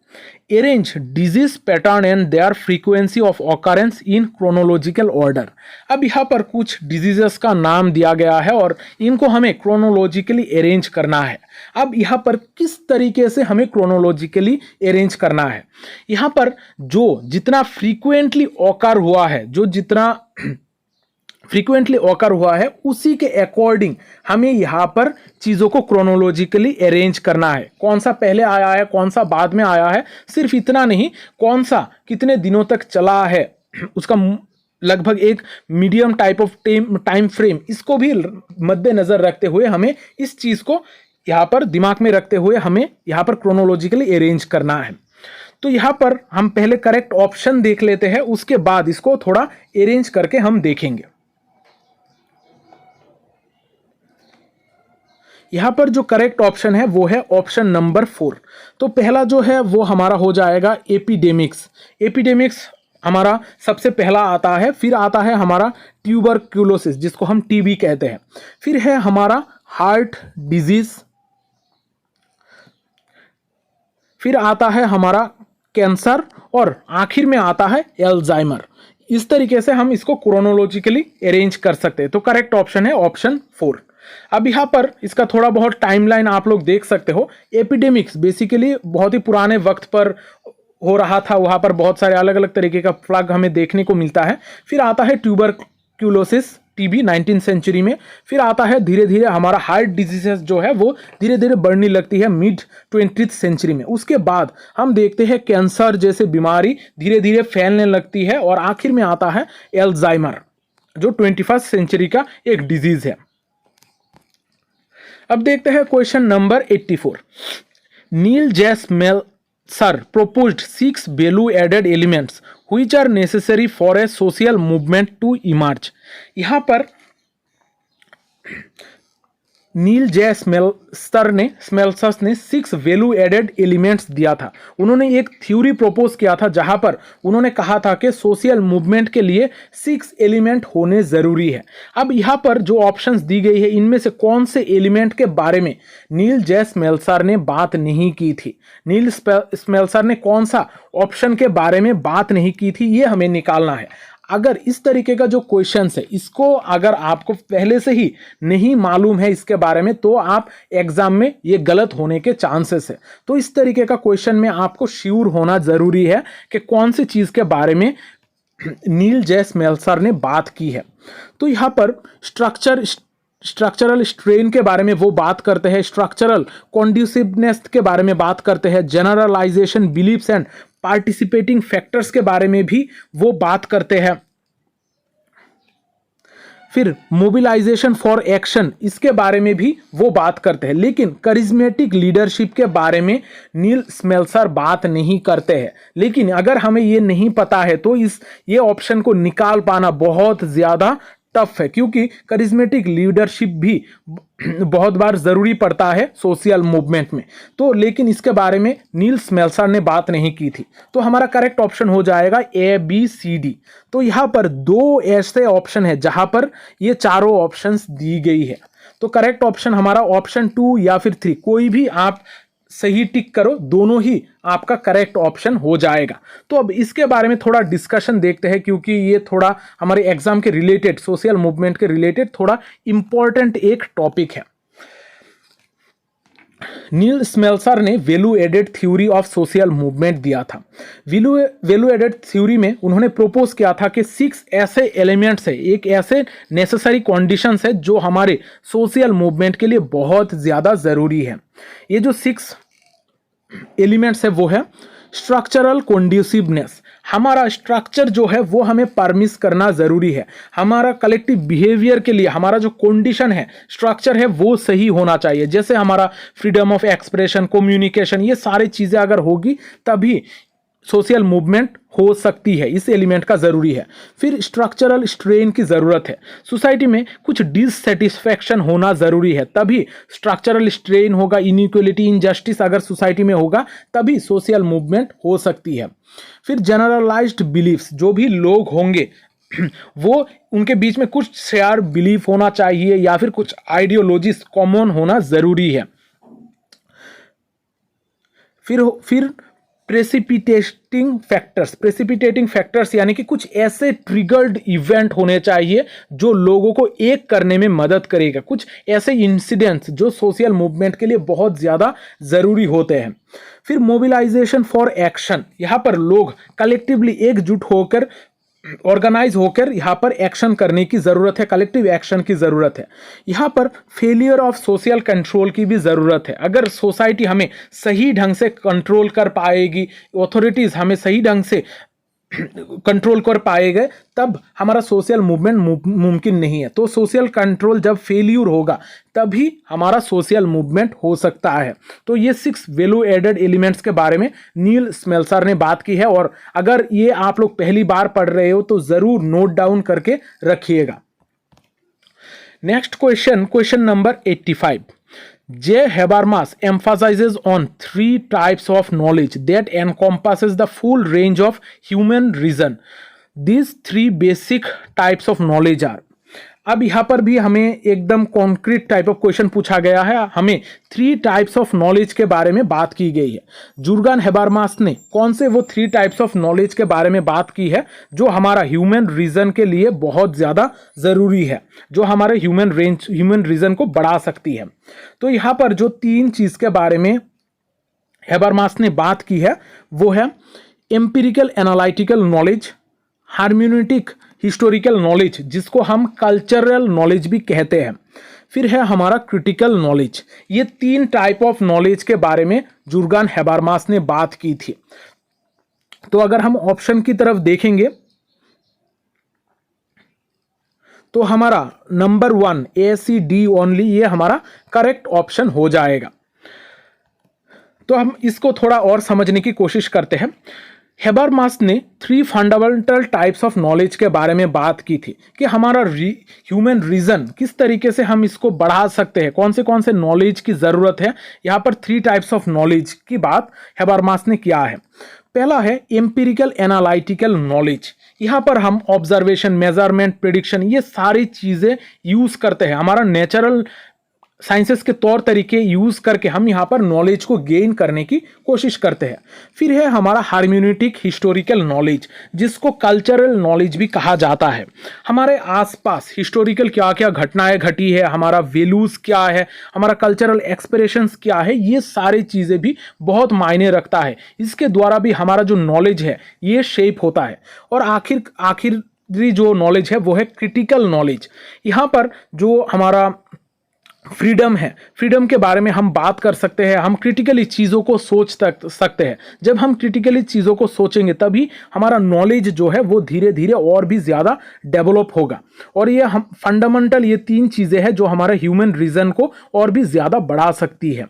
Arrange disease pattern and their frequency of occurrence in chronological order. अब यहाँ पर कुछ डिजीजेस का नाम दिया गया है और इनको हमें क्रोनोलॉजिकली अरेंज करना है। अब यहाँ पर किस तरीके से हमें क्रोनोलॉजिकली अरेंज करना है, यहाँ पर जो जितना फ्रीक्वेंटली ऑकर हुआ है, जो जितना फ्रीक्वेंटली ऑकर हुआ है उसी के अकॉर्डिंग हमें यहाँ पर चीज़ों को क्रोनोलॉजिकली अरेंज करना है। कौन सा पहले आया है, कौन सा बाद में आया है, सिर्फ इतना नहीं, कौन सा कितने दिनों तक चला है, उसका लगभग एक medium type of time frame, इसको भी मद्देनजर रखते हुए हमें इस चीज़ को यहाँ पर दिमाग में रखते हुए हमें यहाँ पर क्रोनोलॉजिकली अरेंज करना है। तो यहाँ पर हम पहले करेक्ट ऑप्शन देख लेते हैं, उसके बाद इसको थोड़ा अरेंज करके हम देखेंगे। यहाँ पर जो करेक्ट ऑप्शन है वो है ऑप्शन नंबर 4। तो पहला जो है वो हमारा हो जाएगा एपिडेमिक्स। एपिडेमिक्स हमारा सबसे पहला आता है, फिर आता है हमारा ट्यूबरक्यूलोसिस जिसको हम टीबी कहते हैं, फिर है हमारा हार्ट डिजीज, फिर आता है हमारा कैंसर और आखिर में आता है एल्जाइमर। इस तरीके से हम इसको क्रोनोलॉजिकली अरेंज कर सकते हैं। तो करेक्ट ऑप्शन है ऑप्शन 4। अब यहाँ पर इसका थोड़ा बहुत टाइमलाइन आप लोग देख सकते हो। एपिडेमिक्स बेसिकली बहुत ही पुराने वक्त पर हो रहा था, वहाँ पर बहुत सारे अलग अलग तरीके का फ्लग हमें देखने को मिलता है। फिर आता है ट्यूबरक्यूलोसिस टीबी 19th सेंचुरी में, फिर आता है धीरे धीरे हमारा हार्ट डिजीजेस जो है वो धीरे धीरे बढ़ने लगती है मिड 20th सेंचुरी में। उसके बाद हम देखते हैं कैंसर जैसे बीमारी धीरे धीरे फैलने लगती है और आखिर में आता है एल्जाइमर जो 21st सेंचुरी का एक डिजीज है। अब देखते हैं question number 84। Nil जेसमेल्सर proposed 6 value added elements which are necessary for a social movement to emerge। यहाँ पर नील जे स्मेल्सर ने 6 वैल्यू एडेड एलिमेंट्स दिया था। उन्होंने एक थ्योरी प्रपोज किया था जहां पर उन्होंने कहा था कि सोशल मूवमेंट के लिए 6 एलिमेंट होने जरूरी है। अब यहां पर जो ऑप्शंस दी गई है इनमें से कौन से एलिमेंट के बारे में नील जे स्मेल्सर ने बात नहीं की थी, नील स्मेल्सर ने कौन सा ऑप्शन के बारे में बात नहीं की थी, ये हमें निकालना है। अगर इस तरीके का जो क्वेश्चन है इसको अगर आपको पहले से ही नहीं मालूम है इसके बारे में तो आप एग्जाम में ये गलत होने के चांसेस है। तो इस तरीके का क्वेश्चन में आपको श्योर होना जरूरी है कि कौन सी चीज के बारे में नील जे स्मेल्सर ने बात की है। तो यहाँ पर स्ट्रक्चरल स्ट्रेन के बारे में वो बात करते हैं, स्ट्रक्चरल कॉन्ड्यूसिवनेस के बारे में बात करते हैं, generalization beliefs and participating factors के बारे में भी वो बात करते हैं, फिर मोबिलाइजेशन फॉर एक्शन इसके बारे में भी वो बात करते हैं। लेकिन करिज्मेटिक लीडरशिप के बारे में नील स्मेल्सर बात नहीं करते हैं। लेकिन अगर हमें ये नहीं पता है तो ये ऑप्शन को निकाल पाना बहुत ज़्यादा टफ है, क्योंकि करिज्मेटिक लीडरशिप भी बहुत बार ज़रूरी पड़ता है सोशल मूवमेंट में। तो लेकिन इसके बारे में नील स्मेल्सर ने बात नहीं की थी। तो हमारा करेक्ट ऑप्शन हो जाएगा ABCD। तो यहाँ पर 2 ऐसे ऑप्शन है जहाँ पर ये चारों ऑप्शंस दी गई है। तो करेक्ट ऑप्शन हमारा ऑप्शन 2 या फिर 3 कोई भी आप सही टिक करो, दोनों ही आपका करेक्ट ऑप्शन हो जाएगा। तो अब इसके बारे में थोड़ा डिस्कशन देखते हैं, क्योंकि ये थोड़ा हमारे एग्जाम के रिलेटेड, सोशल मूवमेंट के रिलेटेड थोड़ा इंपॉर्टेंट एक टॉपिक है। नील स्मेल्सर ने value added theory of social movement दिया था। वैल्यू एडेड थ्योरी में उन्होंने प्रपोज किया था कि 6 ऐसे एलिमेंट्स है, एक ऐसे नेसेसरी कंडीशंस है जो हमारे सोशल मूवमेंट के लिए बहुत ज़्यादा ज़रूरी है। ये जो 6 एलिमेंट्स है वो है स्ट्रक्चरल कॉन्ड्यूसिवनेस। हमारा स्ट्रक्चर जो है वो हमें परमिस करना ज़रूरी है। हमारा कलेक्टिव बिहेवियर के लिए हमारा जो कंडीशन है, स्ट्रक्चर है, वो सही होना चाहिए। जैसे हमारा फ्रीडम ऑफ एक्सप्रेशन, कम्युनिकेशन, ये सारी चीज़ें अगर होगी तभी सोशल मूवमेंट हो सकती है। इस एलिमेंट का ज़रूरी है। फिर स्ट्रक्चरल स्ट्रेन की ज़रूरत है। सोसाइटी में कुछ डिससेटिस्फैक्शन होना ज़रूरी है, तभी स्ट्रक्चरल स्ट्रेन होगा। इनइक्वलिटी, इनजस्टिस अगर सोसाइटी में होगा तभी सोशल मूवमेंट हो सकती है। फिर जनरलाइज्ड बिलीफ्स, जो भी लोग होंगे वो उनके बीच में कुछ शेयर बिलीफ होना चाहिए या फिर कुछ आइडियोलॉजीज कॉमन होना ज़रूरी है। फिर प्रेसिपिटेटिंग फैक्टर्स यानी कि कुछ ऐसे ट्रिगर्ड इवेंट होने चाहिए जो लोगों को एक करने में मदद करेगा, कुछ ऐसे इंसिडेंट्स जो सोशल मूवमेंट के लिए बहुत ज़्यादा ज़रूरी होते हैं। फिर मोबिलाइजेशन फॉर एक्शन, यहाँ पर लोग कलेक्टिवली एकजुट होकर, ऑर्गेनाइज होकर यहाँ पर एक्शन करने की ज़रूरत है, कलेक्टिव एक्शन की ज़रूरत है। यहाँ पर फेलियर ऑफ सोशल कंट्रोल की भी ज़रूरत है। अगर सोसाइटी हमें सही ढंग से कंट्रोल कर पाएगी, अथॉरिटीज़ हमें सही ढंग से कंट्रोल कर पाएंगे, तब हमारा सोशल मूवमेंट मुमकिन नहीं है। तो सोशल कंट्रोल जब फेल्यूर होगा तभी हमारा सोशल मूवमेंट हो सकता है। तो ये 6 वैल्यू एडेड एलिमेंट्स के बारे में नील स्मेल्सर ने बात की है, और अगर ये आप लोग पहली बार पढ़ रहे हो तो ज़रूर नोट डाउन करके रखिएगा। Next question number 85। J. Habermas emphasizes on 3 types of knowledge that encompasses the full range of human reason. These 3 basic types of knowledge are. अब यहाँ पर भी हमें एकदम कॉन्क्रीट टाइप ऑफ क्वेश्चन पूछा गया है, हमें 3 टाइप्स ऑफ नॉलेज के बारे में बात की गई है। जुर्गन हेबरमास ने कौन से वो 3 टाइप्स ऑफ नॉलेज के बारे में बात की है जो हमारा ह्यूमन रीजन के लिए बहुत ज़्यादा ज़रूरी है, जो हमारे ह्यूमन रीजन को बढ़ा सकती है। तो यहाँ पर जो 3 चीज़ के बारे में हेबरमास ने बात की है वो है empirical analytical knowledge, hermeneutic historical knowledge जिसको हम कल्चरल नॉलेज भी कहते हैं, फिर है हमारा क्रिटिकल नॉलेज। ये 3 टाइप ऑफ नॉलेज के बारे में जुर्गन हेबरमास ने बात की थी। तो अगर हम ऑप्शन की तरफ देखेंगे तो हमारा नंबर 1 ACD ओनली, ये हमारा करेक्ट ऑप्शन हो जाएगा। तो हम इसको थोड़ा और समझने की कोशिश करते हैं। हेबरमास ने 3 फंडामेंटल टाइप्स ऑफ नॉलेज के बारे में बात की थी कि हमारा ह्यूमन रीजन किस तरीके से हम इसको बढ़ा सकते हैं, कौन से नॉलेज की ज़रूरत है। यहाँ पर 3 टाइप्स ऑफ नॉलेज की बात हेबरमास ने किया है। पहला है एम्पिरिकल एनालिटिकल नॉलेज। यहाँ पर हम ऑब्जर्वेशन, मेजरमेंट, प्रिडिक्शन, ये सारी चीज़ें यूज़ करते हैं, हमारा नेचुरल साइंसेस के तौर तरीके यूज करके हम यहाँ पर नॉलेज को गेन करने की कोशिश करते हैं। फिर है हमारा हार्मेन्यूटिक हिस्टोरिकल नॉलेज जिसको कल्चरल नॉलेज भी कहा जाता है। हमारे आसपास हिस्टोरिकल क्या क्या घटनाएं घटी है, हमारा वैल्यूज क्या है, हमारा कल्चरल एक्सप्रेशंस क्या है, ये सारी चीज़ें भी बहुत मायने रखता है। इसके द्वारा भी हमारा जो नॉलेज है ये शेप होता है। और आखिरी जो नॉलेज है वो है क्रिटिकल नॉलेज। यहाँ पर जो हमारा फ्रीडम है, फ्रीडम के बारे में हम बात कर सकते हैं, हम क्रिटिकली चीज़ों को सोच सकते हैं। जब हम क्रिटिकली चीज़ों को सोचेंगे तभी हमारा नॉलेज जो है वो धीरे धीरे और भी ज़्यादा डेवलप होगा। और ये हम फंडामेंटल, ये 3 चीज़ें हैं जो हमारे ह्यूमन रीजन को और भी ज़्यादा बढ़ा सकती है।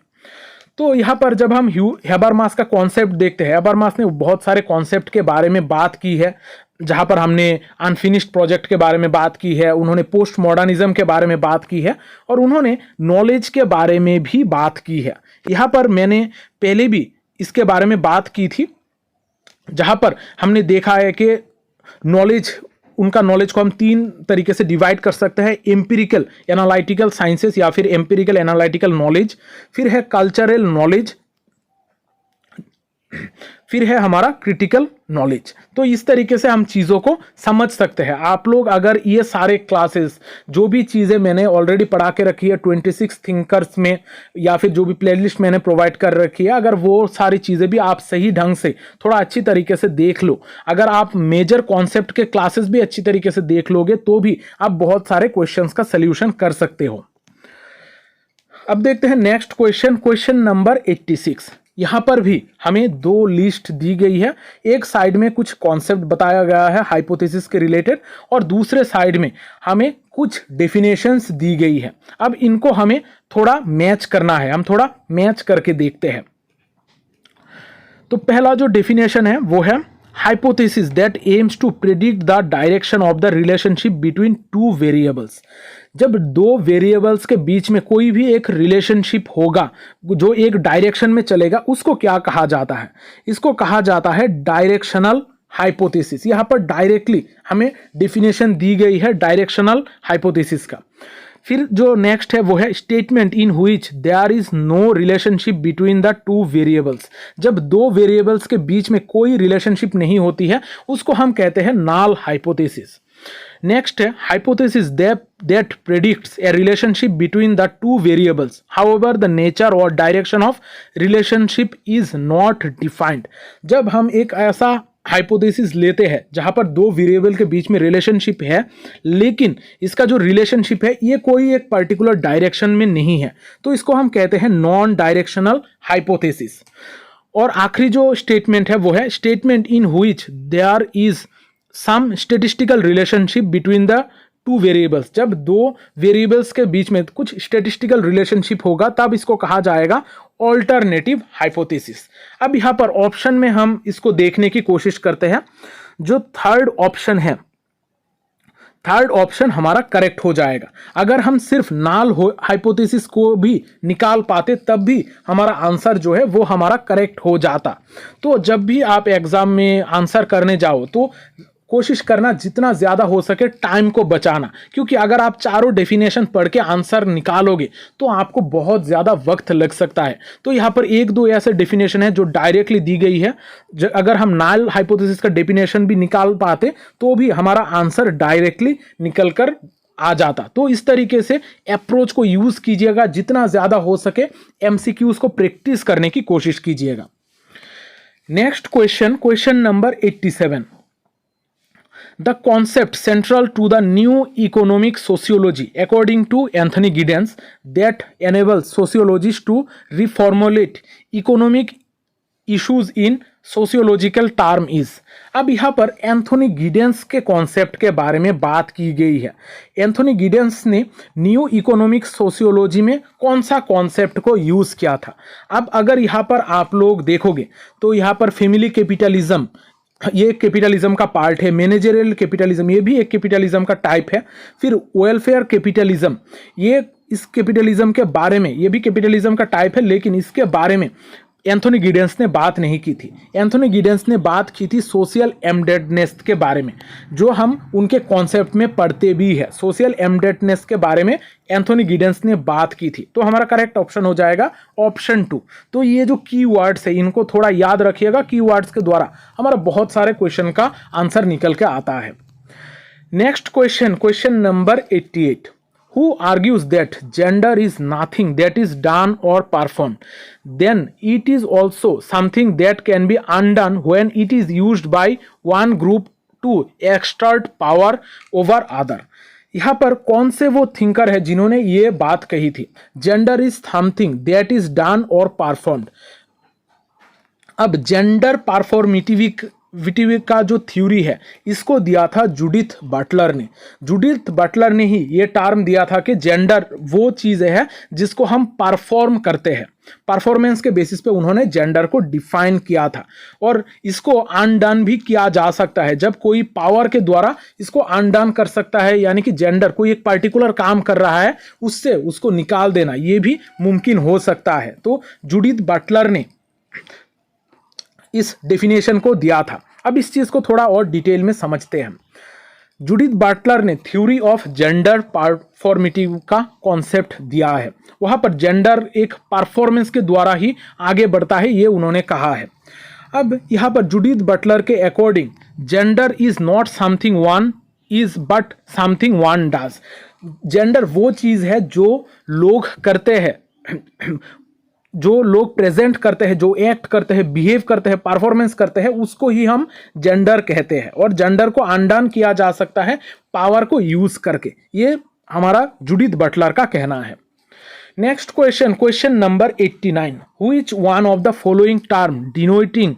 तो यहाँ पर जब हम हेबरमास का कॉन्सेप्ट देखते हैं, हेबरमास ने बहुत सारे कॉन्सेप्ट के बारे में बात की है, जहाँ पर हमने अनफिनिश्ड प्रोजेक्ट के बारे में बात की है, उन्होंने पोस्ट मॉडर्निज्म के बारे में बात की है, और उन्होंने नॉलेज के बारे में भी बात की है। यहाँ पर मैंने पहले भी इसके बारे में बात की थी, जहाँ पर हमने देखा है कि उनका नॉलेज को हम 3 तरीके से डिवाइड कर सकते हैं, एम्पिरिकल एनालिटिकल साइंसेस या फिर एम्पिरिकल एनालिटिकल नॉलेज, फिर है कल्चरल नॉलेज, फिर है हमारा क्रिटिकल नॉलेज। तो इस तरीके से हम चीज़ों को समझ सकते हैं। आप लोग अगर ये सारे क्लासेस, जो भी चीज़ें मैंने ऑलरेडी पढ़ा के रखी है 26 थिंकर्स में, या फिर जो भी प्लेलिस्ट मैंने प्रोवाइड कर रखी है, अगर वो सारी चीज़ें भी आप सही ढंग से थोड़ा अच्छी तरीके से देख लो, अगर आप मेजर कॉन्सेप्ट के क्लासेस भी अच्छी तरीके से देख लोगे तो भी आप बहुत सारे क्वेश्चंस का सल्यूशन कर सकते हो। अब देखते हैं नेक्स्ट क्वेश्चन नंबर 86। यहाँ पर भी हमें 2 लिस्ट दी गई है। एक साइड में कुछ कॉन्सेप्ट बताया गया है हाइपोथेसिस के रिलेटेड, और दूसरे साइड में हमें कुछ डेफिनेशंस दी गई है। अब इनको हमें थोड़ा मैच करना है, हम थोड़ा मैच करके देखते हैं। तो पहला जो डेफिनेशन है वो है hypothesis that aims to predict the direction of the relationship between 2 variables। जब 2 वेरिएबल्स के बीच में कोई भी एक रिलेशनशिप होगा जो एक डायरेक्शन में चलेगा, उसको क्या कहा जाता है? इसको कहा जाता है डायरेक्शनल हाइपोथेसिस। यहाँ पर डायरेक्टली हमें डेफिनेशन दी गई है डायरेक्शनल हाइपोथेसिस का। फिर जो नेक्स्ट है वो है statement in which there is no relationship between the two variables. जब दो वेरिएबल्स के बीच में कोई रिलेशनशिप नहीं होती है उसको हम कहते हैं नल हाइपोथेसिस। नेक्स्ट है hypothesis that predicts a relationship between the two variables however the nature और direction of relationship is not defined. जब हम एक ऐसा हाइपोथेसिस लेते हैं जहां पर दो वेरिएबल के बीच में रिलेशनशिप है लेकिन इसका जो रिलेशनशिप है ये कोई एक पर्टिकुलर डायरेक्शन में नहीं है, तो इसको हम कहते हैं नॉन डायरेक्शनल हाइपोथेसिस। और आखिरी जो स्टेटमेंट है वो है statement in which there is some statistical relationship between the two variables. जब दो वेरिएबल्स के बीच में कुछ स्टेटिस्टिकल रिलेशनशिप होगा तब इसको कहा जाएगा ऑल्टरनेटिव हाइपोथेसिस। अब यहाँ पर ऑप्शन में हम इसको देखने की कोशिश करते हैं। जो थर्ड ऑप्शन है, थर्ड ऑप्शन हमारा करेक्ट हो जाएगा। अगर हम सिर्फ नल हाइपोथेसिस को भी निकाल पाते तब भी हमारा आंसर जो है वो हमारा करेक्ट हो जाता। तो जब भी आप एग्जाम में आंसर करने जाओ तो कोशिश करना जितना ज़्यादा हो सके टाइम को बचाना, क्योंकि अगर आप चारों डेफिनेशन पढ़ के आंसर निकालोगे तो आपको बहुत ज़्यादा वक्त लग सकता है। तो यहाँ पर एक दो ऐसे डेफिनेशन है जो डायरेक्टली दी गई है, अगर हम नल हाइपोथेसिस का डेफिनेशन भी निकाल पाते तो भी हमारा आंसर डायरेक्टली निकल कर आ जाता। तो इस तरीके से अप्रोच को यूज़ कीजिएगा, जितना ज़्यादा हो सके MCQs को प्रैक्टिस करने की कोशिश कीजिएगा। Next question, question number 87। The concept central to the new economic sociology, according to Anthony Giddens, that enables sociologists to reformulate economic issues in sociological term is। अब यहाँ पर एंथोनी गिडेंस के concept के बारे में बात की गई है। एंथोनी गिडेंस ने न्यू इकोनॉमिक सोशियोलॉजी में कौन सा कॉन्सेप्ट को यूज़ किया था। अब अगर यहाँ पर आप लोग देखोगे तो यहाँ पर फैमिली कैपिटलिज्म, ये कैपिटलिज्म का पार्ट है। मैनेजरियल कैपिटलिज्म, ये भी एक कैपिटलिज्म का टाइप है। फिर वेलफेयर कैपिटलिज्म, ये इस कैपिटलिज्म के बारे में, ये भी कैपिटलिज्म का टाइप है, लेकिन इसके बारे में एंथोनी गिडेंस ने बात नहीं की थी। एंथोनी गिडेंस ने बात की थी सोशल एम्बेडेडनेस के बारे में, जो हम उनके कॉन्सेप्ट में पढ़ते भी है। सोशल एम्बेडेडनेस के बारे में एंथोनी गिडेंस ने बात की थी। तो हमारा करेक्ट ऑप्शन हो जाएगा ऑप्शन 2। तो ये जो कीवर्ड्स है इनको थोड़ा याद रखिएगा, कीवर्ड्स के द्वारा हमारा बहुत सारे क्वेश्चन का आंसर निकल के आता है। Next question, question number 88। Who argues that gender is nothing that is done or performed, then it is also something that can be undone when it is used by one group to exert power over other। यहाँ पर कौन से वो thinker है जिन्होंने ये बात कही थी, gender is something that is done और परफॉर्म्ड। अब जेंडर परफॉर्मेटिविटी का जो थ्योरी है इसको दिया था जूडिथ बटलर ने। जूडिथ बटलर ने ही ये टर्म दिया था कि जेंडर वो चीज़ है जिसको हम परफॉर्म करते हैं। परफॉर्मेंस के बेसिस पे उन्होंने जेंडर को डिफाइन किया था और इसको अनडन भी किया जा सकता है। जब कोई पावर के द्वारा इसको अनडन कर सकता है, यानी कि जेंडर कोई एक पर्टिकुलर काम कर रहा है उससे उसको निकाल देना, ये भी मुमकिन हो सकता है। तो जूडिथ बटलर ने इस डेफिनेशन को दिया था। अब इस चीज को थोड़ा और डिटेल में समझते हैं। जूडिथ बटलर ने थ्योरी ऑफ जेंडर परफॉर्मेटिव का कॉन्सेप्ट दिया है। वहां पर जेंडर एक परफॉर्मेंस के द्वारा ही आगे बढ़ता है, ये उन्होंने कहा है। अब यहाँ पर जूडिथ बटलर के according gender is not something one is but something one does. Gender वो चीज है जो लोग करते हैं, जो लोग प्रेजेंट करते हैं, जो एक्ट करते हैं, बिहेव करते हैं, परफॉर्मेंस करते हैं, उसको ही हम जेंडर कहते हैं। और जेंडर को अनडन किया जा सकता है पावर को यूज करके, ये हमारा जूडिथ बटलर का कहना है। Next question, question number 89। Which one of the following term denoting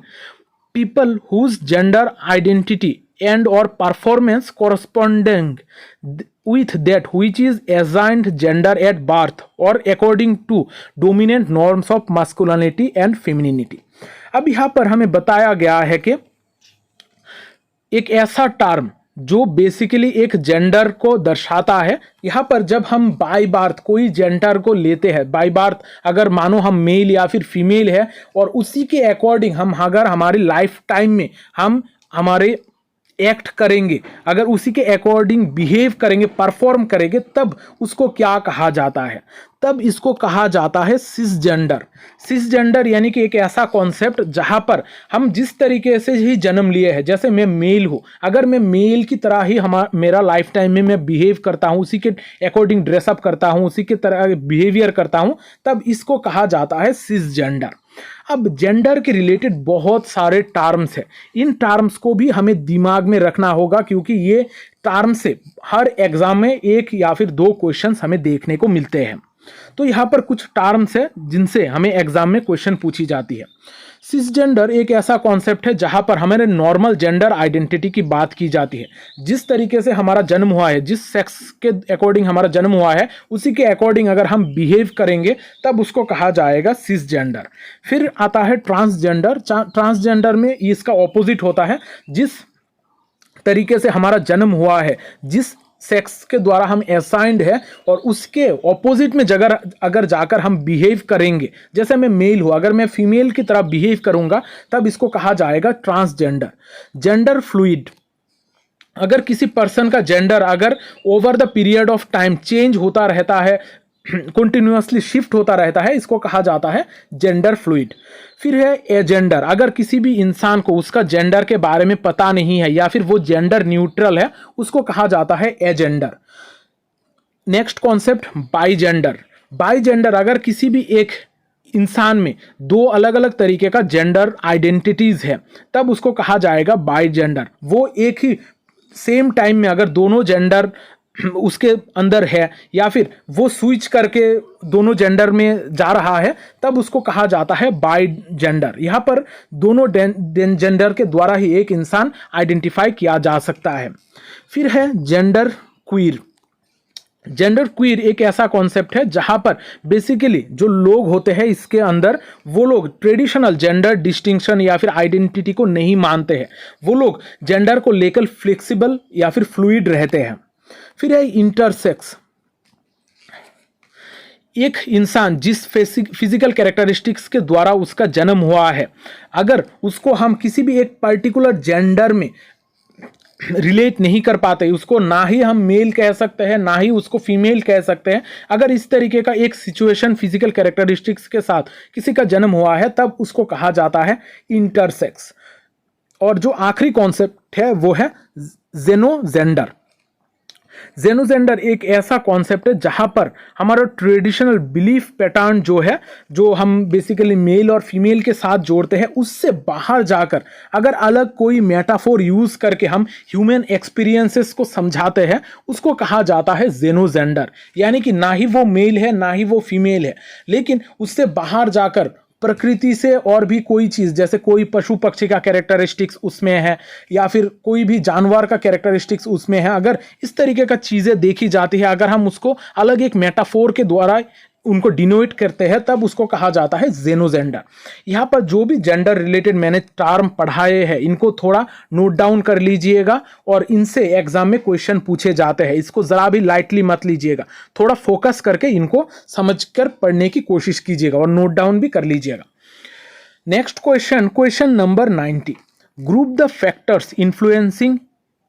people whose gender identity and or performance corresponding with that which is assigned gender at birth or according to dominant norms of masculinity and femininity। अब यहाँ पर हमें बताया गया है कि एक ऐसा टर्म जो बेसिकली एक जेंडर को दर्शाता है। यहाँ पर जब हम बाय बर्थ कोई जेंडर को लेते हैं, बाय बर्थ अगर मानो हम मेल या फिर फीमेल है और उसी के अकॉर्डिंग हम अगर हमारी लाइफ टाइम में हम हमारे एक्ट करेंगे, अगर उसी के अकॉर्डिंग बिहेव करेंगे, परफॉर्म करेंगे, तब उसको क्या कहा जाता है? तब इसको कहा जाता है सिसजेंडर। सिसजेंडर यानी कि एक ऐसा कॉन्सेप्ट जहां पर हम जिस तरीके से ही जन्म लिए हैं, जैसे मैं मेल हूं, अगर मैं मेल की तरह ही मेरा लाइफ टाइम में मैं बिहेव करता हूं, उसी के अकॉर्डिंग ड्रेसअप करता हूं, उसी के तरह बिहेवियर करता हूं, तब इसको कहा जाता है सिसजेंडर। अब जेंडर के रिलेटेड बहुत सारे टर्म्स हैं, इन टर्म्स को भी हमें दिमाग में रखना होगा, क्योंकि ये टर्म से हर एग्जाम में एक या फिर दो क्वेश्चंस हमें देखने को मिलते हैं। तो यहाँ पर कुछ टर्म्स है जिनसे हमें एग्जाम में क्वेश्चन पूछी जाती है। सिसजेंडर एक ऐसा कॉन्सेप्ट है जहां पर हमारे नॉर्मल जेंडर आइडेंटिटी की बात की जाती है। जिस तरीके से हमारा जन्म हुआ है, जिस सेक्स के अकॉर्डिंग हमारा जन्म हुआ है, उसी के अकॉर्डिंग अगर हम बिहेव करेंगे तब उसको कहा जाएगा सिसजेंडर। फिर आता है ट्रांसजेंडर। ट्रांसजेंडर में इसका ऑपोजिट होता है, जिस तरीके से हमारा जन्म हुआ है, जिस सेक्स के द्वारा हम असाइंड है, और उसके ऑपोजिट में अगर जाकर हम बिहेव करेंगे, जैसे मैं मेल हूं, अगर मैं फीमेल की तरह बिहेव करूंगा, तब इसको कहा जाएगा ट्रांसजेंडर। जेंडर फ्लूइड, अगर किसी पर्सन का जेंडर अगर over the period of time change होता रहता है, कंटिन्यूअसली शिफ्ट होता रहता है, इसको कहा जाता है जेंडर फ्लूइड। फिर है एजेंडर, अगर किसी भी इंसान को उसका जेंडर के बारे में पता नहीं है या फिर वो जेंडर न्यूट्रल है, उसको कहा जाता है एजेंडर। Next concept बाईजेंडर। बाईजेंडर, अगर किसी भी एक इंसान में दो अलग अलग तरीके का जेंडर आइडेंटिटीज है, तब उसको कहा जाएगा बाईजेंडर। वो एक ही सेम टाइम में अगर दोनों जेंडर उसके अंदर है, या फिर वो स्विच करके दोनों जेंडर में जा रहा है, तब उसको कहा जाता है बाई जेंडर। यहाँ पर दोनों जेंडर के द्वारा ही एक इंसान आइडेंटिफाई किया जा सकता है। फिर है जेंडर क्वीर। जेंडर क्वीर एक ऐसा कॉन्सेप्ट है जहां पर बेसिकली जो लोग होते हैं इसके अंदर, वो लोग ट्रेडिशनल जेंडर डिस्टिंक्शन या फिर आइडेंटिटी को नहीं मानते हैं, वो लोग जेंडर को लेकर फ्लेक्सिबल या फिर फ्लूइड रहते हैं। फिर है इंटरसेक्स। एक इंसान जिस फिजिकल कैरेक्टरिस्टिक्स के द्वारा उसका जन्म हुआ है, अगर उसको हम किसी भी एक पर्टिकुलर जेंडर में रिलेट नहीं कर पाते, उसको ना ही हम मेल कह सकते हैं ना ही उसको फीमेल कह सकते हैं, अगर इस तरीके का एक सिचुएशन फिजिकल कैरेक्टरिस्टिक्स के साथ किसी का जन्म हुआ है, तब उसको कहा जाता है इंटरसेक्स। और जो आखिरी कॉन्सेप्ट है वो है जेनोजेंडर। जेनोजेंडर एक ऐसा कॉन्सेप्ट है जहां पर हमारा ट्रेडिशनल बिलीफ पैटर्न जो है, जो हम बेसिकली मेल और फीमेल के साथ जोड़ते हैं, उससे बाहर जाकर अगर अलग कोई मेटाफोर यूज करके हम ह्यूमन एक्सपीरियंसेस को समझाते हैं, उसको कहा जाता है जेनोजेंडर। यानी कि ना ही वो मेल है ना ही वो फीमेल है, लेकिन उससे बाहर जाकर प्रकृति से और भी कोई चीज़, जैसे कोई पशु पक्षी का कैरेक्टरिस्टिक्स उसमें है या फिर कोई भी जानवर का कैरेक्टरिस्टिक्स उसमें है, अगर इस तरीके का चीज़ें देखी जाती है, अगर हम उसको अलग एक मेटाफोर के द्वारा उनको डिनोट करते हैं, तब उसको कहा जाता है जेनोजेंडर। यहाँ पर जो भी जेंडर रिलेटेड मैंने टर्म पढ़ाए हैं, इनको थोड़ा नोट डाउन कर लीजिएगा, और इनसे एग्जाम में क्वेश्चन पूछे जाते हैं। इसको ज़रा भी लाइटली मत लीजिएगा, थोड़ा फोकस करके इनको समझकर पढ़ने की कोशिश कीजिएगा और नोट डाउन भी कर लीजिएगा। Next question, question number 90, group the factors influencing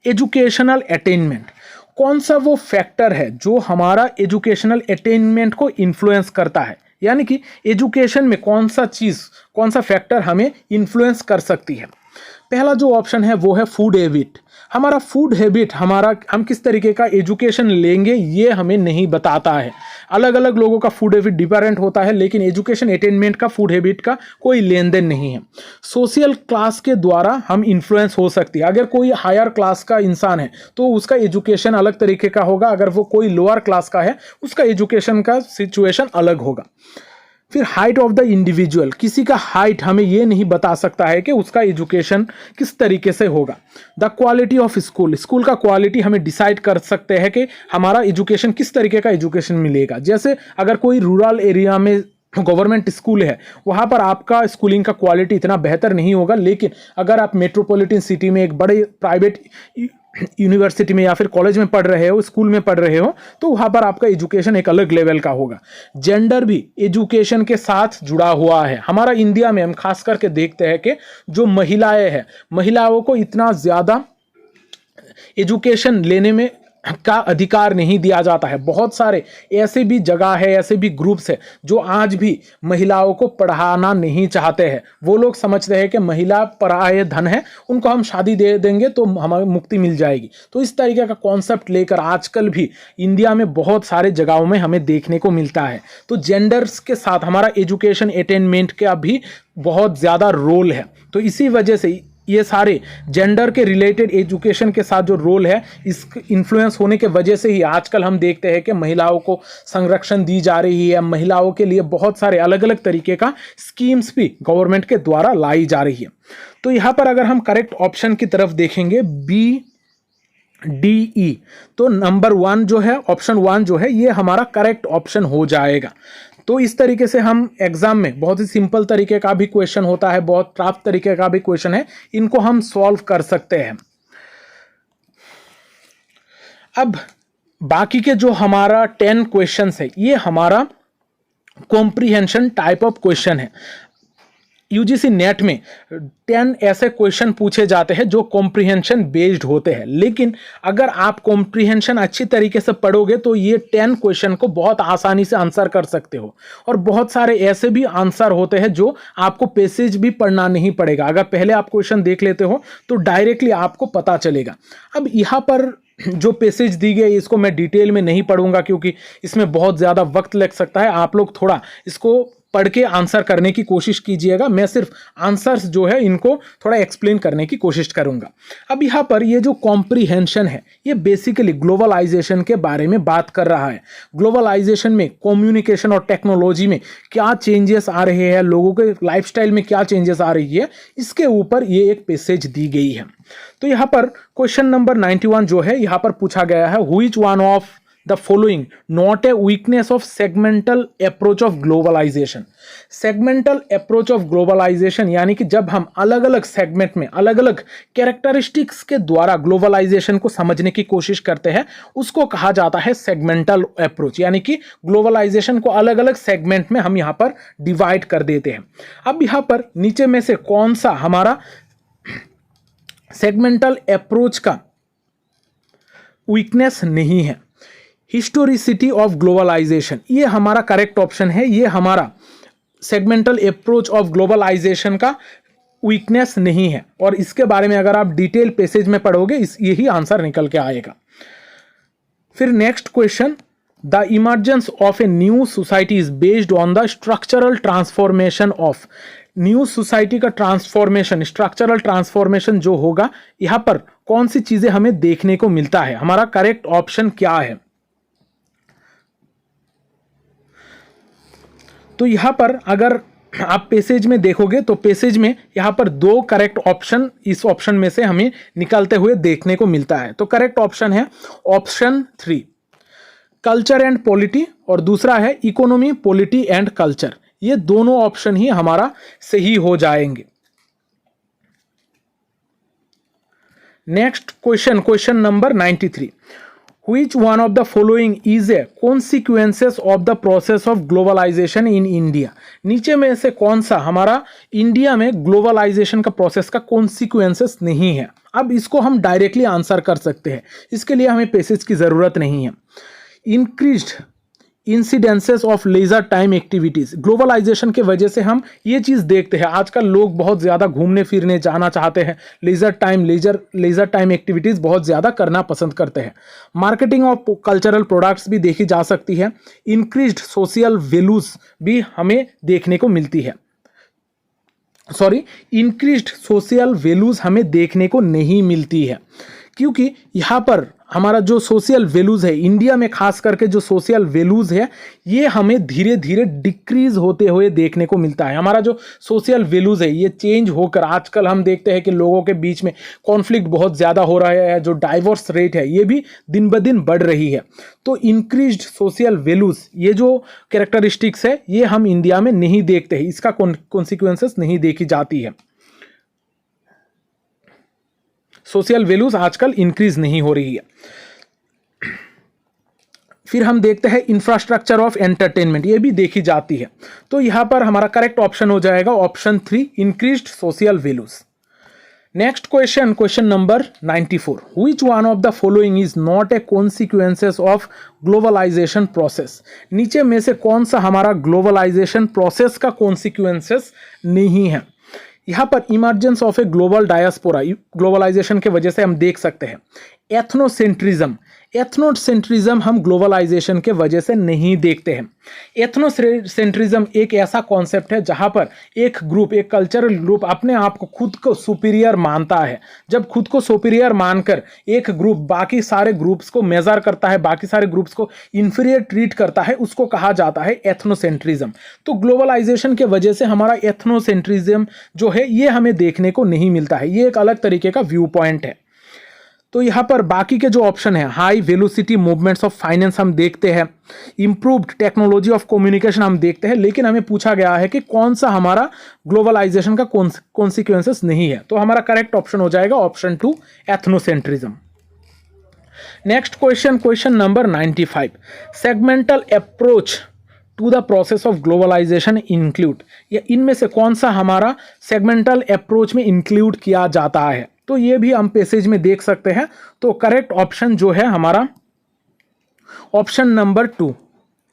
educational attainment. कौन सा वो फैक्टर है जो हमारा एजुकेशनल अटेनमेंट को इन्फ्लुएंस करता है, यानी कि एजुकेशन में कौन सा चीज़, कौन सा फैक्टर हमें इन्फ्लुएंस कर सकती है। पहला जो ऑप्शन है वो है फूड हैबिट। हमारा फूड हैबिट, हम किस तरीके का एजुकेशन लेंगे ये हमें नहीं बताता है। अलग अलग लोगों का फूड हैबिट डिफरेंट होता है, लेकिन एजुकेशन अटेनमेंट का फूड हैबिट का कोई लेन देन नहीं है। सोशल क्लास के द्वारा हम इन्फ्लुएंस हो सकती है। अगर कोई हायर क्लास का इंसान है तो उसका एजुकेशन अलग तरीके का होगा, अगर वो कोई लोअर क्लास का है उसका एजुकेशन का सिचुएशन अलग होगा। फिर हाइट ऑफ द इंडिविजुअल, किसी का हाइट हमें ये नहीं बता सकता है कि उसका एजुकेशन किस तरीके से होगा। The quality of school, school का क्वालिटी हमें डिसाइड कर सकते हैं कि हमारा एजुकेशन किस तरीके का एजुकेशन मिलेगा। जैसे अगर कोई रूरल एरिया में गवर्नमेंट स्कूल है, वहाँ पर आपका स्कूलिंग का क्वालिटी इतना बेहतर नहीं होगा, लेकिन अगर आप मेट्रोपॉलिटन सिटी में एक बड़े प्राइवेट यूनिवर्सिटी में या फिर कॉलेज में पढ़ रहे हो, स्कूल में पढ़ रहे हो, तो वहाँ पर आपका एजुकेशन एक अलग लेवल का होगा। जेंडर भी एजुकेशन के साथ जुड़ा हुआ है। हमारा इंडिया में हम खास करके देखते हैं कि जो महिलाएं हैं, महिलाओं को इतना ज़्यादा एजुकेशन लेने में का अधिकार नहीं दिया जाता है। बहुत सारे ऐसे भी जगह है, ऐसे भी ग्रुप्स है जो आज भी महिलाओं को पढ़ाना नहीं चाहते हैं। वो लोग समझते हैं कि महिला पराये धन है, उनको हम शादी दे देंगे तो हमें मुक्ति मिल जाएगी। तो इस तरीके का कॉन्सेप्ट लेकर आजकल भी इंडिया में बहुत सारे जगहों में हमें देखने को मिलता है। तो जेंडर्स के साथ हमारा एजुकेशन अटेनमेंट का भी बहुत ज़्यादा रोल है। तो इसी वजह से ये सारे जेंडर के रिलेटेड एजुकेशन के साथ जो रोल है, इस इन्फ्लुएंस होने के वजह से ही आजकल हम देखते हैं कि महिलाओं को संरक्षण दी जा रही है। महिलाओं के लिए बहुत सारे अलग अलग तरीके का स्कीम्स भी गवर्नमेंट के द्वारा लाई जा रही है। तो यहाँ पर अगर हम करेक्ट ऑप्शन की तरफ देखेंगे BDE, तो नंबर 1 जो है, ऑप्शन 1 जो है, ये हमारा करेक्ट ऑप्शन हो जाएगा। तो इस तरीके से हम एग्जाम में बहुत ही सिंपल तरीके का भी क्वेश्चन होता है, बहुत टफ तरीके का भी क्वेश्चन है, इनको हम सॉल्व कर सकते हैं। अब बाकी के जो हमारा 10 क्वेश्चंस है, ये हमारा कॉम्प्रिहेंशन टाइप ऑफ क्वेश्चन है। यूजीसी नेट में 10 ऐसे क्वेश्चन पूछे जाते हैं जो कॉम्प्रिहेंशन बेस्ड होते हैं, लेकिन अगर आप कॉम्प्रिहेंशन अच्छी तरीके से पढ़ोगे तो ये 10 क्वेश्चन को बहुत आसानी से आंसर कर सकते हो। और बहुत सारे ऐसे भी आंसर होते हैं जो आपको पैसेज भी पढ़ना नहीं पड़ेगा। अगर पहले आप क्वेश्चन देख लेते हो तो डायरेक्टली आपको पता चलेगा। अब यहाँ पर जो पैसेज दी गई इसको मैं डिटेल में नहीं पढ़ूंगा क्योंकि इसमें बहुत ज़्यादा वक्त लग सकता है। आप लोग थोड़ा इसको पढ़ के आंसर करने की कोशिश कीजिएगा। मैं सिर्फ आंसर्स जो है इनको थोड़ा एक्सप्लेन करने की कोशिश करूंगा। अब यहाँ पर ये जो कॉम्प्रिहेंशन है, ये बेसिकली ग्लोबलाइजेशन के बारे में बात कर रहा है। ग्लोबलाइजेशन में कम्युनिकेशन और टेक्नोलॉजी में क्या चेंजेस आ रहे हैं, लोगों के लाइफस्टाइल में क्या चेंजेस आ रही है, इसके ऊपर ये एक पैसेज दी गई है। तो यहाँ पर क्वेश्चन नंबर 91 जो है, यहाँ पर पूछा गया है, which one of the following not a weakness of segmental approach of globalization। segmental approach of globalization यानी कि जब हम अलग अलग सेगमेंट में अलग अलग कैरेक्टरिस्टिक्स के द्वारा ग्लोबलाइजेशन को समझने की कोशिश करते हैं, उसको कहा जाता है सेगमेंटल अप्रोच। यानी कि ग्लोबलाइजेशन को अलग अलग सेगमेंट में हम यहाँ पर डिवाइड कर देते हैं। अब यहाँ पर नीचे में से कौन सा हमारा सेगमेंटल अप्रोच का वीकनेस नहीं है? हिस्टोरिसिटी ऑफ ग्लोबलाइजेशन, ये हमारा करेक्ट ऑप्शन है। ये हमारा सेगमेंटल अप्रोच ऑफ ग्लोबलाइजेशन का वीकनेस नहीं है। और इसके बारे में अगर आप डिटेल पैसेज में पढ़ोगे यही आंसर निकल के आएगा। फिर next question, the emergence of a new society is based on the structural transformation of. New society का ट्रांसफॉर्मेशन, स्ट्रक्चरल ट्रांसफॉर्मेशन जो होगा, यहाँ पर कौन सी चीजें हमें देखने को मिलता है? हमारा करेक्ट ऑप्शन क्या है? तो यहाँ पर अगर आप पैसेज में देखोगे तो पैसेज में यहाँ पर 2 करेक्ट ऑप्शन इस ऑप्शन में से हमें निकलते हुए देखने को मिलता है। तो करेक्ट ऑप्शन है ऑप्शन 3, कल्चर एंड पॉलिटी, और दूसरा है इकोनॉमी, पॉलिटी एंड कल्चर। ये दोनों ऑप्शन ही हमारा सही हो जाएंगे। Next question, question number 93, Which one of the following is a consequences of the process of globalization in India? नीचे में से कौन सा हमारा इंडिया में ग्लोबलाइजेशन का प्रोसेस का कॉन्सिक्वेंसेस नहीं है? अब इसको हम डायरेक्टली आंसर कर सकते हैं, इसके लिए हमें पैसेज की ज़रूरत नहीं है। Increased incidences of leisure time activities, globalization के वजह से हम ये चीज़ देखते हैं, आजकल लोग बहुत ज़्यादा घूमने फिरने जाना चाहते हैं, लेजर टाइम एक्टिविटीज़ बहुत ज़्यादा करना पसंद करते हैं। मार्केटिंग ऑफ कल्चरल प्रोडक्ट्स भी देखी जा सकती है। इंक्रीज्ड सोशल वैल्यूज़ भी हमें देखने को मिलती है। इंक्रीज्ड सोशल वैल्यूज़ हमें देखने को नहीं मिलती है, क्योंकि यहाँ पर हमारा जो सोशल वैल्यूज़ है, इंडिया में खास करके जो सोशल वैल्यूज़ है, ये हमें धीरे धीरे डिक्रीज होते हुए देखने को मिलता है। हमारा जो सोशल वैल्यूज़ है ये चेंज होकर आजकल हम देखते हैं कि लोगों के बीच में कॉन्फ्लिक्ट बहुत ज़्यादा हो रहा है, जो डाइवोर्स रेट है ये भी दिन ब दिन बढ़ रही है। तो इंक्रीज्ड सोशल वैल्यूज़, ये जो कैरेक्टरिस्टिक्स है, ये हम इंडिया में नहीं देखते हैं, इसका कॉन्सिक्वेंसेस नहीं देखी जाती है। सोशल वैल्यूज आजकल इंक्रीज नहीं हो रही है। फिर हम देखते हैं इंफ्रास्ट्रक्चर ऑफ एंटरटेनमेंट, ये भी देखी जाती है। तो यहां पर हमारा करेक्ट ऑप्शन हो जाएगा option 3, increased social values. Next question, question number 94, which one of the following is not a consequences of globalization process. नीचे में से कौन सा हमारा ग्लोबलाइजेशन प्रोसेस का कॉन्सिक्वेंसेस नहीं है। यहाँ पर emergence of a global diaspora, globalization के वजह से हम देख सकते हैं। एथनोसेंट्रिज्म, एथनोसेंट्रिज्म हम ग्लोबलाइजेशन के वजह से नहीं देखते हैं। एथनोसेंट्रिज्म एक ऐसा कॉन्सेप्ट है जहाँ पर एक ग्रुप, एक कल्चरल ग्रुप अपने आप को खुद को सुपीरियर मानता है। जब खुद को सुपीरियर मानकर एक ग्रुप बाकी सारे ग्रुप्स को मेजर करता है, बाकी सारे ग्रुप्स को इंफीरियर ट्रीट करता है, उसको कहा जाता है एथनोसेंट्रिज्म। तो ग्लोबलाइजेशन के वजह से हमारा एथनोसेंट्रिज्म जो है ये हमें देखने को नहीं मिलता है, ये एक अलग तरीके का व्यू पॉइंट है। तो यहाँ पर बाकी के जो ऑप्शन है, high velocity movements of finance हम देखते हैं, इंप्रूव्ड टेक्नोलॉजी ऑफ कम्युनिकेशन हम देखते हैं, लेकिन हमें पूछा गया है कि कौन सा हमारा ग्लोबलाइजेशन का कॉन्सिक्वेंसेस नहीं है। तो हमारा करेक्ट ऑप्शन हो जाएगा option 2, ethnocentrism. Next question, question number 95, segmental approach to the process of globalization include, या इनमें से कौन सा हमारा सेगमेंटल अप्रोच में इंक्लूड किया जाता है। तो ये भी हम पैसेज में देख सकते हैं। तो करेक्ट ऑप्शन जो है हमारा option number 2,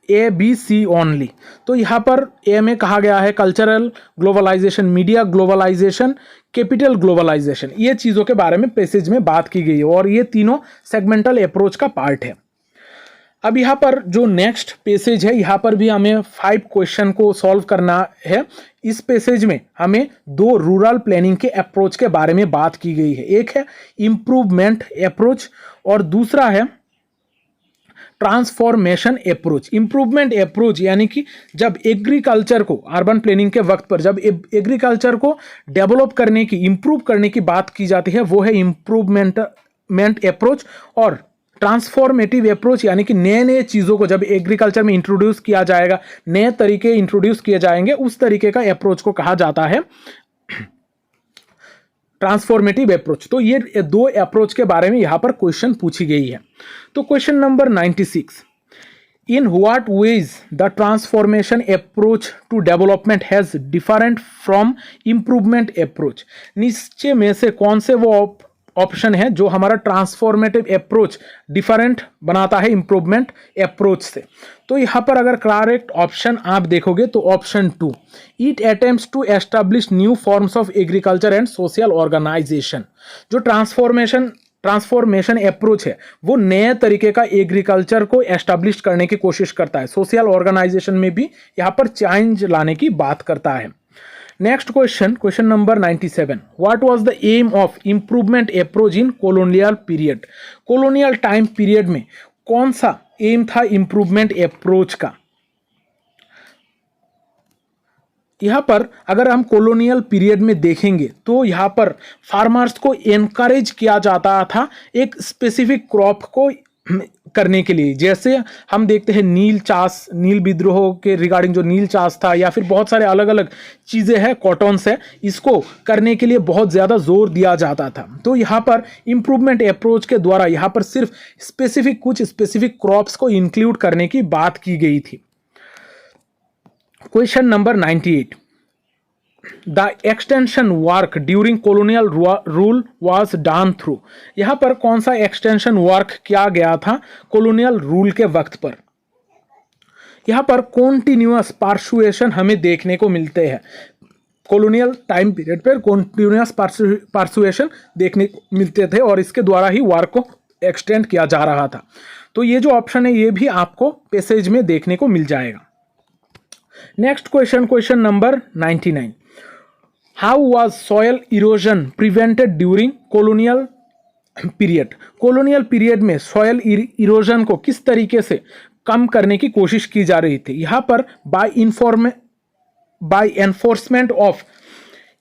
A B C only. तो यहाँ पर ए में कहा गया है cultural globalization, media globalization, capital globalization, ये चीज़ों के बारे में पैसेज में बात की गई है और ये तीनों सेगमेंटल अप्रोच का पार्ट है। अब यहाँ पर जो नेक्स्ट पैसेज है, यहाँ पर भी हमें 5 क्वेश्चन को सॉल्व करना है। इस पैसेज में हमें 2 रूरल प्लानिंग के अप्रोच के बारे में बात की गई है। एक है इम्प्रूवमेंट अप्रोच और दूसरा है ट्रांसफॉर्मेशन अप्रोच। इम्प्रूवमेंट अप्रोच यानी कि जब एग्रीकल्चर को, अर्बन प्लानिंग के वक्त पर जब एग्रीकल्चर को डेवलप करने की, इम्प्रूव करने की बात की जाती है, वो है इम्प्रूवमेंट अप्रोच। और ट्रांसफॉर्मेटिव अप्रोच यानी कि नए नए चीज़ों को जब एग्रीकल्चर में इंट्रोड्यूस किया जाएगा, नए तरीके इंट्रोड्यूस किए जाएंगे, उस तरीके का अप्रोच को कहा जाता है ट्रांसफॉर्मेटिव अप्रोच। तो ये 2 अप्रोच के बारे में यहाँ पर क्वेश्चन पूछी गई है। तो question number 96, in what ways the transformation approach to development has different from improvement approach. नीचे में से कौन से वो ऑप्शन है जो हमारा ट्रांसफॉर्मेटिव अप्रोच डिफरेंट बनाता है इम्प्रूवमेंट अप्रोच से। तो यहाँ पर अगर करेक्ट ऑप्शन आप देखोगे तो option 2, it attempts to establish new forms of agriculture and social organization. जो ट्रांसफॉर्मेशन अप्रोच है वो नए तरीके का एग्रीकल्चर को एस्टैब्लिश करने की कोशिश करता है, सोशल ऑर्गेनाइजेशन में भी यहाँ पर चेंज लाने की बात करता है। Next question, question number 97, what was the aim of improvement approach in colonial period. Colonial time period में कौन सा एम था इम्प्रूवमेंट अप्रोच का। यहाँ पर अगर हम कॉलोनियल पीरियड में देखेंगे तो यहाँ पर फार्मर्स को एनकरेज किया जाता था एक स्पेसिफिक क्रॉप को करने के लिए। जैसे हम देखते हैं नील चाष, नील विद्रोह के रिगार्डिंग जो नील चाष था, या फिर बहुत सारे अलग अलग चीज़ें हैं, कॉटन से, इसको करने के लिए बहुत ज़्यादा जोर दिया जाता था। तो यहाँ पर इम्प्रूवमेंट अप्रोच के द्वारा यहाँ पर सिर्फ कुछ स्पेसिफिक क्रॉप्स को इंक्लूड करने की बात की गई थी। Question number 98, the extension work during colonial rule was done through. यहाँ पर कौन सा एक्सटेंशन वर्क किया गया था कॉलोनियल रूल के वक्त पर। यहाँ पर कॉन्टिन्यूअस परसुएशन हमें देखने को मिलते हैं। कॉलोनियल टाइम पीरियड पर कॉन्टिन्यूअस परसुएशन देखने को मिलते थे और इसके द्वारा ही वर्क को एक्सटेंड किया जा रहा था। तो ये जो ऑप्शन है ये भी आपको पैसेज में देखने को मिल जाएगा। Next question, question number 99, how was soil erosion prevented during colonial period. Colonial period में सॉयल इरोजन को किस तरीके से कम करने की कोशिश की जा रही थी। यहाँ पर by enforcement of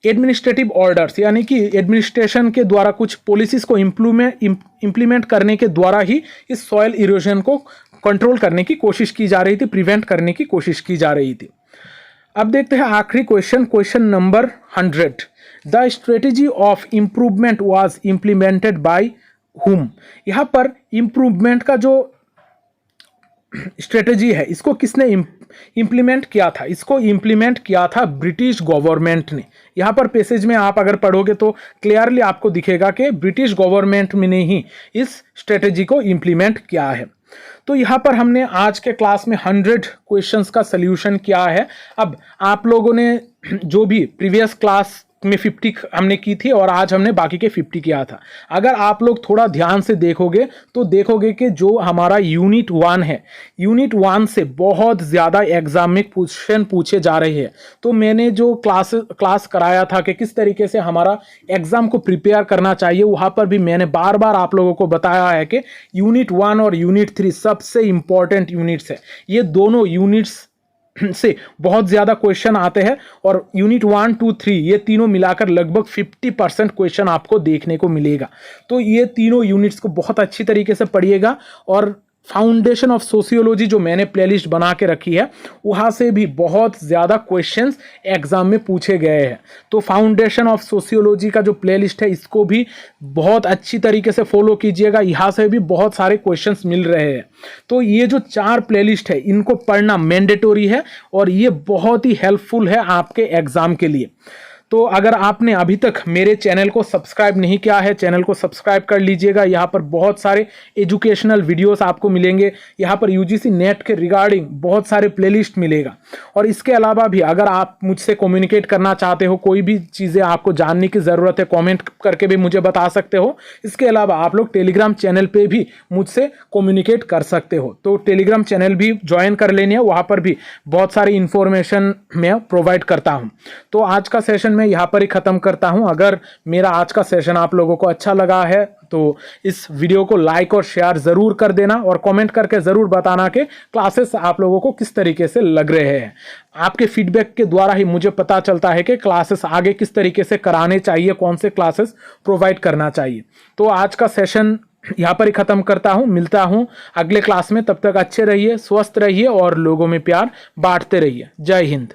administrative orders, यानी कि एडमिनिस्ट्रेशन के द्वारा कुछ पॉलिसीज को इम्प्लीमेंट करने के द्वारा ही इस सॉयल इरोजन को कंट्रोल करने की कोशिश की जा रही थी, प्रिवेंट करने की कोशिश की जा रही थी। अब देखते हैं आखिरी question, question number 100, the strategy of improvement was implemented by whom. यहाँ पर इम्प्रूवमेंट का जो स्ट्रेटेजी है इसको किसने इम्प्लीमेंट किया था? इसको इम्प्लीमेंट किया था ब्रिटिश गवर्नमेंट ने। यहाँ पर पैसेज में आप अगर पढ़ोगे तो क्लियरली आपको दिखेगा कि ब्रिटिश गवर्नमेंट ने ही इस स्ट्रेटेजी को इम्प्लीमेंट किया है। तो यहाँ पर हमने आज के क्लास में 100 क्वेश्चंस का सल्यूशन किया है। अब आप लोगों ने जो भी प्रीवियस क्लास में 50 हमने की थी और आज हमने बाकी के 50 किया था, अगर आप लोग थोड़ा ध्यान से देखोगे तो देखोगे कि जो हमारा यूनिट 1 है, यूनिट 1 से बहुत ज़्यादा एग्जाम में क्वेश्चन पूछे जा रहे हैं। तो मैंने जो क्लास कराया था कि किस तरीके से हमारा एग्जाम को प्रिपेयर करना चाहिए, वहाँ पर भी मैंने बार बार आप लोगों को बताया है कि यूनिट 1 और यूनिट 3 सबसे इंपॉर्टेंट यूनिट्स है। ये दोनों यूनिट्स से बहुत ज़्यादा क्वेश्चन आते हैं और यूनिट 1, 2, 3 ये तीनों मिलाकर लगभग 50% क्वेश्चन आपको देखने को मिलेगा। तो ये तीनों यूनिट्स को बहुत अच्छी तरीके से पढ़िएगा और फाउंडेशन ऑफ सोशियोलॉजी जो मैंने प्लेलिस्ट बना के रखी है वहाँ से भी बहुत ज़्यादा क्वेश्चंस एग्जाम में पूछे गए हैं। तो फाउंडेशन ऑफ सोशियोलॉजी का जो प्लेलिस्ट है इसको भी बहुत अच्छी तरीके से फॉलो कीजिएगा, यहाँ से भी बहुत सारे क्वेश्चंस मिल रहे हैं। तो ये जो 4 प्लेलिस्ट है इनको पढ़ना मैंडेटरी है और ये बहुत ही हेल्पफुल है आपके एग्ज़ाम के लिए। तो अगर आपने अभी तक मेरे चैनल को सब्सक्राइब नहीं किया है, चैनल को सब्सक्राइब कर लीजिएगा। यहाँ पर बहुत सारे एजुकेशनल वीडियोस आपको मिलेंगे। यहाँ पर यूजीसी नेट के रिगार्डिंग बहुत सारे प्लेलिस्ट मिलेगा। और इसके अलावा भी अगर आप मुझसे कम्युनिकेट करना चाहते हो, कोई भी चीज़ें आपको जानने की ज़रूरत है, कॉमेंट करके भी मुझे बता सकते हो। इसके अलावा आप लोग टेलीग्राम चैनल पर भी मुझसे कम्युनिकेट कर सकते हो। तो टेलीग्राम चैनल भी ज्वाइन कर लेनी है, वहाँ पर भी बहुत सारी इंफॉर्मेशन मैं प्रोवाइड करता हूँ। तो आज का सेशन मैं यहाँ पर ही ख़त्म करता हूँ। अगर मेरा आज का सेशन आप लोगों को अच्छा लगा है तो इस वीडियो को लाइक और शेयर ज़रूर कर देना और कमेंट करके ज़रूर बताना कि क्लासेस आप लोगों को किस तरीके से लग रहे हैं। आपके फीडबैक के द्वारा ही मुझे पता चलता है कि क्लासेस आगे किस तरीके से कराने चाहिए, कौन से क्लासेस प्रोवाइड करना चाहिए। तो आज का सेशन यहाँ पर ही ख़त्म करता हूँ। मिलता हूँ अगले क्लास में, तब तक अच्छे रहिए, स्वस्थ रहिए और लोगों में प्यार बांटते रहिए। जय हिंद।